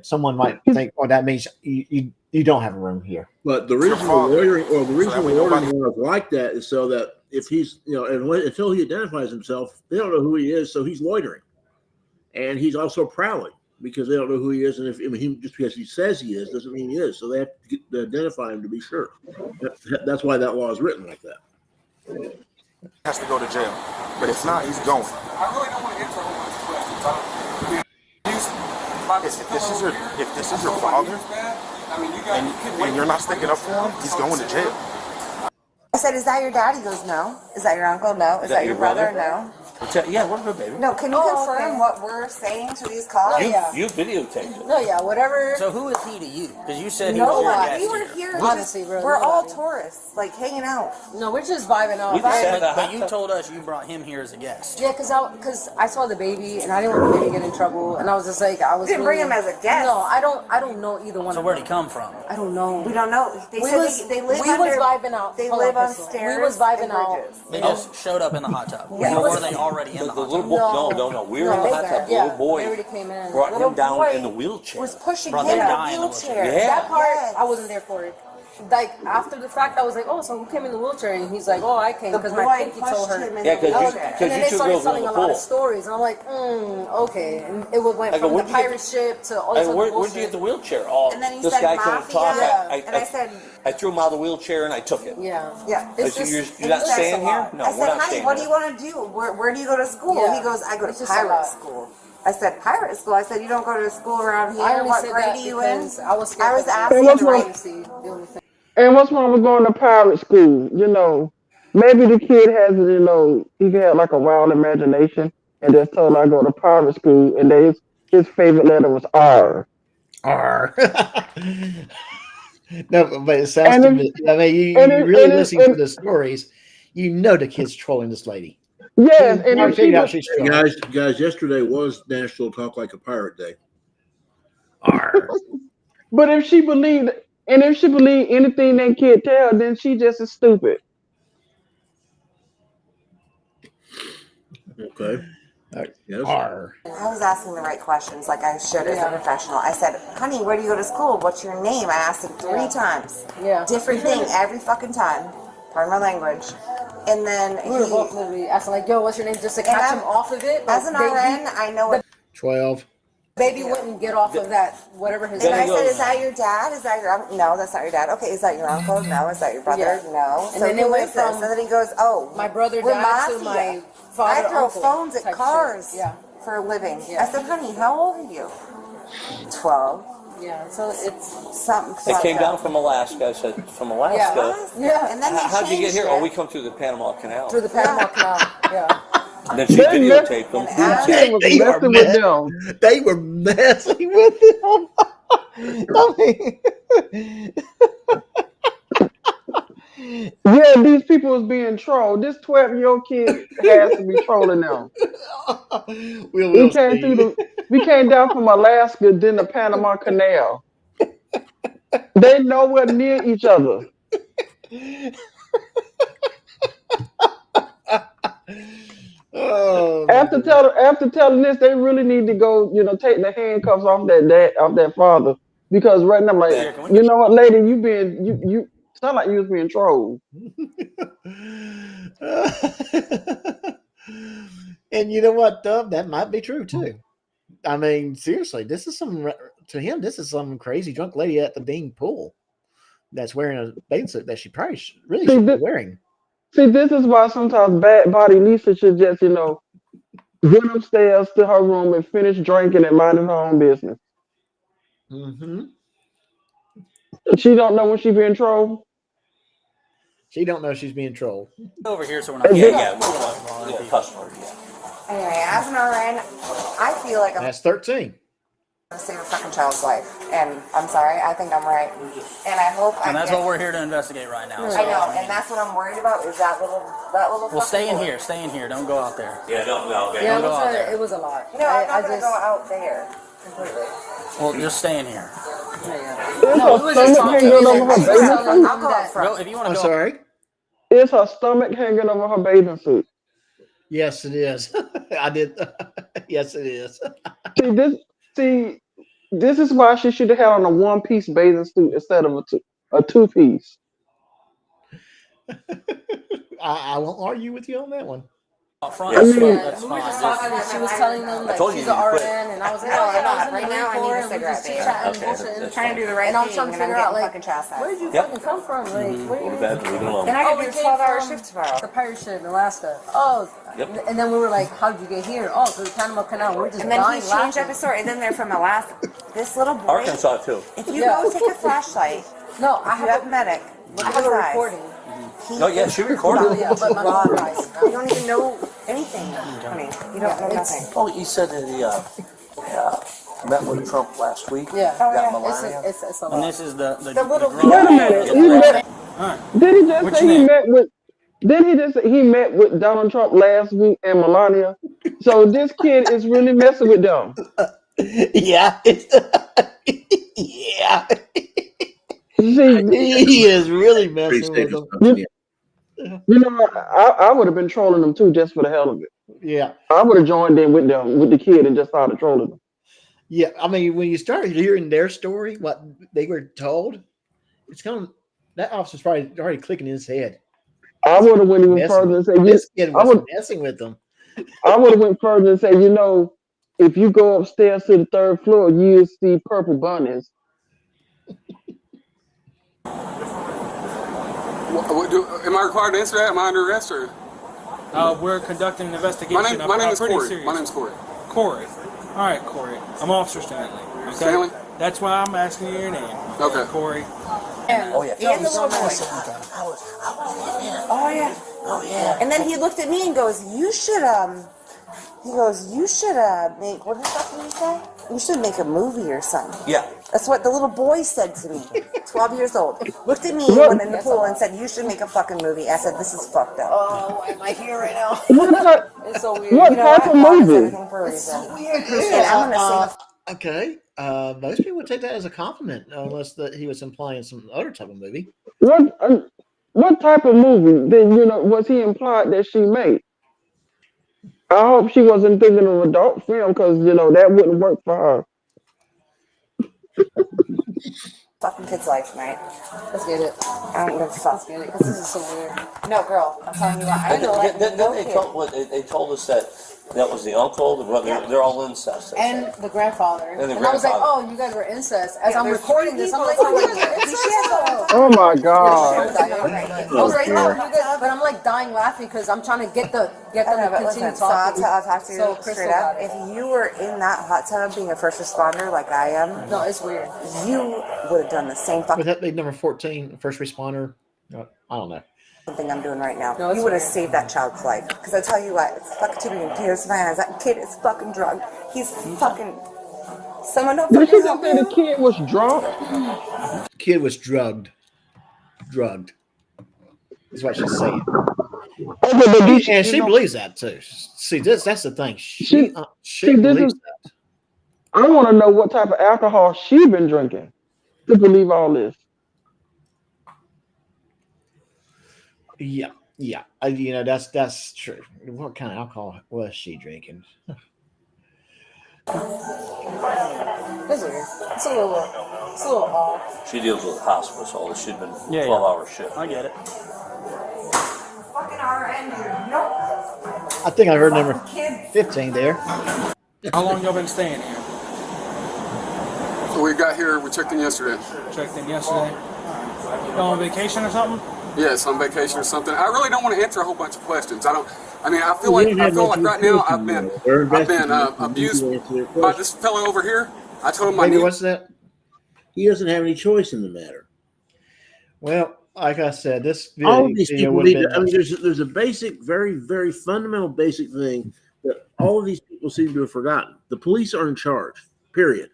someone might think, "Oh, that means you don't have a room here." But the reason the loitering law is like that is so that if he's, until he identifies himself, they don't know who he is, so he's loitering, and he's also prowling because they don't know who he is, and just because he says he is doesn't mean he is. So they have to identify him to be sure. That's why that law is written like that. has to go to jail, but if not, he's going. I really don't want to answer a whole bunch of questions. If this is your father, and you're not sticking up for him, he's going to jail. I said, "Is that your dad?" He goes, "No." "Is that your uncle?" "No." "Is that your brother?" "No." Yeah, we're good, baby. No, can you confirm what we're saying to these calls? You videotaped it. No, yeah, whatever. So who is he to you? Because you said he was No, your guest we were here. here. Honestly, Just, bro, we're all nobody. tourists, like hanging out. No, we're just vibing out. We just sat at a But hot you tub. told us you brought him here as a guest. Yeah, because I saw the baby and I didn't want the baby to get in trouble, and I was just like, I was. You didn't bring him as a guest. No, I don't know either one. So of where'd them. he come from? I don't know. We don't know. They We said was, they live we under. was vibing out. They Hold live on, on Crystal. stairs. We was vibing and out. bridges. They just showed up in the hot tub. Yeah. Or were they already in the hot tub? No. We were in the hot tub. The little boy They already came in. brought Little him down boy in the wheelchair. Was pushing Brought him them in down a in the wheelchair. Yeah. That part, Yes. I wasn't there for it. Like after the fact, I was like, oh, so who came in the wheelchair? And he's like, oh, I came The because boy my pinky pushed told her. him in Yeah, the 'cause you- wheelchair. because And then you they two started girls were in telling the a lot of pool. stories, and I'm like, okay. And it went I go, from the where'd you get- pirate ship to all this Hey, other where'd bullshit. you get the wheelchair? Oh, And then he this said guy couldn't mafia. talk. And I said, I threw him out of the wheelchair and I took it. Yeah. yeah. I said, you're not staying here? No, I we're said, not honey, staying what do here. you want to do? Where do you go to school? Yeah. He goes, I go It's to just a pirate lot. school. I said, pirate school? I said, you don't go to school around here? I only What said grade that are you in? because I was scared. I was for the asking what's the wrong- privacy, the only thing. And what's wrong with going to pirate school? You know, maybe the kid has, you know, he had like a wild imagination and just told I go to pirate school, and his favorite letter was R. R. No, but it sounds And to if- me. I mean, you and if- really and if- listen to and- the stories. You know the kid's trolling this lady. Yes, You and already if she figured out was, she's Hey, trolling. guys, yesterday was National Talk Like a Pirate Day. R. but if she believed anything that kid tell, then she just is stupid. Okay. Yes. R. I was asking the right questions like I should as a professional. I said, honey, where do you go to school? What's your name? I asked him 3 times. Yeah. Different thing every fucking time. Pardon my language. And then We were both literally asking like, yo, what's your name? Just to catch him off of it. as an RN, I know what 12. Baby wouldn't get off of that, whatever his And name I was. said, is that your dad? Is that your uncle? No, that's not your dad. Okay, is that your uncle? No, is that your brother? Yeah. No. And So then it who went is this? from And then he goes, oh, my brother we're died to mafia. my father. I throw uncle phones at type cars shit. Yeah. for a living. Yeah. I said, honey, how old are you? 12. Yeah. So it's Something. They came fucked down up. from Alaska. I said, from Alaska? Yeah. And then he How'd you get changed here? it. Oh, we come through the Panama Canal. through the Panama Canal. Yeah. And then she They videotaped them. And Kid was They are messing with them. They were messing with him. I mean, Yeah, these people was being trolled. This 12-year-old kid has to be trolling them. we'll We see. came down from Alaska, then the Panama Canal. They nowhere near each other. Oh, After telling this, they really need to go, you know, take the handcuffs off that father, because right now, like, you know what, lady, you sound like you was being trolled. And you know what, Dub? That might be true too. I mean, seriously, this is some crazy drunk lady at the Bing pool that's wearing a bathing suit that she probably really shouldn't be wearing. See, this is why sometimes bad body Lisa should just, you know, run upstairs to her room and finish drinking and minding her own business. Mm-hmm. She don't know when she being trolled. She don't know she's being trolled. Over here, so we're not. Yeah, customer. Yeah. Anyway, as an RN, I feel like I'm That's 13. gonna save a fucking child's life. And I'm sorry, I think I'm right. And I hope And that's what we're here to investigate right now. So, I know, and that's what I'm worried about is that little Well, fucking stay in boy. here. Stay in here. Don't go out there. Yeah, no. Yeah, Don't go out there. it was a lot. No, I'm not I gonna just, go out there completely. Well, just stay in here. No, it was just Stomach talking. hanging over her Just bathing telling suit. them I'll go that- out front. Go, if you want to I'm go. sorry. Is her stomach hanging over her bathing suit? Yes, it is. I did. Yes, it is. This is why she should have had on a one-piece bathing suit instead of a two-piece. I won't argue with you on that one. Up front. I mean- That's we were just fine. talking and she was telling them like told she's you an you quit. RN and I was like, No, oh, I'm and I not. was in Right the now, I need a Marine Corps and we cigarette, just babe. chit-chatting Okay, bullshitting. that's Trying to do the right And I'm thing, trying to and I'm figure out getting like, fucking chastised. where did you Yep. fucking come from? Like, where Go you? to bed. Leave it alone. And I Oh, could we do a came 12-hour from shift tomorrow. the pirate ship in Alaska. Oh, Yep. and then we were like, how did you get here? Oh, through the Panama Canal. We're just And then he dying changed up laughing. his story. And then they're from Alaska. This little boy, Arkansas too. if you Yeah. go take a flashlight, No, if you have medic, look I at have his a eyes. recording. He Oh yeah, is she recorded. Yeah, but my phone died. You don't even know anything, honey. You don't know nothing. Oh, he said that he met with Trump last week. Yeah. Oh, Got yeah. Melania. It's a And lot. this is the little- girl. Wait a minute. He met, Alright. did he just What's say your he name? met with? Did he just say he met with Donald Trump last week and Melania? So this kid is really messing with them. Yeah. Yeah. See, He is really messing with them. you know, I would have been trolling them too, just for the hell of it. Yeah. I would have joined in with them, with the kid, and just started trolling them. Yeah. I mean, when you start hearing their story, what they were told, it's kind of that officer's probably already clicking in his head. I would have went even Messing further and said, This kid I was would, messing with them. I would have went further and said, you know, if you go upstairs to the 3rd floor, you'll see purple bunnies. Am I required to answer that? Am I under arrest or? We're conducting an investigation. My name is pretty Corey. serious. My name's Corey. Corey. All right, Corey. I'm Officer Stanley. Okay? Stanley? That's why I'm asking you your name. Okay. Corey. Oh yeah. And the little boy. Oh yeah. Oh yeah. And then he looked at me and goes, "You should He goes, "You should make what the fuck did he say? You should make a movie or something." Yeah. That's what the little boy said to me. 12 years old. Looked at me, went in the pool, and said, "You should make a fucking movie." I said, "This is fucked up." Oh, why am I here right now? It's so weird. What You know type what? of God does movie? everything for a reason. Weird. And I'm gonna say Okay. Most people would take that as a compliment, unless that he was implying some other type of movie. What type of movie then, you know, was he implied that she made? I hope she wasn't thinking of adult film, because, you know, that wouldn't work for her. fucking kid's life, mate. Let's get it. I don't give a fuck. Let's get it, because this is so weird. No, girl, I'm telling you what. I know like Then no they kid. told us that was the uncle, the brother. They're all incest. They And said. the grandfather. And the I was like, grandfather. oh, you guys were incest. As Yeah, I'm there's recording three this, I'm like, people oh, you talking guys are about it. incest. Oh my God. I was like, no, you guys, but I'm like dying laughing because I'm trying to get them Okay, to but continue listen, so I'll talking. talk to you So Crystal straight up. got it. If you were in that hot tub being a first responder like I am, No, it's weird. you would have done the same Would fucking that be number 14, first responder? I don't know. thing I'm doing right now. No, it's You would have weird. saved that child's life. Because I tell you what, it's fucking too many tears in my eyes. That kid is fucking drugged. He's fucking. Someone don't Did she fucking just say the kid was drunk? Kid was drugged. Drugged. Is what she's saying. And she believes that too. See, that's the thing. She believes that. I want to know what type of alcohol she been drinking to believe all this. Yeah. You know, that's true. What kind of alcohol was she drinking? It's weird. It's a little off. She deals with hospice. All this. She'd been Yeah, 12-hour shift. I get it. fucking RN, dude. Nope. I think I heard number 15 there. How long y'all been staying here? So we got here, we checked in yesterday. Checked in yesterday. Y'all on vacation or something? Yes, on vacation or something. I really don't want to answer a whole bunch of questions. I feel like right now I've been abused by this fellow over here. I told him my Maybe name. what's that? He doesn't have any choice in the matter. Well, like I said, this All of these video people would need have to, been. there's a basic, very, very fundamental basic thing that all of these people seem to have forgotten. The police are in charge, period.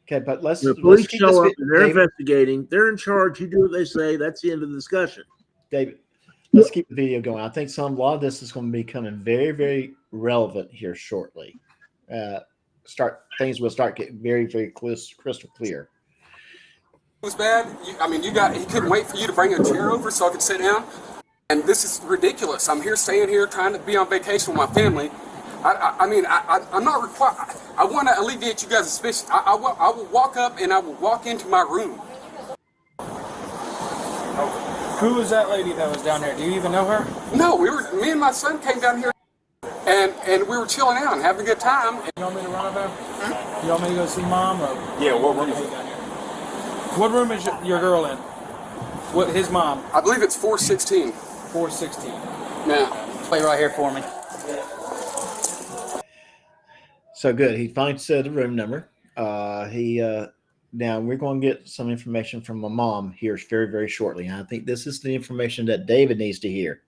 Okay, but let's. The police let's keep this show up vi- and they're David, investigating. They're in charge. You do what they say. That's the end of the discussion. David, let's keep the video going. I think a lot of this is going to be becoming very, very relevant here shortly. Things will start getting very, very crystal clear. It was bad. He couldn't wait for you to bring a chair over so I could sit down. And this is ridiculous. I'm here, staying here, trying to be on vacation with my family. I'm not required. I want to alleviate you guys' suspicion. I will walk up and I will walk into my room. Who was that lady that was down here? Do you even know her? No, me and my son came down here and we were chilling out and having a good time. You want me to run up there? You want me to go see mom? Or Yeah, what room is it? what room is your girl in? What his mom? I believe it's 416. 416. Yeah. Play right here for me. So good. He finds the room number. Now we're going to get some information from my mom here very, very shortly. And I think this is the information that David needs to hear.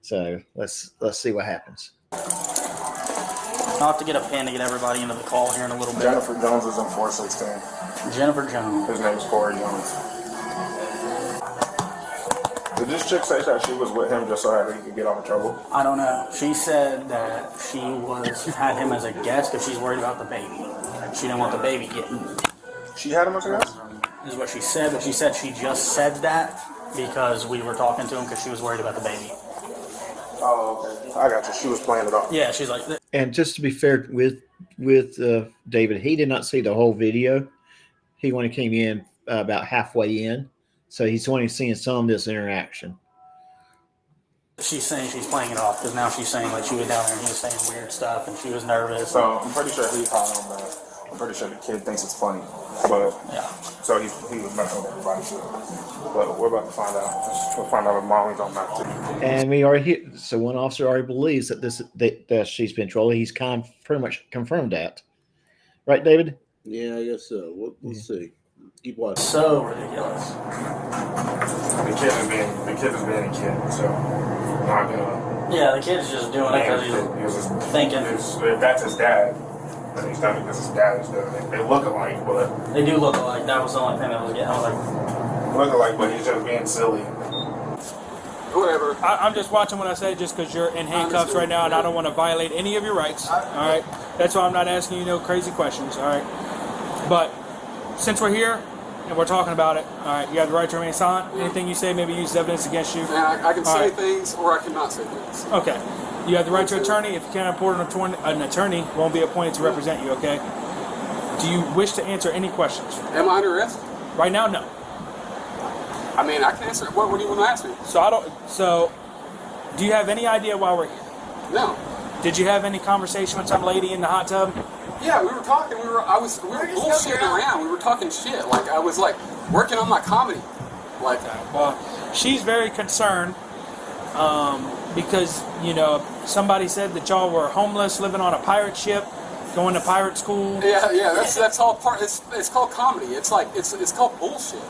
So let's see what happens. I'll have to get a pen to get everybody into the call here in a little bit. Jennifer Jones is in 416. Jennifer Jones. His name's Corey Jones. Did this chick say that she was with him just so that he could get out of trouble? I don't know. She said that she had him as a guest because she's worried about the baby. She didn't want the baby getting. She had him as a guest? Is what she said, but she said she just said that because we were talking to him because she was worried about the baby. Oh, okay. I got you. She was playing it off. Yeah, she's like. And just to be fair with David, he did not see the whole video. He only came in about halfway in, so he's only seeing some of this interaction. She's saying she's playing it off because now she's saying like she was down there and he was saying weird stuff and she was nervous. So I'm pretty sure he's high on that. I'm pretty sure the kid thinks it's funny, but yeah. So he was messing with everybody too. But we're about to find out. We'll find out if Molly's on that too. And we already hit. So one officer already believes that she's been trolling. He's pretty much confirmed that, right, David? Yeah, I guess so. Let's see. Keep watching. So ridiculous. The kid is being a kid, so I'm not gonna. Yeah, the kid's just doing it because he's thinking. If that's his dad, then he's done it because his dad is doing it. They look alike, but they do look alike. That was the only thing that was getting. I was like, look alike, but he's just being silly. Whatever. I'm just watching what I say just because you're in handcuffs right now and I don't want to violate any of your rights. All right. That's why I'm not asking you no crazy questions. All right. But since we're here and we're talking about it, all right, you have the right to remain silent. Anything you say maybe use evidence against you. And I can say things or I cannot say things. Okay. You have the right to attorney. If you can't afford an attorney, won't be appointed to represent you, okay? Do you wish to answer any questions? Am I under arrest? Right now, no. I mean, I can answer. What do you want to ask me? So, do you have any idea why we're here? No. Did you have any conversation with some lady in the hot tub? Yeah, we were talking. We were bullshitting around. We were talking shit. Like I was like working on my comedy. Like, well, she's very concerned because somebody said that y'all were homeless, living on a pirate ship, going to pirate school. Yeah. That's all part. It's called comedy. It's like it's called bullshit.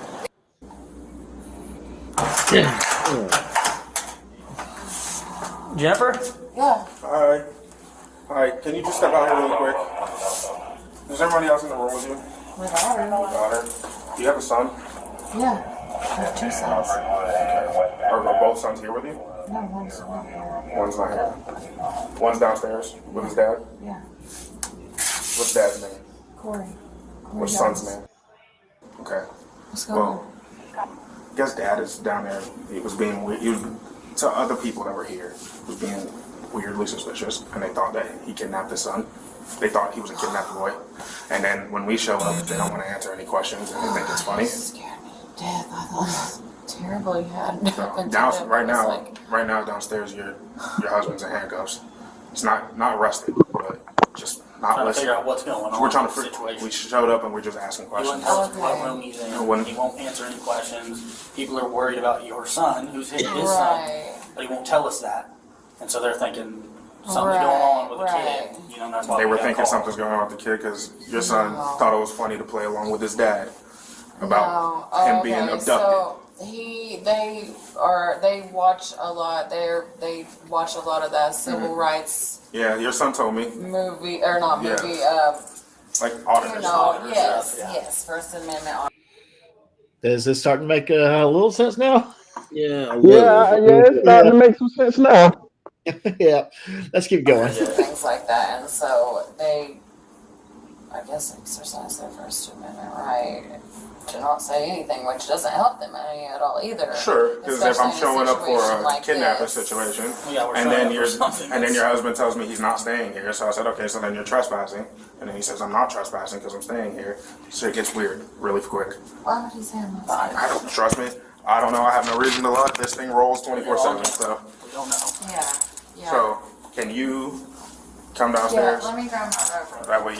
Jennifer? Yeah. Hi. Can you just step out here really quick? Is everybody else in the room with you? My daughter. Daughter. Do you have a son? Yeah. I have 2 sons. Are both sons here with you? No, one's not here. One's not here. One's downstairs with his dad? Yeah. What's dad's name? Corey. What's son's name? Okay. What's going on? I guess dad is down there. He was being weird. To other people that were here, he was being weirdly suspicious, and they thought that he kidnapped his son. They thought he was a kidnapped boy. And then when we show up, they don't want to answer any questions, and they think it's funny. It scared me to death. I thought it was terrible. You had So, right now downstairs, your husband's in handcuffs. It's not arrested, but just not trying to listening. figure out what's going on. We're trying to situation. We showed up and we're just asking He questions. wouldn't tell us what room he's in. He won't answer any questions. People are worried about your son, who's his son, but he won't tell us that. And so they're thinking something's going on with the kid. That's why They were thinking something's going on with the kid because your son thought it was funny to play along with his dad about him being abducted. So they watch a lot. They watch a lot of that civil rights. Yeah, your son told me. Movie or not movie? Like auditors. Yes, First Amendment. Does this start to make a little sense now? Yeah. It's starting to make some sense now. Yeah, let's keep going. Things like that, and so they, I guess, exercise their First Amendment right to not say anything, which doesn't help them any at all either. Sure, because if I'm showing up for a like kidnapping situation, and then your husband tells me he's not staying here, so I said, okay, so then you're trespassing, and then he says I'm not trespassing because I'm staying here. So it gets weird really quick. Why would he say I'm not I don't trust me. I don't know. I have no reason to lie. This thing rolls 24/7. So we don't know. Yeah. So can you come downstairs? Yeah, let me grab my rope. That way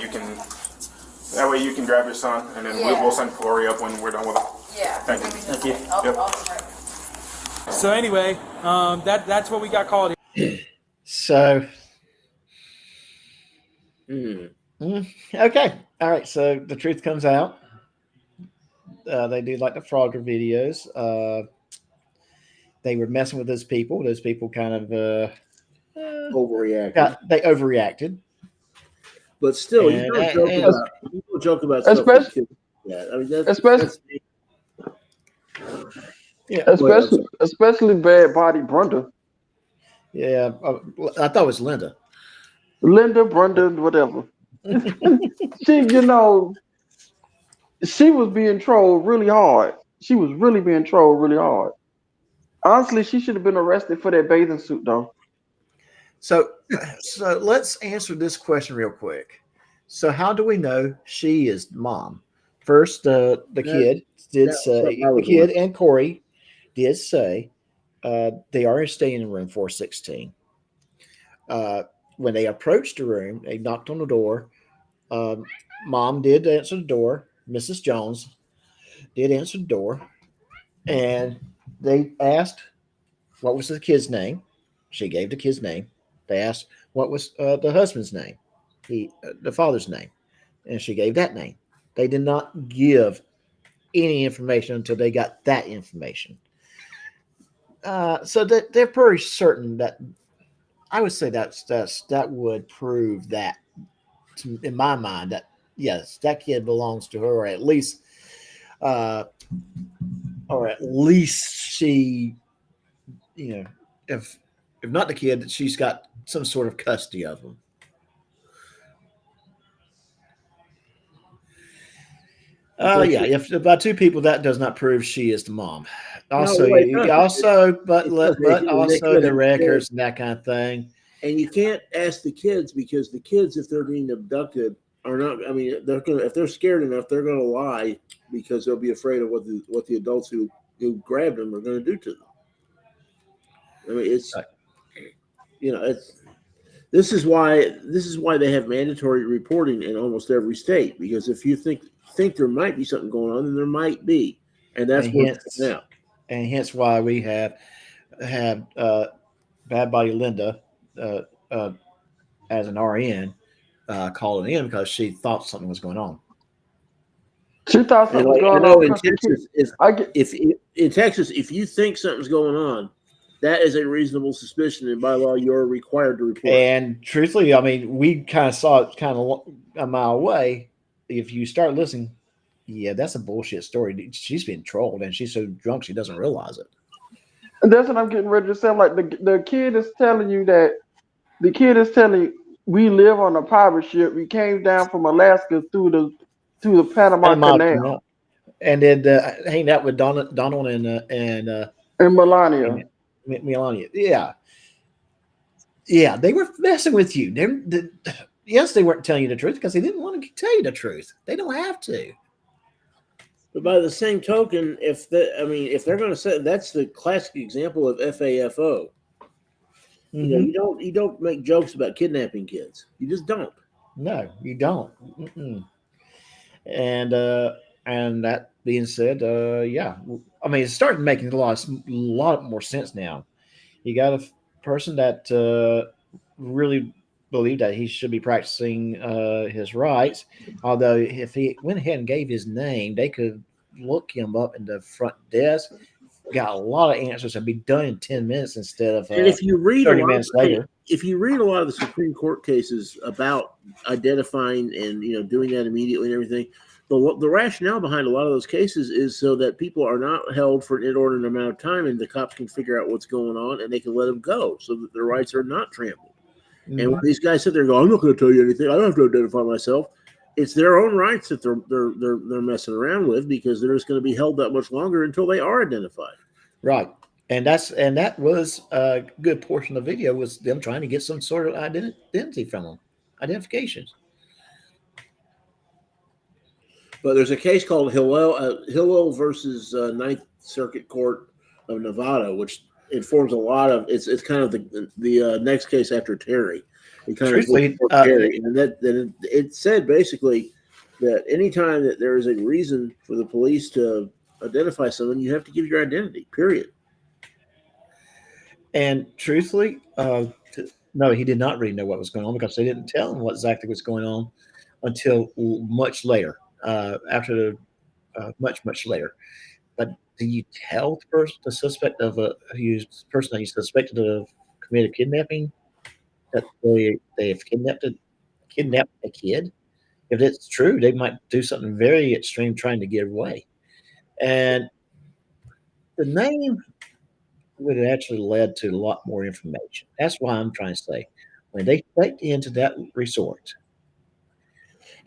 you can grab your son, and then we'll send Corey up when we're done with it. Yeah. Thank you. Thank you. Yep. So anyway, that's what we got called here. So, okay. All right. So the truth comes out. They do like the Frogger videos. they were messing with those people. Those people kind of Overreacted. they overreacted. But still, you And- don't joke and- about stuff with Especially- kids. Yeah, I mean especially- Yeah, Especially bad body Brenda. yeah. I thought it was Linda. Linda, Brenda, whatever. She, she was being trolled really hard. She was really being trolled really hard. Honestly, she should have been arrested for that bathing suit, though. So let's answer this question real quick. So how do we know she is mom? First, the kid did say, the kid and Corey did say they are staying in room 416. When they approached the room, they knocked on the door. Mom did answer the door. Mrs. Jones did answer the door. And they asked what was the kid's name. She gave the kid's name. They asked what was the husband's name, the father's name. And she gave that name. They did not give any information until they got that information. So they're pretty certain that I would say that would prove that, in my mind, that yes, that kid belongs to her, or at least she, if not the kid, that she's got some sort of custody of him. Yeah, if about two people, that does not prove she is the mom. Also, but the records and that kind of thing. And you can't ask the kids, because the kids, if they're being abducted, are not. I mean, if they're scared enough, they're going to lie because they'll be afraid of what the adults who grabbed them are going to do to them. I mean, it's this is why they have mandatory reporting in almost every state, because if you think there might be something going on, then there might be, and that's now. And hence why we have Bad Body Linda as an RN calling in because she thought something was going on. She thought something was going on. In Texas, if you think something's going on, that is a reasonable suspicion, and by law, you're required to report. And truthfully, I mean, we kind of saw it kind of a mile away. If you start listening, yeah, that's a bullshit story. She's being trolled, and she's so drunk she doesn't realize it. And that's what I'm getting ready to say. Like the kid is telling you that we live on a pirate ship. We came down from Alaska through the Panama Canal. And then hanging out with Donald and Melania. Melania. Yeah, they were messing with you. Yes, they weren't telling you the truth because they didn't want to tell you the truth. They don't have to. But by the same token, if they're going to say, that's the classic example of FAFO. Mm-hmm. You don't make jokes about kidnapping kids. You just don't. No, you don't. Mm-mm. And that being said, yeah, I mean, it's starting making a lot more sense now. You got a person that really believed that he should be practicing his rights. Although if he went ahead and gave his name, they could look him up in the front desk. Got a lot of answers and be done in 10 minutes instead of and if you read 30 minutes later. If you read a lot of the Supreme Court cases about identifying and doing that immediately and everything, the rationale behind a lot of those cases is so that people are not held for an inordinate amount of time, and the cops can figure out what's going on and they can let them go so that their rights are not trampled. Mm-hmm. And when these guys sit there and go, I'm not going to tell you anything, I don't have to identify myself. It's their own rights that they're messing around with, because they're just going to be held that much longer until they are identified. Right. And that was a good portion of the video, was them trying to get some sort of identity from them, identifications. But there's a case called Hillel versus Ninth Circuit Court of Nevada, which informs a lot of it's kind of the next case after Terry. Terry, and it said basically that anytime that there is a reason for the police to identify someone, you have to give your identity. Period. And truthfully, no, he did not really know what was going on, because they didn't tell him what exactly was going on until much later, much later. But do you tell the suspect of person that you suspected of committed kidnapping that they have kidnapped a kid? If it's true, they might do something very extreme trying to get away. And the name would have actually led to a lot more information. That's why I'm trying to say, when they checked into that resort,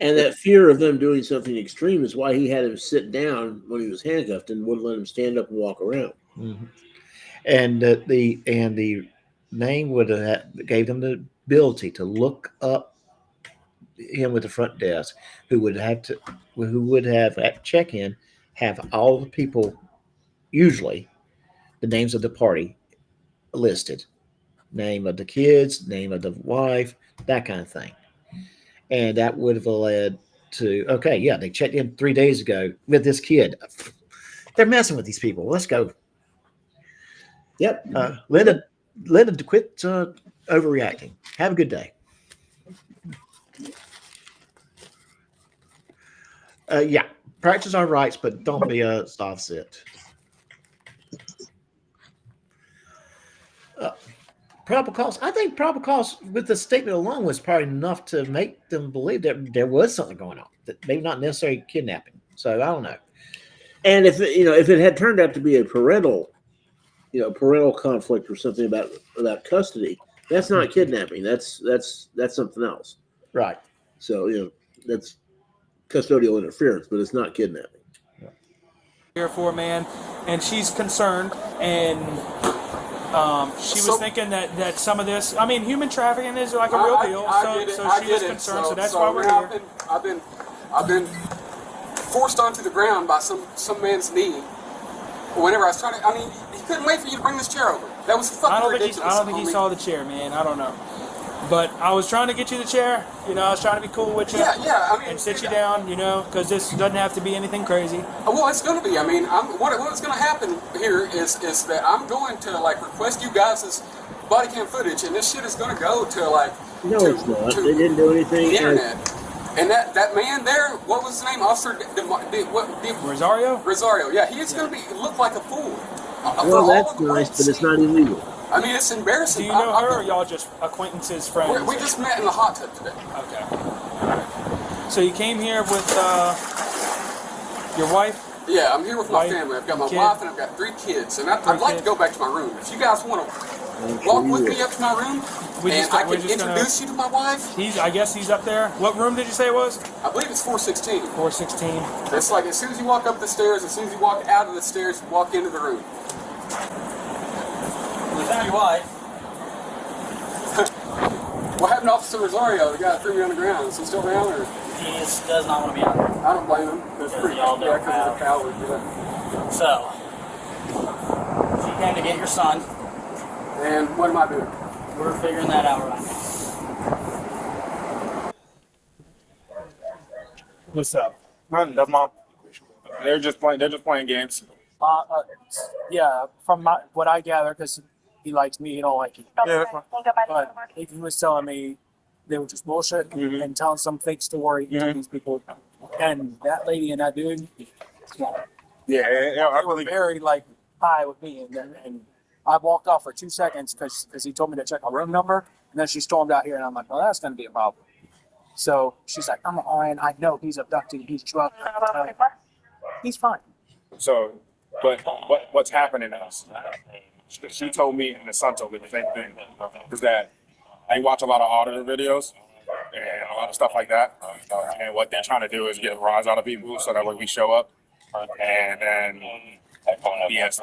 And that fear of them doing something extreme is why he had him sit down when he was handcuffed and wouldn't let him stand up and walk around. mm-hmm. And the name would have gave them the ability to look up him with the front desk, who would have at check-in have all the people, usually the names of the party listed, name of the kids, name of the wife, that kind of thing. And that would have led to, okay, yeah, they checked in 3 days ago with this kid. They're messing with these people. Let's go. Yep. Linda, quit overreacting. Have a good day. Yeah, practice our rights, but don't be a soft sit. Probable cause. I think probable cause with the statement alone was probably enough to make them believe that there was something going on, that maybe not necessarily kidnapping. So I don't know. And if it had turned out to be a parental conflict or something about custody, that's not kidnapping. That's something else. Right. So that's custodial interference, but it's not kidnapping. Here for man, and she's concerned, and she was thinking that some of this, I mean, human trafficking is like a real deal. So she was concerned. So that's why we're here. I've been forced onto the ground by some man's knee. Whenever I was trying to, I mean, he couldn't wait for you to bring this chair over. That was fucking ridiculous. I don't think he saw the chair, man. I don't know. But I was trying to get you the chair. I was trying to be cool with you. Yeah. I mean, and sit you down, because this doesn't have to be anything crazy. Well, it's going to be. I mean, what's going to happen here is that I'm going to request you guys' body cam footage, and this shit is going to go to it's not. They didn't do anything. The internet. And that man there, what was his name? Officer Rosario. Rosario. Yeah, he is going to look like a fool. Well, that's nice, but it's not illegal. I mean, it's embarrassing. Do you know her, or y'all just acquaintances, friends? We just met in the hot tub today. Okay. So you came here with your wife? Yeah, I'm here with my family. I've got my wife and I've got 3 kids. And I'd like to go back to my room. If you guys want to walk with me up to my room, I can introduce you to my wife. I guess he's up there. What room did you say it was? I believe it's 416. 416. It's like as soon as you walk up the stairs, as soon as you walk out of the stairs, you walk into the room. We found your wife. What happened to Officer Rosario? The guy that threw me on the ground. Is he still down? Or? He does not want to be on there. I don't blame him. That's pretty y'all don't because he's a coward. So, she came to get your son. And what am I doing? We're figuring that out right now. What's up? Nothing. That's mom. They're just playing games. Yeah, from what I gather, because he likes me, he don't like you. Yeah, But he was telling me they were just bullshit and telling some fake story to these people. And that lady and that dude, yeah, I believe very high with me. And I walked off for 2 seconds because he told me to check my room number, and then she stormed out here, and I'm like, well, that's going to be a problem. So she's like, I'm on. I know he's abducted. He's drugged. He's fine. so. But what's happening is, she told me, and the son told me the same thing, is that I watch a lot of auditor videos and a lot of stuff like that. And what they're trying to do is get a rise out of people so that when we show up, and then BS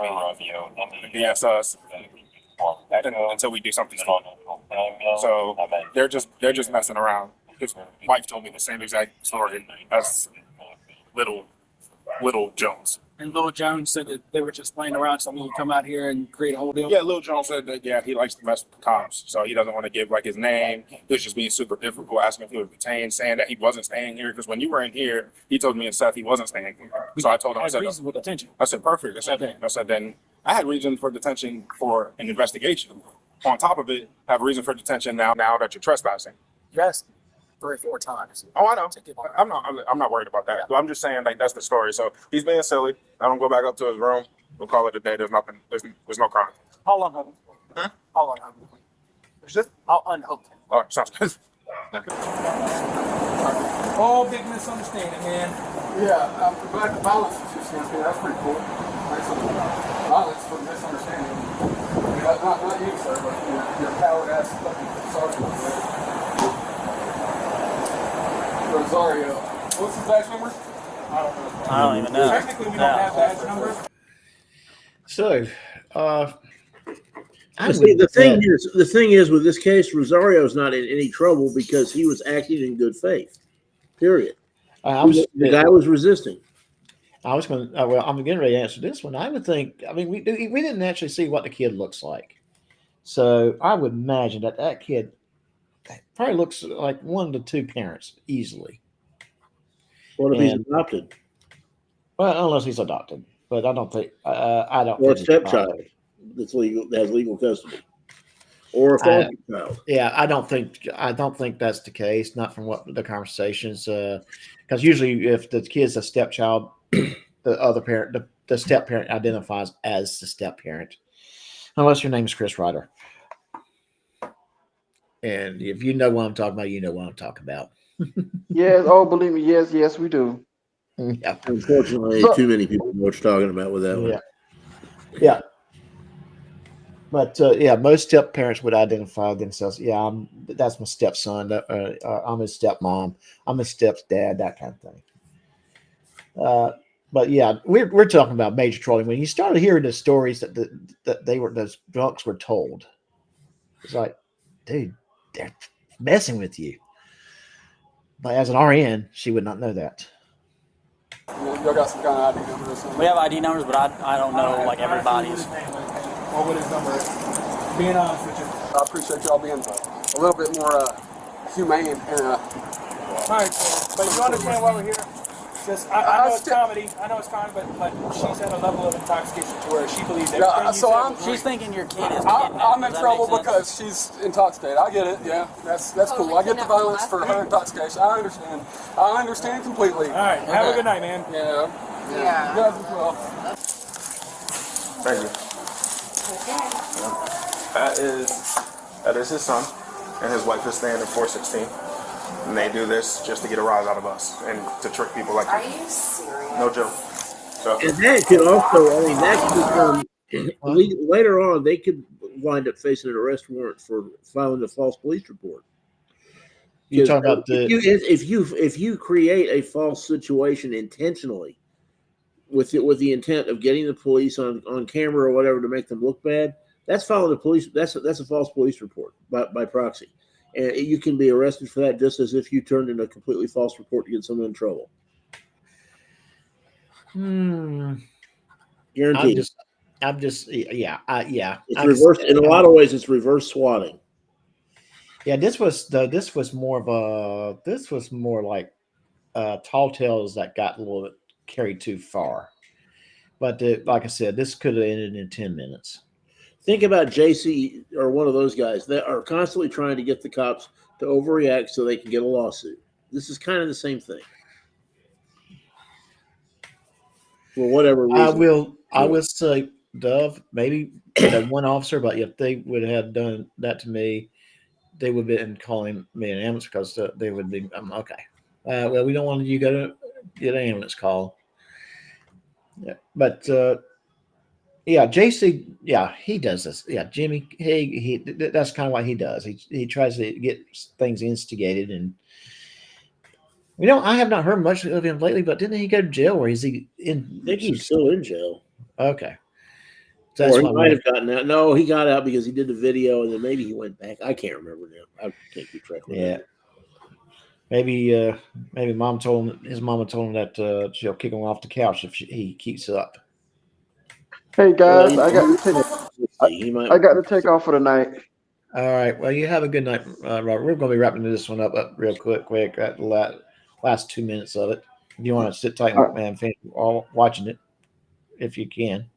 us until we do something fun. So they're just messing around. His wife told me the same exact story as little Jones. And Lil Jones said that they were just playing around, someone would come out here and create a whole deal. Yeah, Lil Jones said that, he likes to mess with comms, so he doesn't want to give his name. He was just being super difficult, asking if he was detained, saying that he wasn't staying here, because when you were in here, he told me and Seth he wasn't staying here. So I told him, I said, reasonable detention. I said, perfect. I said, then I had reason for detention for an investigation. On top of it, have reason for detention now that you're trespassing. Yes. 3 or 4 times. Oh, I know. I'm not worried about that. But I'm just saying, that's the story. So he's being silly. I don't go back up to his room. We'll call it a day. There's nothing. There's no crime. I'll unhook him. Huh? I'll unhook him. I'll unhook him. All right, sounds good. All big misunderstanding, man. Yeah, I'm glad the violence is just going to be. That's pretty cool. Nice little violence for misunderstanding. I mean, not you, sir, but your coward ass fucking sergeant. Rosario. What's his badge number? I don't even know. Technically, we don't have badge numbers. So, See, the thing is with this case, Rosario's not in any trouble because he was acting in good faith. Period. The guy was resisting. I was going to. Well, I'm getting ready to answer this one. I would think. I mean, we didn't actually see what the kid looks like, so I would imagine that kid probably looks like one to two parents easily. What if he's adopted? Well, unless he's adopted, but I don't think. I don't. Or a stepchild that's legal, that has legal custody, or a foster child. Yeah, I don't think that's the case. Not from what the conversations, because usually if the kid's a stepchild, the other parent, the step parent identifies as the step parent, unless your name is Chris Ryder. And if you know what I'm talking about, you know what I'm talking about. Yes. Oh, believe me. Yes, we do. Yeah. Unfortunately, too many people know what you're talking about with that one. Yeah. But most step parents would identify themselves. Yeah, that's my stepson. I'm his stepmom. I'm his stepdad. That kind of thing. But yeah, we're talking about major trolling. When you started hearing the stories that those drunks were told, it's like, dude, they're messing with you. But as an RN, she would not know that. Y'all got some kind of ID numbers or something? We have ID numbers, but I don't know like everybody's. Or what his number is. Being honest with you. I appreciate y'all being a little bit more humane and all right, but you understand why we're here? Just I know it's comedy. I know it's comedy, but she's at a level of intoxication to where she believes everything you said. She's thinking your kid is. I'm in trouble because she's intoxicated. I get it. Yeah, that's cool. I get the violence for her intoxication. I understand. I understand completely. All right. Have a good night, man. Yeah. Yeah. You guys as well. Thank you. That is his son, and his wife is staying in 416. And they do this just to get a rise out of us and to trick people like Are you serious? No joke. So, and that could also, I mean, that could become later on. They could wind up facing an arrest warrant for filing a false police report. You talk about if you create a false situation intentionally, with the intent of getting the police on camera or whatever to make them look bad, that's filing the police. That's a false police report by proxy. And you can be arrested for that just as if you turned in a completely false report to get someone in trouble. Guaranteed. It's reverse in a lot of ways. It's reverse swatting. Yeah, this was more like tall tales that got a little bit carried too far. But like I said, this could have ended in 10 minutes. Think about JC or one of those guys that are constantly trying to get the cops to overreact so they can get a lawsuit. This is kind of the same thing. For whatever reason. I will say, Dove, maybe one officer, but if they would have done that to me, they would have been calling me an ambulance because they would be, okay. Well, we don't want you to get an ambulance call. Yeah, but yeah, JC, yeah, he does this. Yeah, Jimmy, he that's kind of what he does. He tries to get things instigated, and I have not heard much of him lately. But didn't he go to jail, or is he in? I think he's still in jail. Okay, so or he might have gotten out. No, he got out because he did the video, and then maybe he went back. I can't remember now. I can't keep track of that. Maybe his mama told him that she'll kick him off the couch if he keeps it up. Hey guys, I got to take off for the night. All right. Well, you have a good night, Robert. We're going to be wrapping this one up real quick. At the last 2 minutes of it. If you want to sit tight and finish watching it, if you can.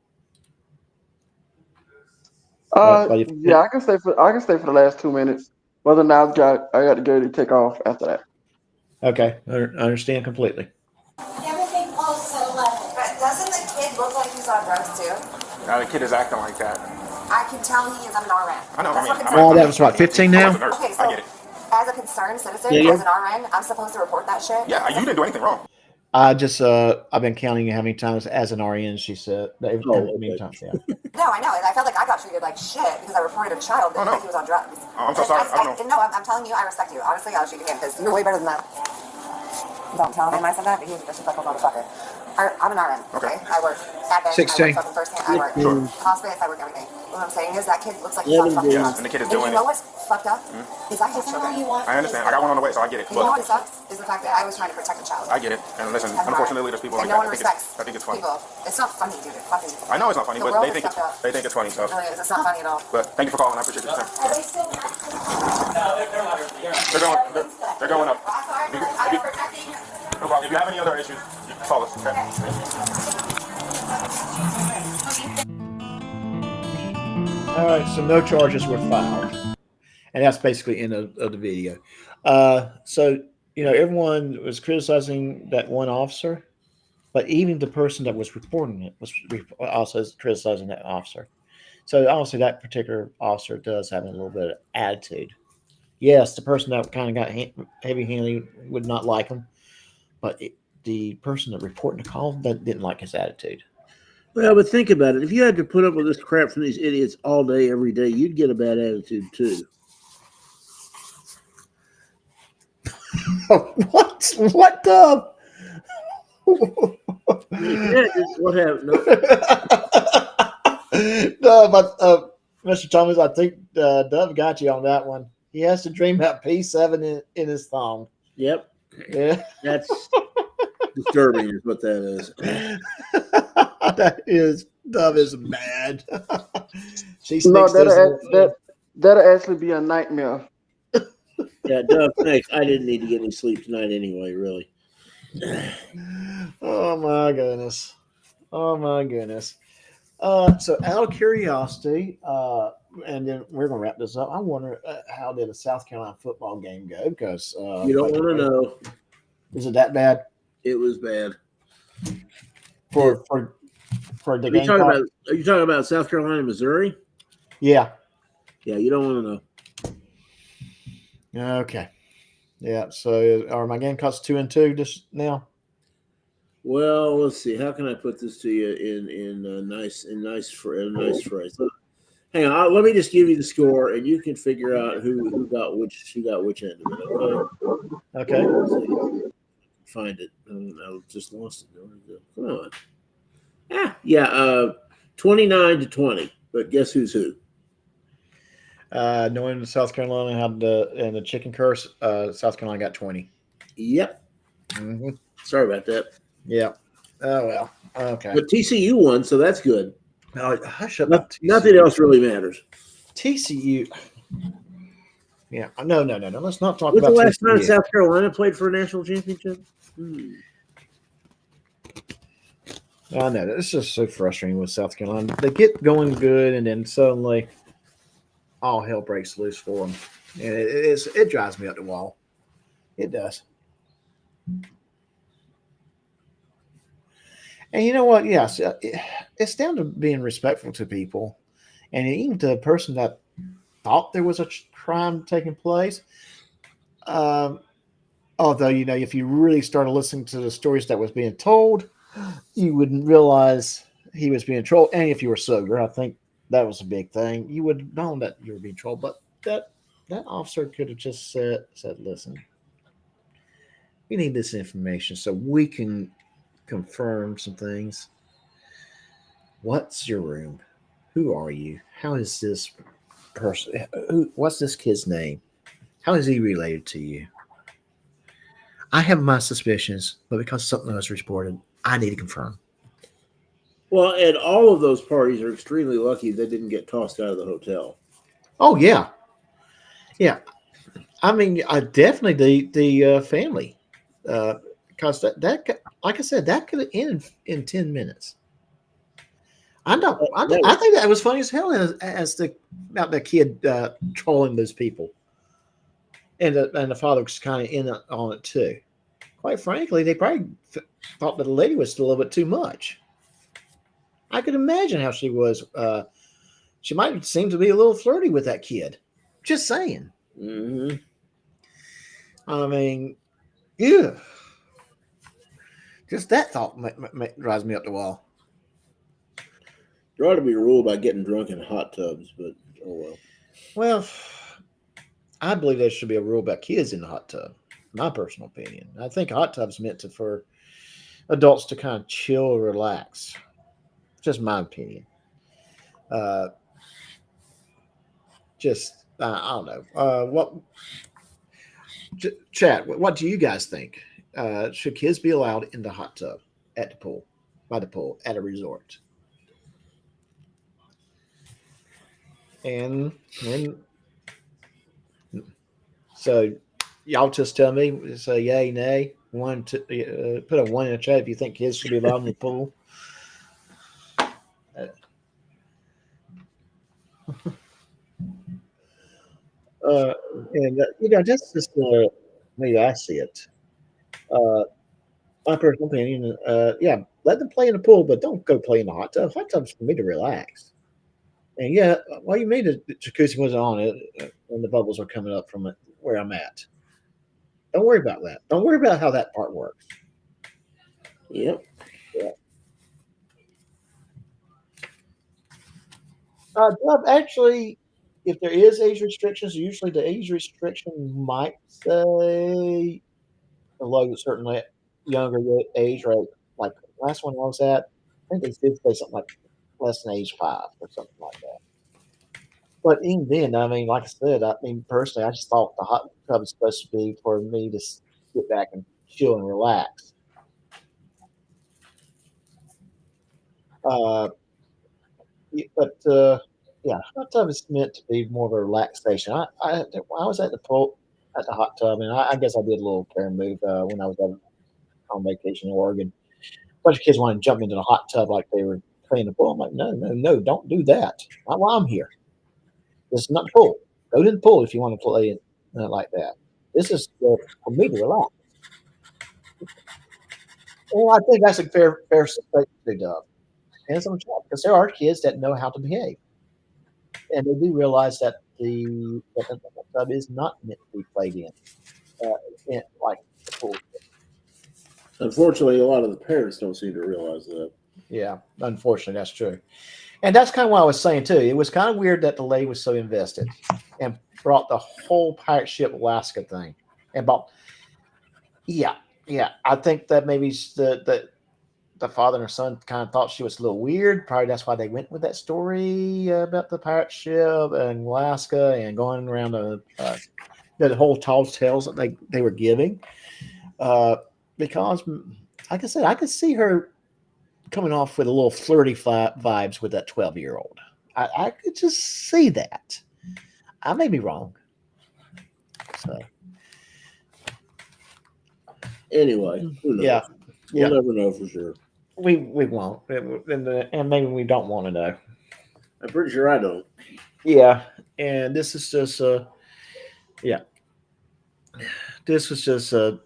Yeah, I can stay for the last 2 minutes. Whether or not I got to go to take off after that. Okay, I understand completely. Everything closes at 11. But doesn't the kid kid look like he's on drugs too? Now the kid is acting like that. I can tell he is. I'm an RN. I know. That's I mean, Oh, that was what, 15 now? Okay, so I get it. as a concerned citizen, Yeah, yeah. as an RN, I'm supposed to report that shit. Yeah, you didn't do anything wrong. I've been counting how many times as an RN, she said. Many times, yeah. No, I know. And I felt like I got treated like shit because I reported a child that he was on drugs. Oh, I'm so sorry. I don't know. No, I'm telling you, I respect you. Honestly, I'll shoot your hand because you're way better than that. Don't tell him I said that, but he's a disrespectful motherfucker. I'm an RN, okay? I work at bed, 16. I work fucking firsthand, I work hospice, I work everything. What I'm saying is that kid looks like he's Yeah, on fucking yeah, drugs. and the kid is And doing you know it. what's fucked up? Is I have children. I understand. I got one on the way, so I get it. You know what But sucks? Is the fact that I was trying to protect a child. I get it. And listen, As an unfortunately, RN. there's people And like no that. one respects I think it's funny. people. It's not funny, dude. It fucking I know it's not funny, The but world they is think fucked up. they think it's funny. So It really is. It's not funny at all. But thank you for calling. I appreciate your time. They're going up. No problem. If you have any other issues, you can call us. Okay? All right, so no charges were filed, and that's basically end of the video. So everyone was criticizing that one officer, but even the person that was reporting it was also criticizing that officer. So obviously, that particular officer does have a little bit of attitude. Yes, the person that kind of got heavy-handed would not like him, but the person that reported the call that didn't like his attitude. Well, but think about it. If you had to put up with this crap from these idiots all day, every day, you'd get a bad attitude too. What? What the? What happened? No, but Mr. Thomas, I think Dove got you on that one. He has to dream about P7 in his thong. Yep. Yeah. That's disturbing is what that is. Dove is mad. That'll actually be a nightmare. Yeah, Dove, thanks. I didn't need to get any sleep tonight anyway, really. Oh my goodness. So out of curiosity, and then we're going to wrap this up. I wonder how did a South Carolina football game go? Because you don't want to know. Is it that bad? It was bad. For the game. Are you talking about South Carolina, Missouri? Yeah. Yeah, you don't want to know. Okay. Yeah. So are my Gamecocks 2-2 just now? Well, let's see. How can I put this to you in a nice phrase? Hang on. Let me just give you the score, and you can figure out who got which end of it. Okay. Okay. Find it. I just lost it. Come on. Yeah. 29-20. But guess who's who? Knowing South Carolina had the chicken curse, South Carolina got 20. Yep. Mm-hmm. Sorry about that. Yeah. Oh well. Okay. But TCU won, so that's good. No, hush up. Nothing else really matters. TCU. Yeah. No. Let's not talk When's about the last TCU. time South Carolina played for a national championship? I know. It's just so frustrating with South Carolina. They get going good, and then suddenly all hell breaks loose for them. And it drives me up the wall. It does. And you know what? Yes, it's down to being respectful to people. And even to the person that thought there was a crime taking place. Although, if you really started listening to the stories that was being told, you wouldn't realize he was being trolled. And if you were sober, I think that was a big thing. You would have known that you were being trolled. But that officer could have just said, listen, we need this information so we can confirm some things. What's your room? Who are you? How is this person? What's this kid's name? How is he related to you? I have my suspicions, but because something was reported, I need to confirm. Well, and all of those parties are extremely lucky they didn't get tossed out of the hotel. Oh, yeah. Yeah. I mean, definitely the family. Because that, like I said, that could have ended in 10 minutes. I think that was funny as hell about the kid trolling those people. And the father was kind of in on it too. Quite frankly, they probably thought that the lady was a little bit too much. I could imagine how she was. She might seem to be a little flirty with that kid. Just saying. Mm-hmm. I mean, yeah. Just that thought drives me up the wall. There ought to be a rule about getting drunk in hot tubs, but oh well. Well, I believe there should be a rule about kids in the hot tub. My personal opinion. I think a hot tub's meant for adults to kind of chill, relax. Just my opinion. I don't know. Chat? What do you guys think? Should kids be allowed in the hot tub at the pool, by the pool at a resort? And so y'all just tell me, say yay, nay. One, put a 1 in the chat if you think kids should be allowed in the pool. That's just the way I see it. My personal opinion, let them play in the pool, but don't go play in the hot tub. Hot tub's for me to relax. And yeah, well, you made the jacuzzi wasn't on it when the bubbles are coming up from it where I'm at. Don't worry about that. Don't worry about how that part works. Yep. Yeah. Actually, if there is age restrictions, usually the age restriction might say below a certain younger age, right? Like last one I was at, I think they did say something like less than age 5 or something like that. But even then, I mean, like I said, personally, I just thought the hot tub was supposed to be for me to get back and chill and relax. Yeah, hot tub is meant to be more of a relaxation. I was at the pool at the hot tub, and I guess I did a little prayer move when I was on vacation in Oregon. A bunch of kids wanted to jump into the hot tub like they were playing the pool. I'm like, no, don't do that. Not while I'm here. This is not the pool. Go to the pool if you want to play it like that. This is for me to relax. Well, I think that's a fair statement to do. And some because there are kids that know how to behave, and they do realize that the tub is not meant to be played in like the pool. Unfortunately, a lot of the parents don't seem to realize that. Yeah, unfortunately, that's true. And that's kind of what I was saying, too. It was kind of weird that the lady was so invested and brought the whole pirate ship Alaska thing. And I think that maybe the father and her son kind of thought she was a little weird. Probably that's why they went with that story about the pirate ship and Alaska and going around the whole tall tales that they were giving. Because, like I said, I could see her coming off with a little flirty vibes with that 12-year-old. I could just see that. I may be wrong. So anyway, who knows? We'll never know for sure. We won't, and maybe we don't want to know. I'm pretty sure I don't. Yeah, and this is just this was just what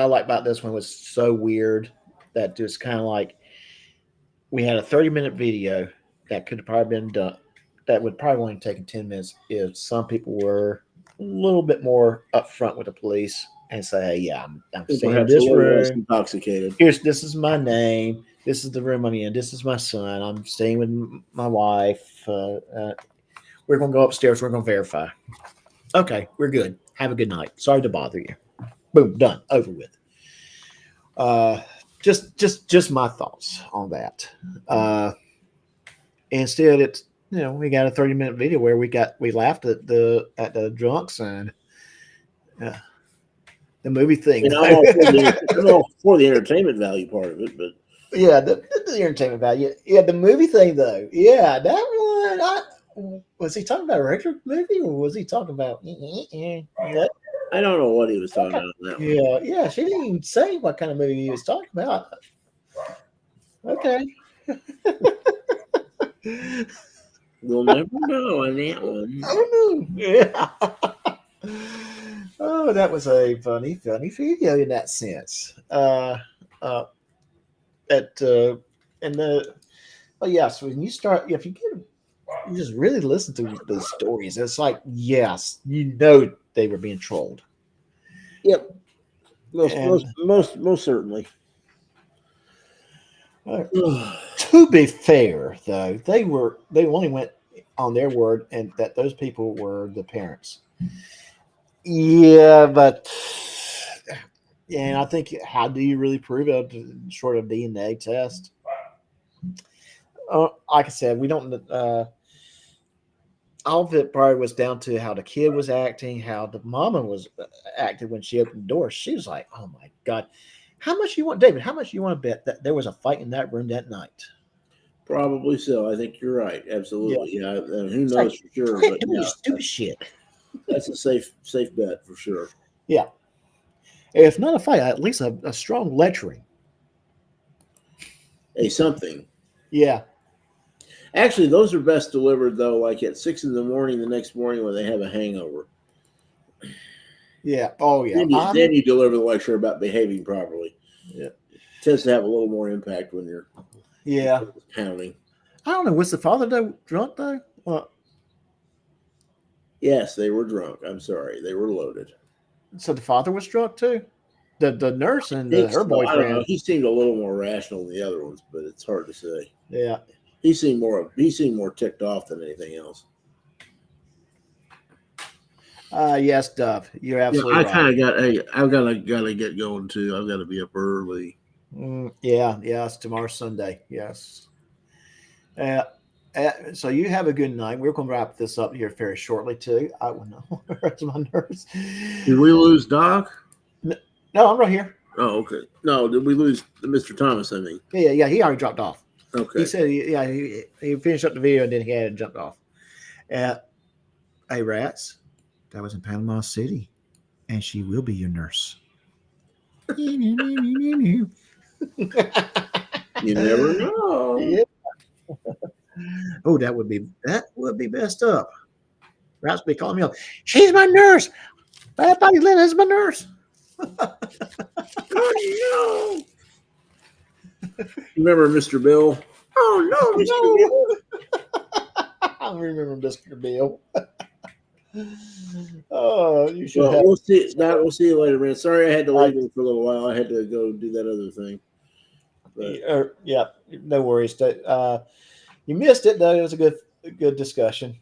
I like about this one was so weird that just kind of like we had a 30-minute video that could have probably been done. That would probably only taken 10 minutes if some people were a little bit more upfront with the police and say, "Hey, yeah, I'm staying in this room. Intoxicated. This is my name. This is the room I'm in. This is my son. I'm staying with my wife. We're going to go upstairs. We're going to verify. Okay, we're good. Have a good night. Sorry to bother you. Boom, done. Over with. Just my thoughts on that. Instead, it's we got a 30-minute video where we laughed at the drunks and the movie thing. I'm all for the entertainment value part of it, but yeah, the entertainment value. Yeah, the movie thing though. Yeah, that one. Was he talking about a regular movie or was he talking about? I don't know what he was talking about. That yeah. She didn't even say what kind of movie he was talking about. Okay. We'll never know on that one. Oh no! Yeah. Oh, that was a funny video in that sense. and the yes, when you start, if you just really listen to the stories, it's like yes, they were being trolled. Yep. And- Most certainly. To be fair, though, they only went on their word, and that those people were the parents. Yeah, but I think how do you really prove it short of DNA test? Like I said, we don't. All of it probably was down to how the kid was acting, how the mama was acting when she opened the door. She was like, "Oh my god, how much you want, David? How much you want to bet that there was a fight in that room that night?" Probably so. I think you're right. Absolutely. Yeah. Who knows like, for sure? Quit But doing yeah, this stupid shit. that's a safe bet for sure. Yeah. If not a fight, at least a strong lecturing. Something. Yeah. Actually, those are best delivered though, like at 6 a.m. the next morning when they have a hangover. Yeah. Oh yeah. Then you deliver the lecture about behaving properly. Yeah. It tends to have a little more impact when you're pounding. I don't know. Was the father drunk though? Well, yes, they were drunk. I'm sorry, they were loaded. So the father was drunk too. The nurse and her I don't boyfriend. know. He seemed a little more rational than the other ones, but it's hard to say. Yeah. He seemed more ticked off than anything else. Yes, Dove. You're absolutely right. I kind of got. Hey, I've got to get going too. I've got to be up early. It's tomorrow Sunday. Yes. So you have a good night. We're going to wrap this up here very shortly too. I will know. Where's my nerves? Did we lose Doc? No, I'm right here. Oh, okay. No, did we lose Mr. Thomas? I mean. Yeah. He already dropped off. Okay. He said, he finished up the video and then he had jumped off. Hey, Rats, that was in Panama City, and she will be your nurse. You never know. Yeah. Oh, that would be messed up. Rats would be calling me up. She's my nurse. Bad Buddy Lynn is my nurse. Oh no! Remember Mr. Bill? Oh no! I remember Mr. Bill. Oh, you should. Well, we'll see. We'll see you later, man. Sorry, I had to leave you for a little while. I had to go do that other thing. But, yeah, no worries. You missed it though. It was a good discussion.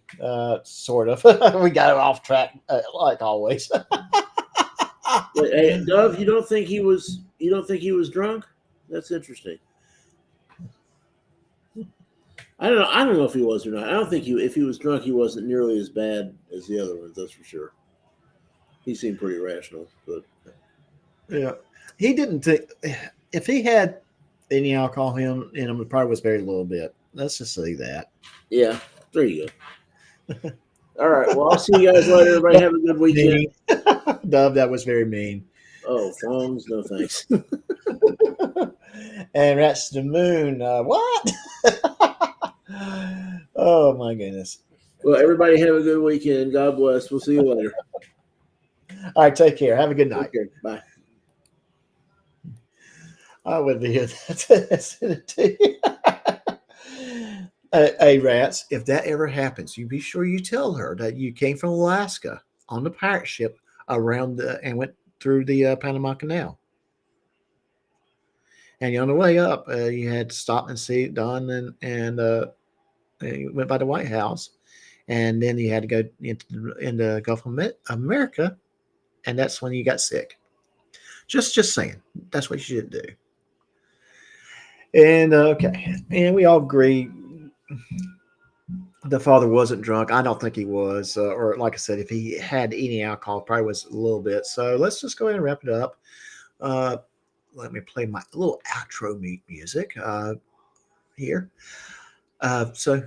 Sort of. We got it off track like always. Hey, Dove, you don't think he was drunk? That's interesting. I don't know if he was or not. I don't think if he was drunk, he wasn't nearly as bad as the other ones. That's for sure. He seemed pretty rational, but yeah, he didn't think if he had any alcohol in him, it probably was very little bit. Let's just say that. Yeah, there you go. All right. Well, I'll see you guys later. Everybody have a good weekend. Dove, that was very mean. Oh, phones? No thanks. And Rats to the Moon. What? Oh, my goodness. Well, everybody have a good weekend. God bless. We'll see you later. All right. Take care. Have a good night. Okay, bye. I would be here to send it to you. Hey, Rats, if that ever happens, you be sure you tell her that you came from Alaska on the pirate ship and went through the Panama Canal. And you're on the way up, you had to stop and see Don and you went by the White House. And then you had to go into the Gulf of America, and that's when you got sick. Just saying. That's what you should do. And, okay. And we all agree the father wasn't drunk. I don't think he was. Or like I said, if he had any alcohol, probably was a little bit. So let's just go ahead and wrap it up. Let me play my little outro music here. So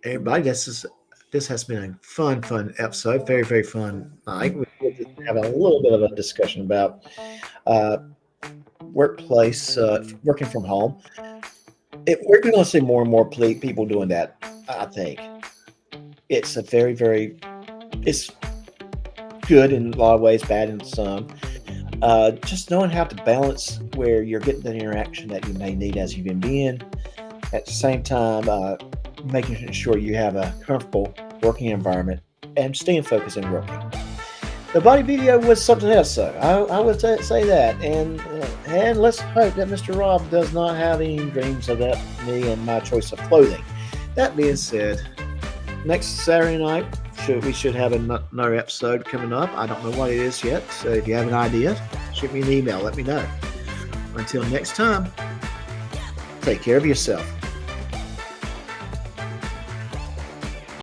everybody, this has been a fun episode. Very, very fun night. We have a little bit of a discussion about workplace, working from home. We're going to see more and more people doing that. I think it's a very, very, it's good in a lot of ways, bad in some. Just knowing how to balance where you're getting the interaction that you may need as you've been, at the same time, making sure you have a comfortable working environment and staying focused and working. The body video was something else, though. I would say that, and let's hope that Mr. Rob does not have any dreams about me and my choice of clothing. That being said, next Saturday night we should have another episode coming up. I don't know what it is yet, so if you have an idea, shoot me an email. Let me know. Until next time, take care of yourself.